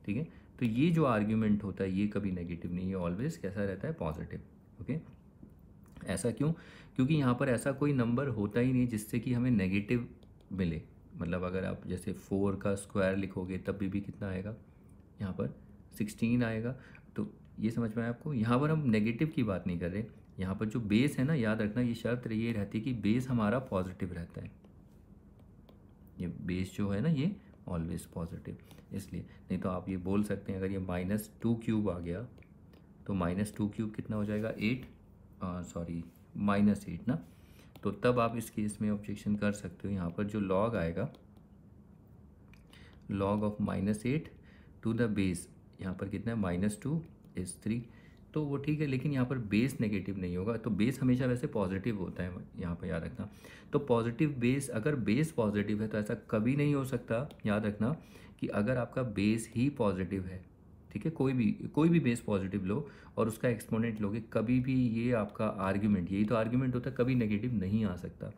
ठीक है। तो ये जो आर्ग्यूमेंट होता है ये कभी नेगेटिव नहीं, ये ऑलवेज कैसा रहता है, पॉजिटिव, ओके। ऐसा क्यों, क्योंकि यहाँ पर ऐसा कोई नंबर होता ही नहीं जिससे कि हमें नेगेटिव मिले। मतलब अगर आप जैसे 4 का स्क्वायर लिखोगे तब भी कितना आएगा, यहाँ पर 16 आएगा। तो ये समझ में आया आपको, यहाँ पर हम नेगेटिव की बात नहीं कर रहे, यहाँ पर जो बेस है ना, याद रखना ये शर्त ये रहती है कि बेस हमारा पॉजिटिव रहता है, ये बेस जो है ना ये ऑलवेज पॉजिटिव, इसलिए। नहीं तो आप ये बोल सकते हैं अगर ये -2 क्यूब आ गया तो -2 क्यूब कितना हो जाएगा, 8, सॉरी -8 ना। तो तब आप इस केस में ऑब्जेक्शन कर सकते हो, यहाँ पर जो लॉग आएगा, log of -8 to the base, यहाँ पर कितना है, -2 इज़ 3, तो वो ठीक है, लेकिन यहाँ पर बेस नेगेटिव नहीं होगा। तो बेस हमेशा वैसे पॉजिटिव होता है, यहाँ पर याद रखना। तो पॉजिटिव बेस, अगर बेस पॉजिटिव है तो ऐसा कभी नहीं हो सकता, याद रखना, कि अगर आपका बेस ही पॉजिटिव है, ठीक है, कोई भी बेस पॉजिटिव लो और उसका एक्सपोनेंट लोगे, कभी भी ये आपका आर्ग्यूमेंट, यही तो आर्ग्यूमेंट होता है, कभी नेगेटिव नहीं आ सकता।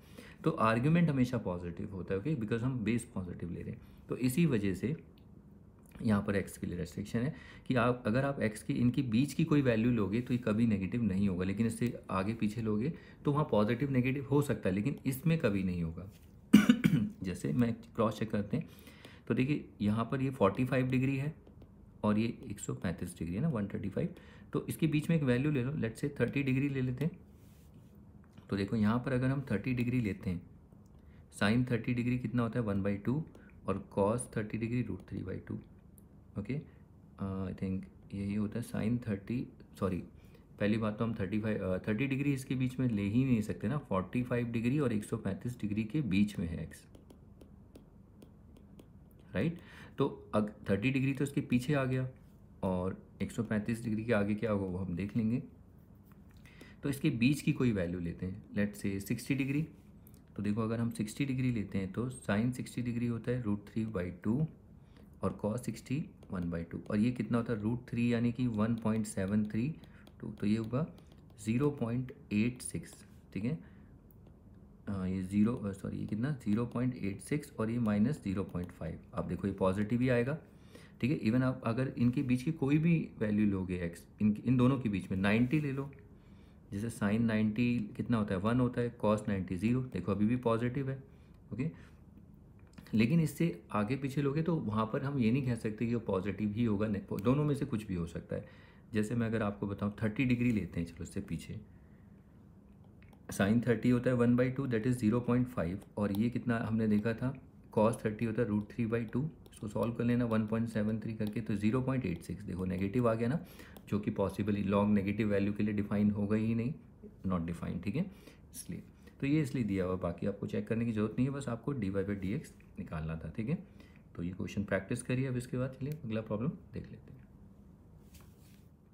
तो आर्ग्यूमेंट हमेशा पॉजिटिव होता है, ओके, बिकॉज हम बेस पॉजिटिव ले रहे हैं। तो इसी वजह से यहाँ पर x के लिए रेस्ट्रिक्शन है कि आप अगर आप x की इनकी बीच की कोई वैल्यू लोगे तो ये कभी नेगेटिव नहीं होगा, लेकिन इससे आगे पीछे लोगे तो वहाँ पॉजिटिव नेगेटिव हो सकता है, लेकिन इसमें कभी नहीं होगा। जैसे मैं क्रॉस चेक करते हैं तो देखिए यहाँ पर ये 45 डिग्री है और ये 135 डिग्री है ना, 135, तो इसके बीच में एक वैल्यू ले लो, लेट्स से 30 डिग्री ले लेते हैं। तो देखो यहाँ पर अगर हम 30 डिग्री लेते हैं, साइन 30 डिग्री कितना होता है, 1/2, और cos 30 degree √3/2, okay. I think यही होता है साइन 30, सॉरी पहली बात तो हम 30 डिग्री इसके बीच में ले ही नहीं सकते ना, 45 डिग्री और 135 डिग्री के बीच में है x, राइट। तो अब 30 डिग्री तो इसके पीछे आ गया और 135 डिग्री के आगे क्या होगा वो हम देख लेंगे। तो इसके बीच की कोई वैल्यू लेते हैं, लेट्स से 60 डिग्री। तो देखो अगर हम 60 डिग्री लेते हैं तो साइन 60 डिग्री होता है √3/2 और कॉस 60 1/2, और ये कितना होता है √3 यानी कि 1.732, तो ये होगा 0.86, ठीक है। ये ये कितना 0.86 और ये -0.5। आप देखो ये पॉजिटिव ही आएगा, ठीक है। इवन आप अगर इनके बीच की कोई भी वैल्यू लोगे x, इन दोनों के बीच में 90 ले लो, जैसे साइन 90 कितना होता है 1 होता है, कॉस 90 0, देखो अभी भी पॉजिटिव है, ओके। लेकिन इससे आगे पीछे लोगे तो वहाँ पर हम ये नहीं कह सकते कि वो पॉजिटिव ही होगा, दोनों में से कुछ भी हो सकता है। जैसे मैं अगर आपको बताऊँ 30 डिग्री लेते हैं, चलो इससे पीछे साइन 30 होता है 1/2 दैट इज़ 0.5, और ये कितना हमने देखा था कॉस 30 होता है √3/2, इसको सॉल्व कर लेना 1.73 करके, तो 0.86, देखो नेगेटिव आ गया ना, जो कि पॉसिबली लॉन्ग नेगेटिव वैल्यू के लिए डिफाइन होगा ही नहीं, नॉट डिफाइंड, ठीक है। इसलिए तो ये इसलिए दिया हुआ, बाकी आपको चेक करने की जरूरत नहीं है, बस आपको dy/dx निकालना था, ठीक है। तो ये क्वेश्चन प्रैक्टिस करिए। अब इसके बाद चलिए अगला प्रॉब्लम देख लेते हैं।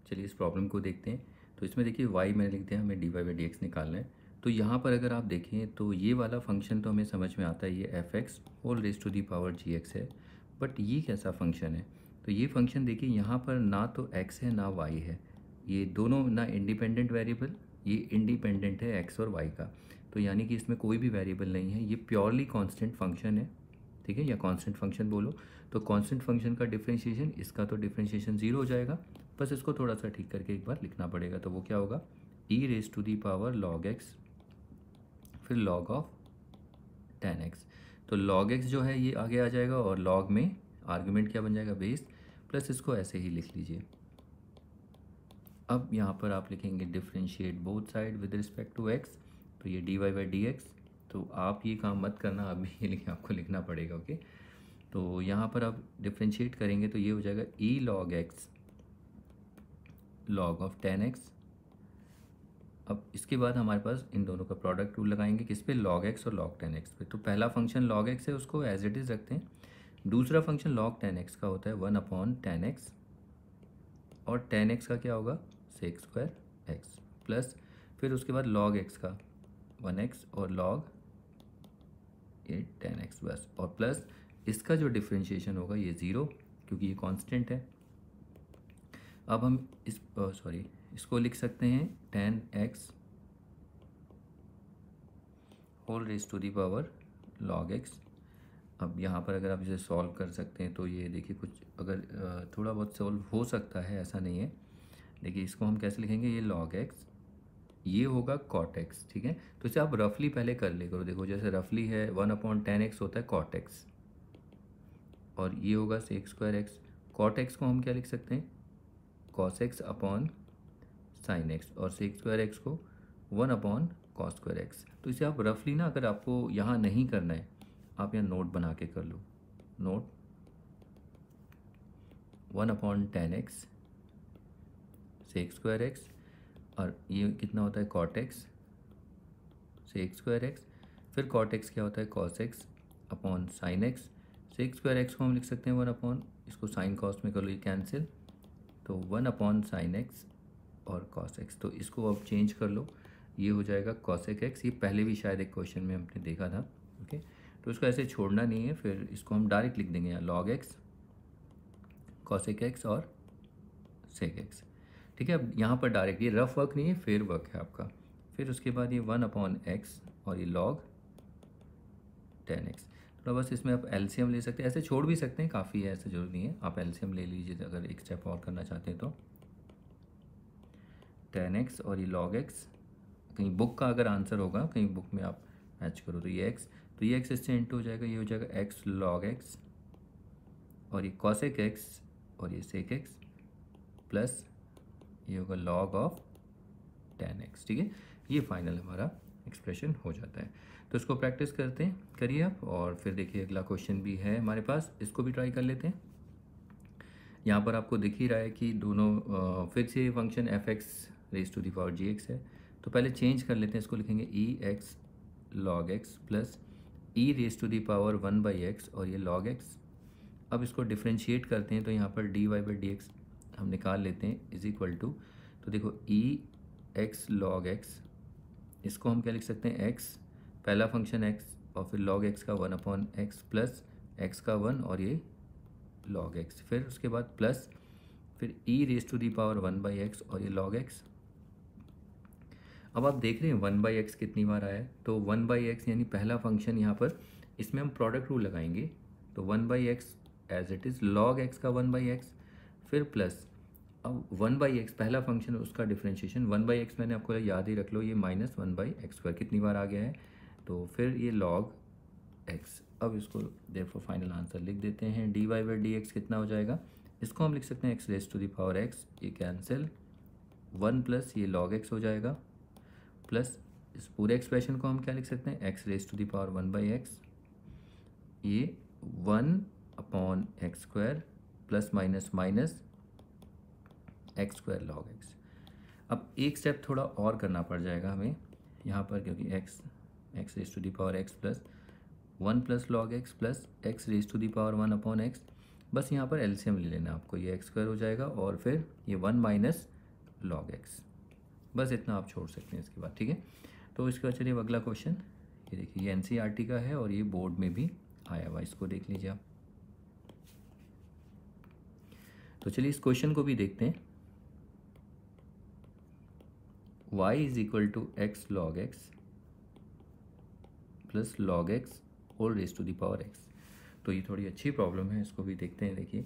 चलिए इस प्रॉब्लम को देखते हैं। तो इसमें देखिए y मैंने लिख दिया, हमें dy/dx निकालना है। तो यहाँ पर अगर आप देखें तो ये वाला फंक्शन तो हमें समझ में आता है, ये f(x)⁻gx है, बट ये कैसा फंक्शन है। तो ये फंक्शन देखिए यहाँ पर ना तो x है ना y है, ये दोनों ना इंडिपेंडेंट वेरिएबल, ये इंडिपेंडेंट है x और y का, तो यानी कि इसमें कोई भी वेरिएबल नहीं है, ये प्योरली कांस्टेंट फंक्शन है, ठीक है, या कांस्टेंट फंक्शन बोलो। तो कांस्टेंट फंक्शन का डिफरेंशिएशन, इसका तो डिफरेंशिएशन 0 हो जाएगा, बस इसको थोड़ा सा ठीक करके एक बार लिखना पड़ेगा। तो वो क्या होगा, e⁻log x, फिर log ऑफ tan x। तो log x जो है ये आगे आ जाएगा और log में आर्ग्यूमेंट क्या बन जाएगा, बेस, प्लस इसको ऐसे ही लिख लीजिए। अब यहाँ पर आप लिखेंगे differentiate both side with respect to x, तो ये dy/dx। तो आप ये काम मत करना, अभी ये लिखे आपको लिखना पड़ेगा, ओके। तो यहाँ पर आप डिफरेंशिएट करेंगे तो ये हो जाएगा e log x log of tan x। अब इसके बाद हमारे पास इन दोनों का प्रोडक्ट रूल लगाएंगे, किस पे, log x और log tan x पे। तो पहला फंक्शन log x है, उसको एज इट इज़ रखते हैं। दूसरा फंक्शन log tan x का होता है 1/tan x, और tan x का क्या होगा sec² x, प्लस फिर उसके बाद log x का 1x और log ये tan x, बस, और प्लस इसका जो डिफरेंशिएशन होगा ये 0, क्योंकि ये कांस्टेंट है। अब हम इसको लिख सकते हैं 10x whole raise to the power log x। अब यहाँ पर अगर आप इसे सॉल्व कर सकते हैं तो ये देखिए कुछ अगर थोड़ा बहुत सॉल्व हो सकता है, ऐसा नहीं है। देखिए इसको हम कैसे लिखेंगे, ये log x, ये होगा cot x, ठीक है। तो इसे आप रफली पहले कर ले करो। देखो जैसे रफली है 1/10x होता है cot x, और ये होगा sec square x। cot x को हम क्या लिख सकते हैं, cos x upon sin x, और sec स्क्वायर x को 1/cos स्क्वायर x। तो इसे आप रफली ना, अगर आपको यहाँ नहीं करना है, आप यहाँ नोट बना के कर लो। Note 1/10x sec square x, और ये कितना होता है cot x sec square x, फिर cot x क्या होता है cos x upon sin x। sec square x को हम लिख सकते हैं 1/, इसको sin cos में कर लो, ये कैंसिल, तो 1/sin x और cos x। तो इसको अब चेंज कर लो, ये हो जाएगा cosec x। ये पहले भी शायद एक क्वेश्चन में हमने देखा था, ओके। तो इसको ऐसे छोड़ना नहीं है, फिर इसको हम डायरेक्ट लिख देंगे यहाँ log x cosec x और sec x, ठीक है। अब यहाँ पर डायरेक्ट, ये रफ वर्क नहीं है, फेयर वर्क है आपका। फिर उसके बाद ये 1/x और ये log 10x। तो बस इसमें आप एलसीएम ले सकते हैं, ऐसे छोड़ भी सकते हैं, काफ़ी है, ऐसा जरूरी नहीं है। आप एलसीएम ले लीजिए अगर एक स्टेप और करना चाहते हैं तो। 10x और ये log x, कहीं बुक का अगर आंसर होगा, कहीं बुक में आप मैच करो तो ये x, तो ये x इससे इंटू हो जाएगा, ये हो जाएगा x log x, और ये cosec x और ये sec x, प्लस ये होगा log ऑफ 10x, ठीक है। ये फाइनल हमारा एक्सप्रेशन हो जाता है। तो इसको प्रैक्टिस करते हैं, करिए आप, और फिर देखिए अगला क्वेश्चन भी है हमारे पास, इसको भी ट्राई कर लेते हैं। यहाँ पर आपको दिख ही रहा है कि दोनों फिर से function f(x) raise to the power gx है। तो पहले चेंज कर लेते हैं, इसको लिखेंगे e(x log x plus e raise to the power 1/x और ये log x। अब इसको डिफ्रेंशिएट करते हैं, तो यहाँ पर dy/dx हम निकाल लेते हैं, इज इक्वल टू, तो देखो e(x log x), इसको हम क्या लिख सकते हैं, x पहला फंक्शन x और फिर log x का 1/x प्लस x का 1 और ये log x, फिर उसके बाद प्लस फिर e raise to the power 1/x और ये log x। अब आप देख रहे हैं 1/x कितनी बार आया है, तो 1/x यानी पहला फंक्शन यहाँ पर, इसमें हम प्रोडक्ट रूल लगाएंगे, तो 1/x as it is, log x का 1/x, फिर प्लस अब 1/x पहला फंक्शन उसका डिफ्रेंशिएशन, 1/x मैंने आपको याद ही रख लो, ये माइनस 1/x² कितनी बार आ गया है, तो फिर ये log x। अब इसको देयरफॉर फाइनल आंसर लिख देते हैं, dy/dx कितना हो जाएगा, इसको हम लिख सकते हैं x raise to the power x, ये कैंसिल, 1 प्लस ये log x हो जाएगा, प्लस इस पूरे एक्सप्रेशन को हम क्या लिख सकते हैं, x raise to the power 1/x, ये 1/x² plus minus minus x² log x। अब एक स्टेप थोड़ा और करना पड़ जाएगा हमें यहाँ पर, क्योंकि x raise to the power x plus 1 plus log x plus x raise to the power 1/x, बस यहाँ पर एलसीएम ले लेना आपको, ये x² हो जाएगा और फिर ये 1 माइनस log x, बस इतना आप छोड़ सकते हैं इसके बाद, ठीक है। तो इसके बाद चलिए अगला क्वेश्चन, ये देखिए ये एनसीईआरटी का है और ये बोर्ड में भी आया हुआ, इसको देख लीजिए आप। तो चलिए इस क्वेश्चन को भी देखते हैं, y is equal to x log x plus log x whole raise to the power x। तो ये थोड़ी अच्छी प्रॉब्लम है, इसको भी देखते हैं। देखिए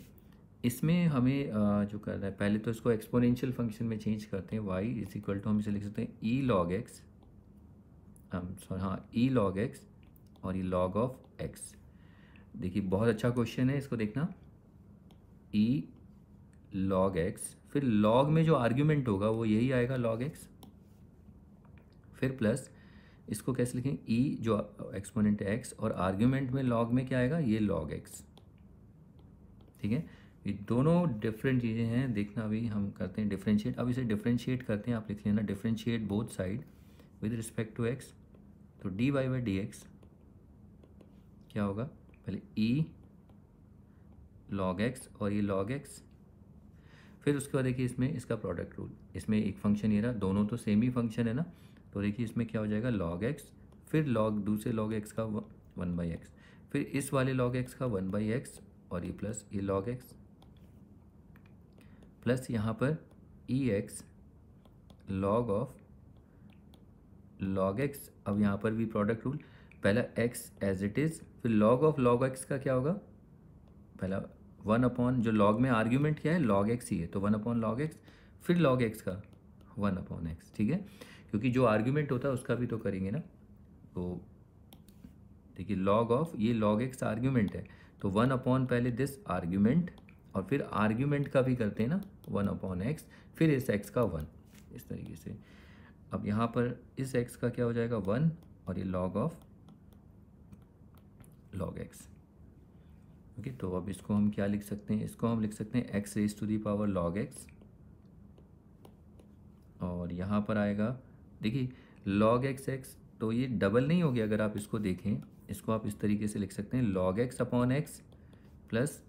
इसमें हमें जो करना है, पहले तो इसको एक्सपोनेंशियल फंक्शन में चेंज करते हैं, y इज इक्वल टू हम इसे लिख सकते हैं e log x, e log x और ये log ऑफ x। देखिए बहुत अच्छा क्वेश्चन है, इसको देखना, e log x, फिर log में जो आर्ग्यूमेंट होगा वो यही आएगा log x, फिर प्लस इसको कैसे लिखें, e जो एक्सपोनेंट है x और आर्ग्यूमेंट में log में क्या आएगा, ये log x, ठीक है। ये दोनों डिफरेंट चीज़ें हैं, देखना अभी हम करते हैं डिफरेंशिएट। अब इसे डिफरेंशिएट करते हैं, आप लिख लेना differentiate both side with respect to x, तो dy/dx क्या होगा, पहले e log x और ये log x, फिर उसके बाद देखिए इसमें इसका प्रोडक्ट रूल, इसमें एक फंक्शन ये रहा, दोनों तो सेम ही फंक्शन है ना, तो देखिए इसमें क्या हो जाएगा log x, फिर दूसरे log x का 1/x, फिर इस वाले log x का 1/x और ये प्लस ये log x, प्लस यहाँ पर e x log of log x. अब यहाँ पर भी प्रोडक्ट रूल, पहला एक्स एज इट इज़, फिर लॉग ऑफ लॉग एक्स का क्या होगा, पहला 1 अपॉन, जो लॉग में आर्ग्यूमेंट क्या है लॉग एक्स ही है, तो 1 अपॉन लॉग एक्स, फिर लॉग एक्स का 1 अपॉन एक्स। ठीक है, क्योंकि जो आर्ग्यूमेंट होता है उसका भी तो करेंगे ना। तो देखिए लॉग ऑफ, ये लॉग एक्स आर्ग्यूमेंट है, तो 1 अपॉन पहले दिस आर्ग्यूमेंट, और फिर आर्ग्यूमेंट का भी करते हैं ना 1 अपॉन एक्स, फिर इस एक्स का 1, इस तरीके से। अब यहाँ पर इस एक्स का क्या हो जाएगा 1, और ये log of log x. Okay, तो अब इसको हम क्या लिख सकते हैं, इसको हम लिख सकते हैं x raise to the power log x, और यहाँ पर आएगा देखिए लॉग एक्स एक्स, तो ये डबल नहीं हो गया, अगर आप इसको देखें, इसको आप इस तरीके से लिख सकते हैं log x upon x plus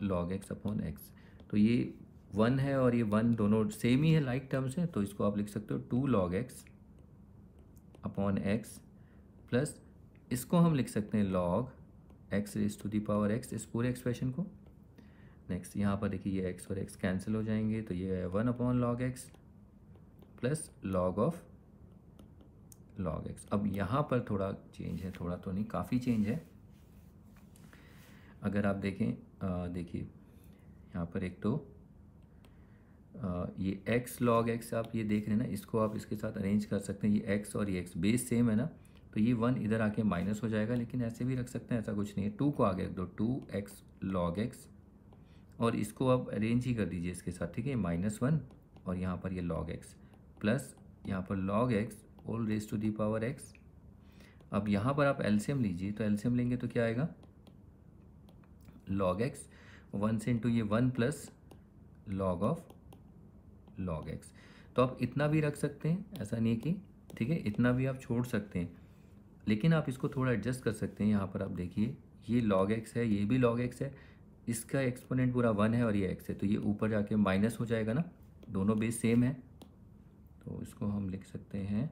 log x upon x. तो ये 1 है और ये 1 दोनों सेम ही है, लाइक टर्म्स हैं, तो इसको आप लिख सकते हो 2 log x upon x plus, इसको हम लिख सकते हैं log x raise to the power x, इस पूरे एक्सप्रेशन को। नेक्स्ट यहाँ पर देखिए ये एक्स और एक्स कैंसिल हो जाएंगे, तो ये है 1 upon log x plus log of log x. अब यहाँ पर थोड़ा चेंज है, थोड़ा तो नहीं, काफ़ी चेंज है। अगर आप देखें, देखिए यहाँ पर एक तो ये x log x आप ये देख रहे हैं ना, इसको आप इसके साथ अरेंज कर सकते हैं, ये x और ये x बेस सेम है ना, तो ये 1 इधर आके माइनस हो जाएगा, लेकिन ऐसे भी रख सकते हैं, ऐसा कुछ नहीं है। 2 को आगे रख दो, 2x log x, और इसको आप अरेंज ही कर दीजिए इसके साथ, ठीक है, -1 और यहाँ पर ये log x प्लस यहाँ पर log x whole raise to the power x। अब यहाँ पर आप एलसीएम लीजिए, तो एलसीएम लेंगे तो क्या आएगा log x, 1 से इंटू ये 1 plus log of log x। तो आप इतना भी रख सकते हैं, ऐसा नहीं है कि, ठीक है, इतना भी आप छोड़ सकते हैं, लेकिन आप इसको थोड़ा एडजस्ट कर सकते हैं। यहाँ पर आप देखिए ये log x है, ये भी log x है, इसका एक्सपोनेंट पूरा 1 है और ये x है, तो ये ऊपर जाके माइनस हो जाएगा ना, दोनों बेस सेम है, तो इसको हम लिख सकते हैं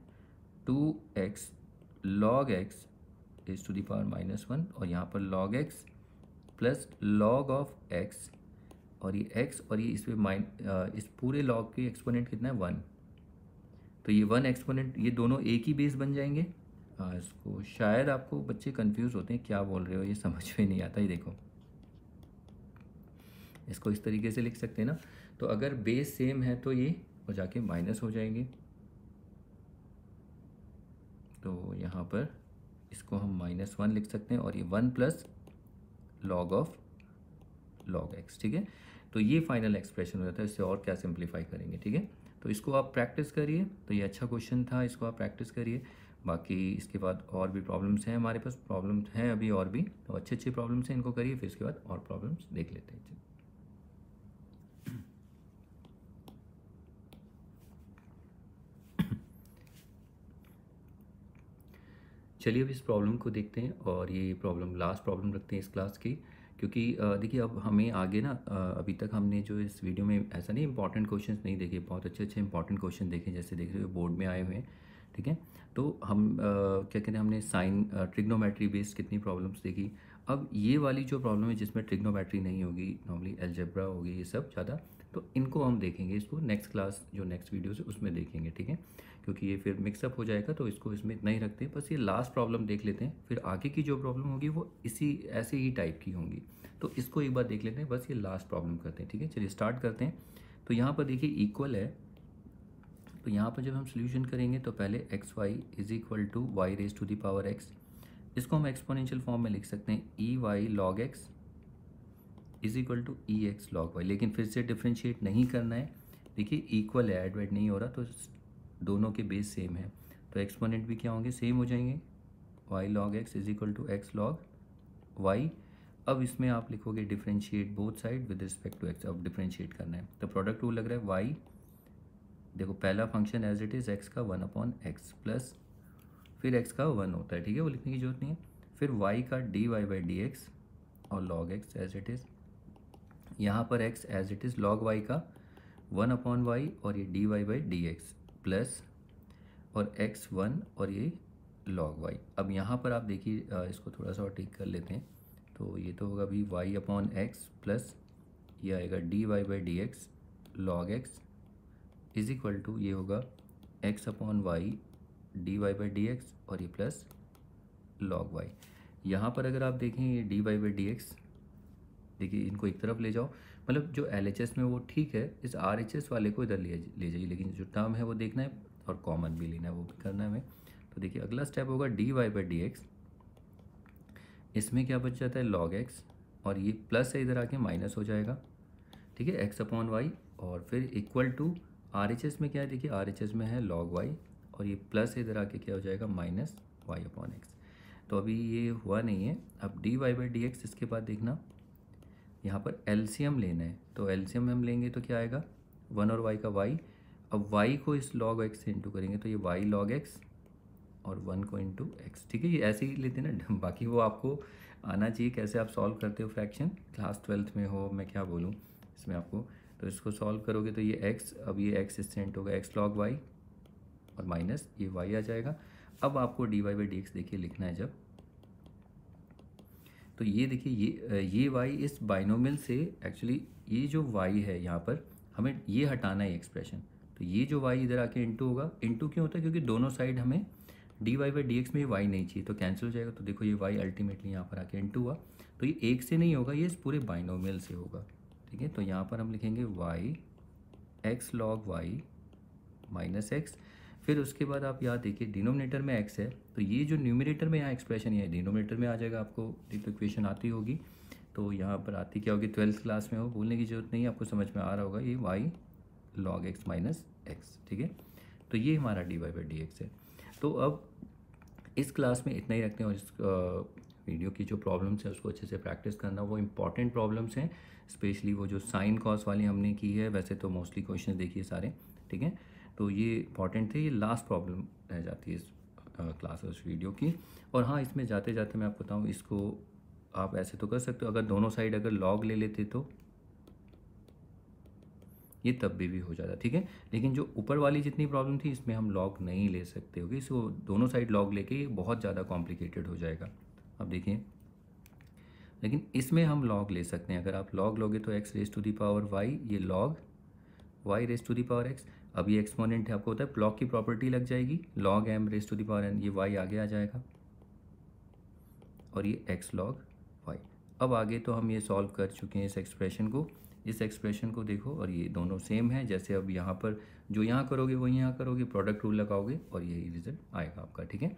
2x log x is to the power -1, और यहाँ पर log x plus log of x, और ये x और ये इसमें इस पूरे log के एक्सपोनेंट कितना है 1, तो ये 1 एक्सपोनेंट, ये दोनों एक ही बेस बन जाएंगे। इसको शायद आपको बच्चे कंफ्यूज होते हैं क्या बोल रहे हो, ये समझ में नहीं आता, ये देखो इसको इस तरीके से लिख सकते हैं ना, तो अगर बेस सेम है तो ये हो जाके माइनस हो जाएंगे, तो यहाँ पर इसको हम -1 लिख सकते हैं, और ये 1 plus log of log x। ठीक है, तो ये फाइनल एक्सप्रेशन हो जाता है, इससे और क्या सिंप्लीफाई करेंगे। ठीक है, तो इसको आप प्रैक्टिस करिए, तो ये अच्छा क्वेश्चन था, इसको आप प्रैक्टिस करिए। बाकी इसके बाद और भी प्रॉब्लम्स हैं, हमारे पास प्रॉब्लम्स हैं अभी और भी, तो अच्छे अच्छे प्रॉब्लम्स हैं, इनको करिए, फिर इसके बाद और प्रॉब्लम्स देख लेते हैं। चलिए अब इस प्रॉब्लम को देखते हैं, और ये प्रॉब्लम लास्ट प्रॉब्लम रखते हैं इस क्लास की, क्योंकि देखिए अब हमें आगे ना, अभी तक हमने जो इस वीडियो में ऐसा नहीं इंपॉर्टेंट क्वेश्चंस नहीं देखे, बहुत अच्छे अच्छे इंपॉर्टेंट क्वेश्चन देखे, जैसे देख रहे हो बोर्ड में आए हुए हैं। ठीक है, तो हम क्या कहते हैं, हमने साइन ट्रिग्नोमेट्री बेस्ड कितनी प्रॉब्लम्स देखी। अब ये वाली जो प्रॉब्लम है जिसमें ट्रिग्नोमेट्री नहीं होगी, नॉर्मली अलजेब्रा होगी, ये सब ज़्यादा, तो इनको हम देखेंगे, इसको नेक्स्ट क्लास जो नेक्स्ट वीडियो है उसमें देखेंगे। ठीक है, क्योंकि ये फिर मिक्सअप हो जाएगा, तो इसको इसमें इतना ही रखते हैं, बस ये लास्ट प्रॉब्लम देख लेते हैं, फिर आगे की जो प्रॉब्लम होगी वो इसी ऐसे ही टाइप की होंगी, तो इसको एक बार देख लेते हैं, बस ये लास्ट प्रॉब्लम करते हैं। ठीक है, चलिए स्टार्ट करते हैं। तो यहाँ पर देखिए इक्वल है, तो यहाँ पर जब हम सोल्यूशन करेंगे तो पहले x y is equal to y raise to the power x, इसको हम एक्सपोनेंशियल फॉर्म में लिख सकते हैं e y log x is equal to e x log y, लेकिन फिर से डिफ्रेंशिएट नहीं करना है। देखिए इक्वल है, ऐड वैड नहीं हो रहा, तो दोनों के बेस सेम है, तो एक्सपोनेंट भी क्या होंगे, सेम हो जाएंगे, y log x is equal to x log y. अब इसमें आप लिखोगे differentiate both side with respect to x, अब डिफ्रेंशिएट करना है, तो प्रोडक्ट रूल लग रहा है वाई, देखो पहला function as it is x का 1 अपॉन एक्स प्लस, फिर एक्स का 1 होता है, ठीक है, वो लिखने की जरूरत नहीं है, फिर वाई का d y by d x और log x as it is, यहाँ पर x as it is log y का 1 अपॉन वाई और ये d y by d x plus, और एक्स 1 और ये लॉग वाई। अब यहाँ पर आप देखिए इसको थोड़ा सा और ठीक कर लेते हैं, तो ये तो होगा अभी वाई अपॉन एक्स प्लस ये आएगा dy by d x log x is equal to ये होगा x upon y dy by d x और ये प्लस लॉग वाई। यहाँ पर अगर आप देखें ये dy बाई डी एक्स, देखिए इनको एक तरफ ले जाओ, मतलब जो LHS में वो ठीक है, इस RHS वाले को इधर ले जाइए, लेकिन जो टर्म है वो देखना है और कॉमन भी लेना है, वो भी करना है हमें। तो देखिए अगला स्टेप होगा dy बाई डी एक्स, इसमें क्या बच जाता है log x और ये प्लस है इधर आके माइनस हो जाएगा, ठीक है, x अपॉन वाई और फिर इक्वल टू RHS में क्या है, देखिए RHS में है log y और ये प्लस इधर आके क्या हो जाएगा माइनस y अपॉन एक्स। तो अभी ये हुआ नहीं है। अब dy बाई डी एक्स, इसके बाद देखना यहाँ पर एलसीएम लेना है, तो एलसीएम हम लेंगे तो क्या आएगा 1 और y का y। अब y को इस log x से इंटू करेंगे तो ये y log x और 1 को इंटू एक्स, ठीक है, ये ऐसे ही लेते हैं ना। बाकी वो आपको आना चाहिए कैसे आप सॉल्व करते हो फ्रैक्शन, क्लास 12th में हो, मैं क्या बोलूँ इसमें आपको। तो इसको सॉल्व करोगे तो ये x, अब ये x इससे इंटू होगा x log y और माइनस ये y आ जाएगा। अब आपको dy बाई डी एक्स देखिए लिखना है जब, तो ये देखिए ये y इस बाइनोमियल से एक्चुअली ये जो y है यहाँ पर हमें ये हटाना है एक्सप्रेशन। तो ये जो y इधर आके इंटू होगा, इंटू क्यों होता है क्योंकि दोनों साइड हमें dy बाई डी एक्स में y नहीं चाहिए, तो कैंसिल हो जाएगा। तो देखो ये y अल्टीमेटली यहाँ पर आके इंटू हुआ, तो ये एक से नहीं होगा, ये इस पूरे बाइनोमियल से होगा, ठीक है। तो यहाँ पर हम लिखेंगे y x log y minus x, फिर उसके बाद आप यहाँ देखिए डिनोमिनेटर में x है, तो ये जो न्यूमरेटर में यहाँ एक्सप्रेशन है डिनोमिनेटर में आ जाएगा, आपको एक तो इक्वेशन आती होगी, तो यहाँ पर आती क्या होगी 12th क्लास में हो, बोलने की ज़रूरत नहीं है, आपको समझ में आ रहा होगा, ये y log x minus x, ठीक है। तो ये हमारा dy बाई डी एक्स है। तो अब इस क्लास में इतना ही रखते हैं और इस वीडियो की जो प्रॉब्लम्स है उसको अच्छे से प्रैक्टिस करना, वो इंपॉर्टेंट प्रॉब्लम्स हैं, स्पेशली वो जो साइन कॉस वाली हमने की है, वैसे तो मोस्टली क्वेश्चन देखिए सारे, ठीक है। तो ये इंपॉर्टेंट थे, ये लास्ट प्रॉब्लम रह जाती है इस क्लास और इस वीडियो की। और हाँ, इसमें जाते जाते मैं आपको बताऊँ, इसको आप ऐसे तो कर सकते हो, अगर दोनों साइड अगर लॉग ले लेते तो ये तब भी हो जाता, ठीक है। लेकिन जो ऊपर वाली जितनी प्रॉब्लम थी इसमें हम लॉग नहीं ले सकते होगी, इसको दोनों साइड लॉग लेके ये बहुत ज़्यादा कॉम्प्लिकेटेड हो जाएगा। अब देखिए, लेकिन इसमें हम लॉग ले सकते हैं, अगर आप लॉग लोगे तो x raise to the power y, ये log y raise to the power x। अब ये एक्सपोनेंट है, आपको होता है लॉग की प्रॉपर्टी लग जाएगी, log m raise to the power n, ये y आगे आ जाएगा और ये x लॉग y। अब आगे तो हम ये सॉल्व कर चुके हैं इस एक्सप्रेशन को, इस एक्सप्रेशन को देखो और ये दोनों सेम है, जैसे अब यहाँ पर जो यहाँ करोगे वही यहाँ करोगे, प्रोडक्ट रूल लगाओगे और यही रिजल्ट आएगा आपका, ठीक है।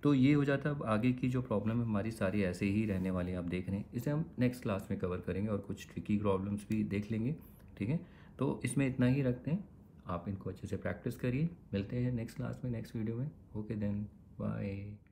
तो ये हो जाता है। अब आगे की जो प्रॉब्लम है हमारी सारी ऐसे ही रहने वाली हैं, आप देख रहे हैं, इसे हम नेक्स्ट क्लास में कवर करेंगे और कुछ ट्रिकी प्रॉब्लम्स भी देख लेंगे, ठीक है। तो इसमें इतना ही रखते हैं, आप इनको अच्छे से प्रैक्टिस करिए, मिलते हैं नेक्स्ट क्लास में, नेक्स्ट वीडियो में। Okay then, bye.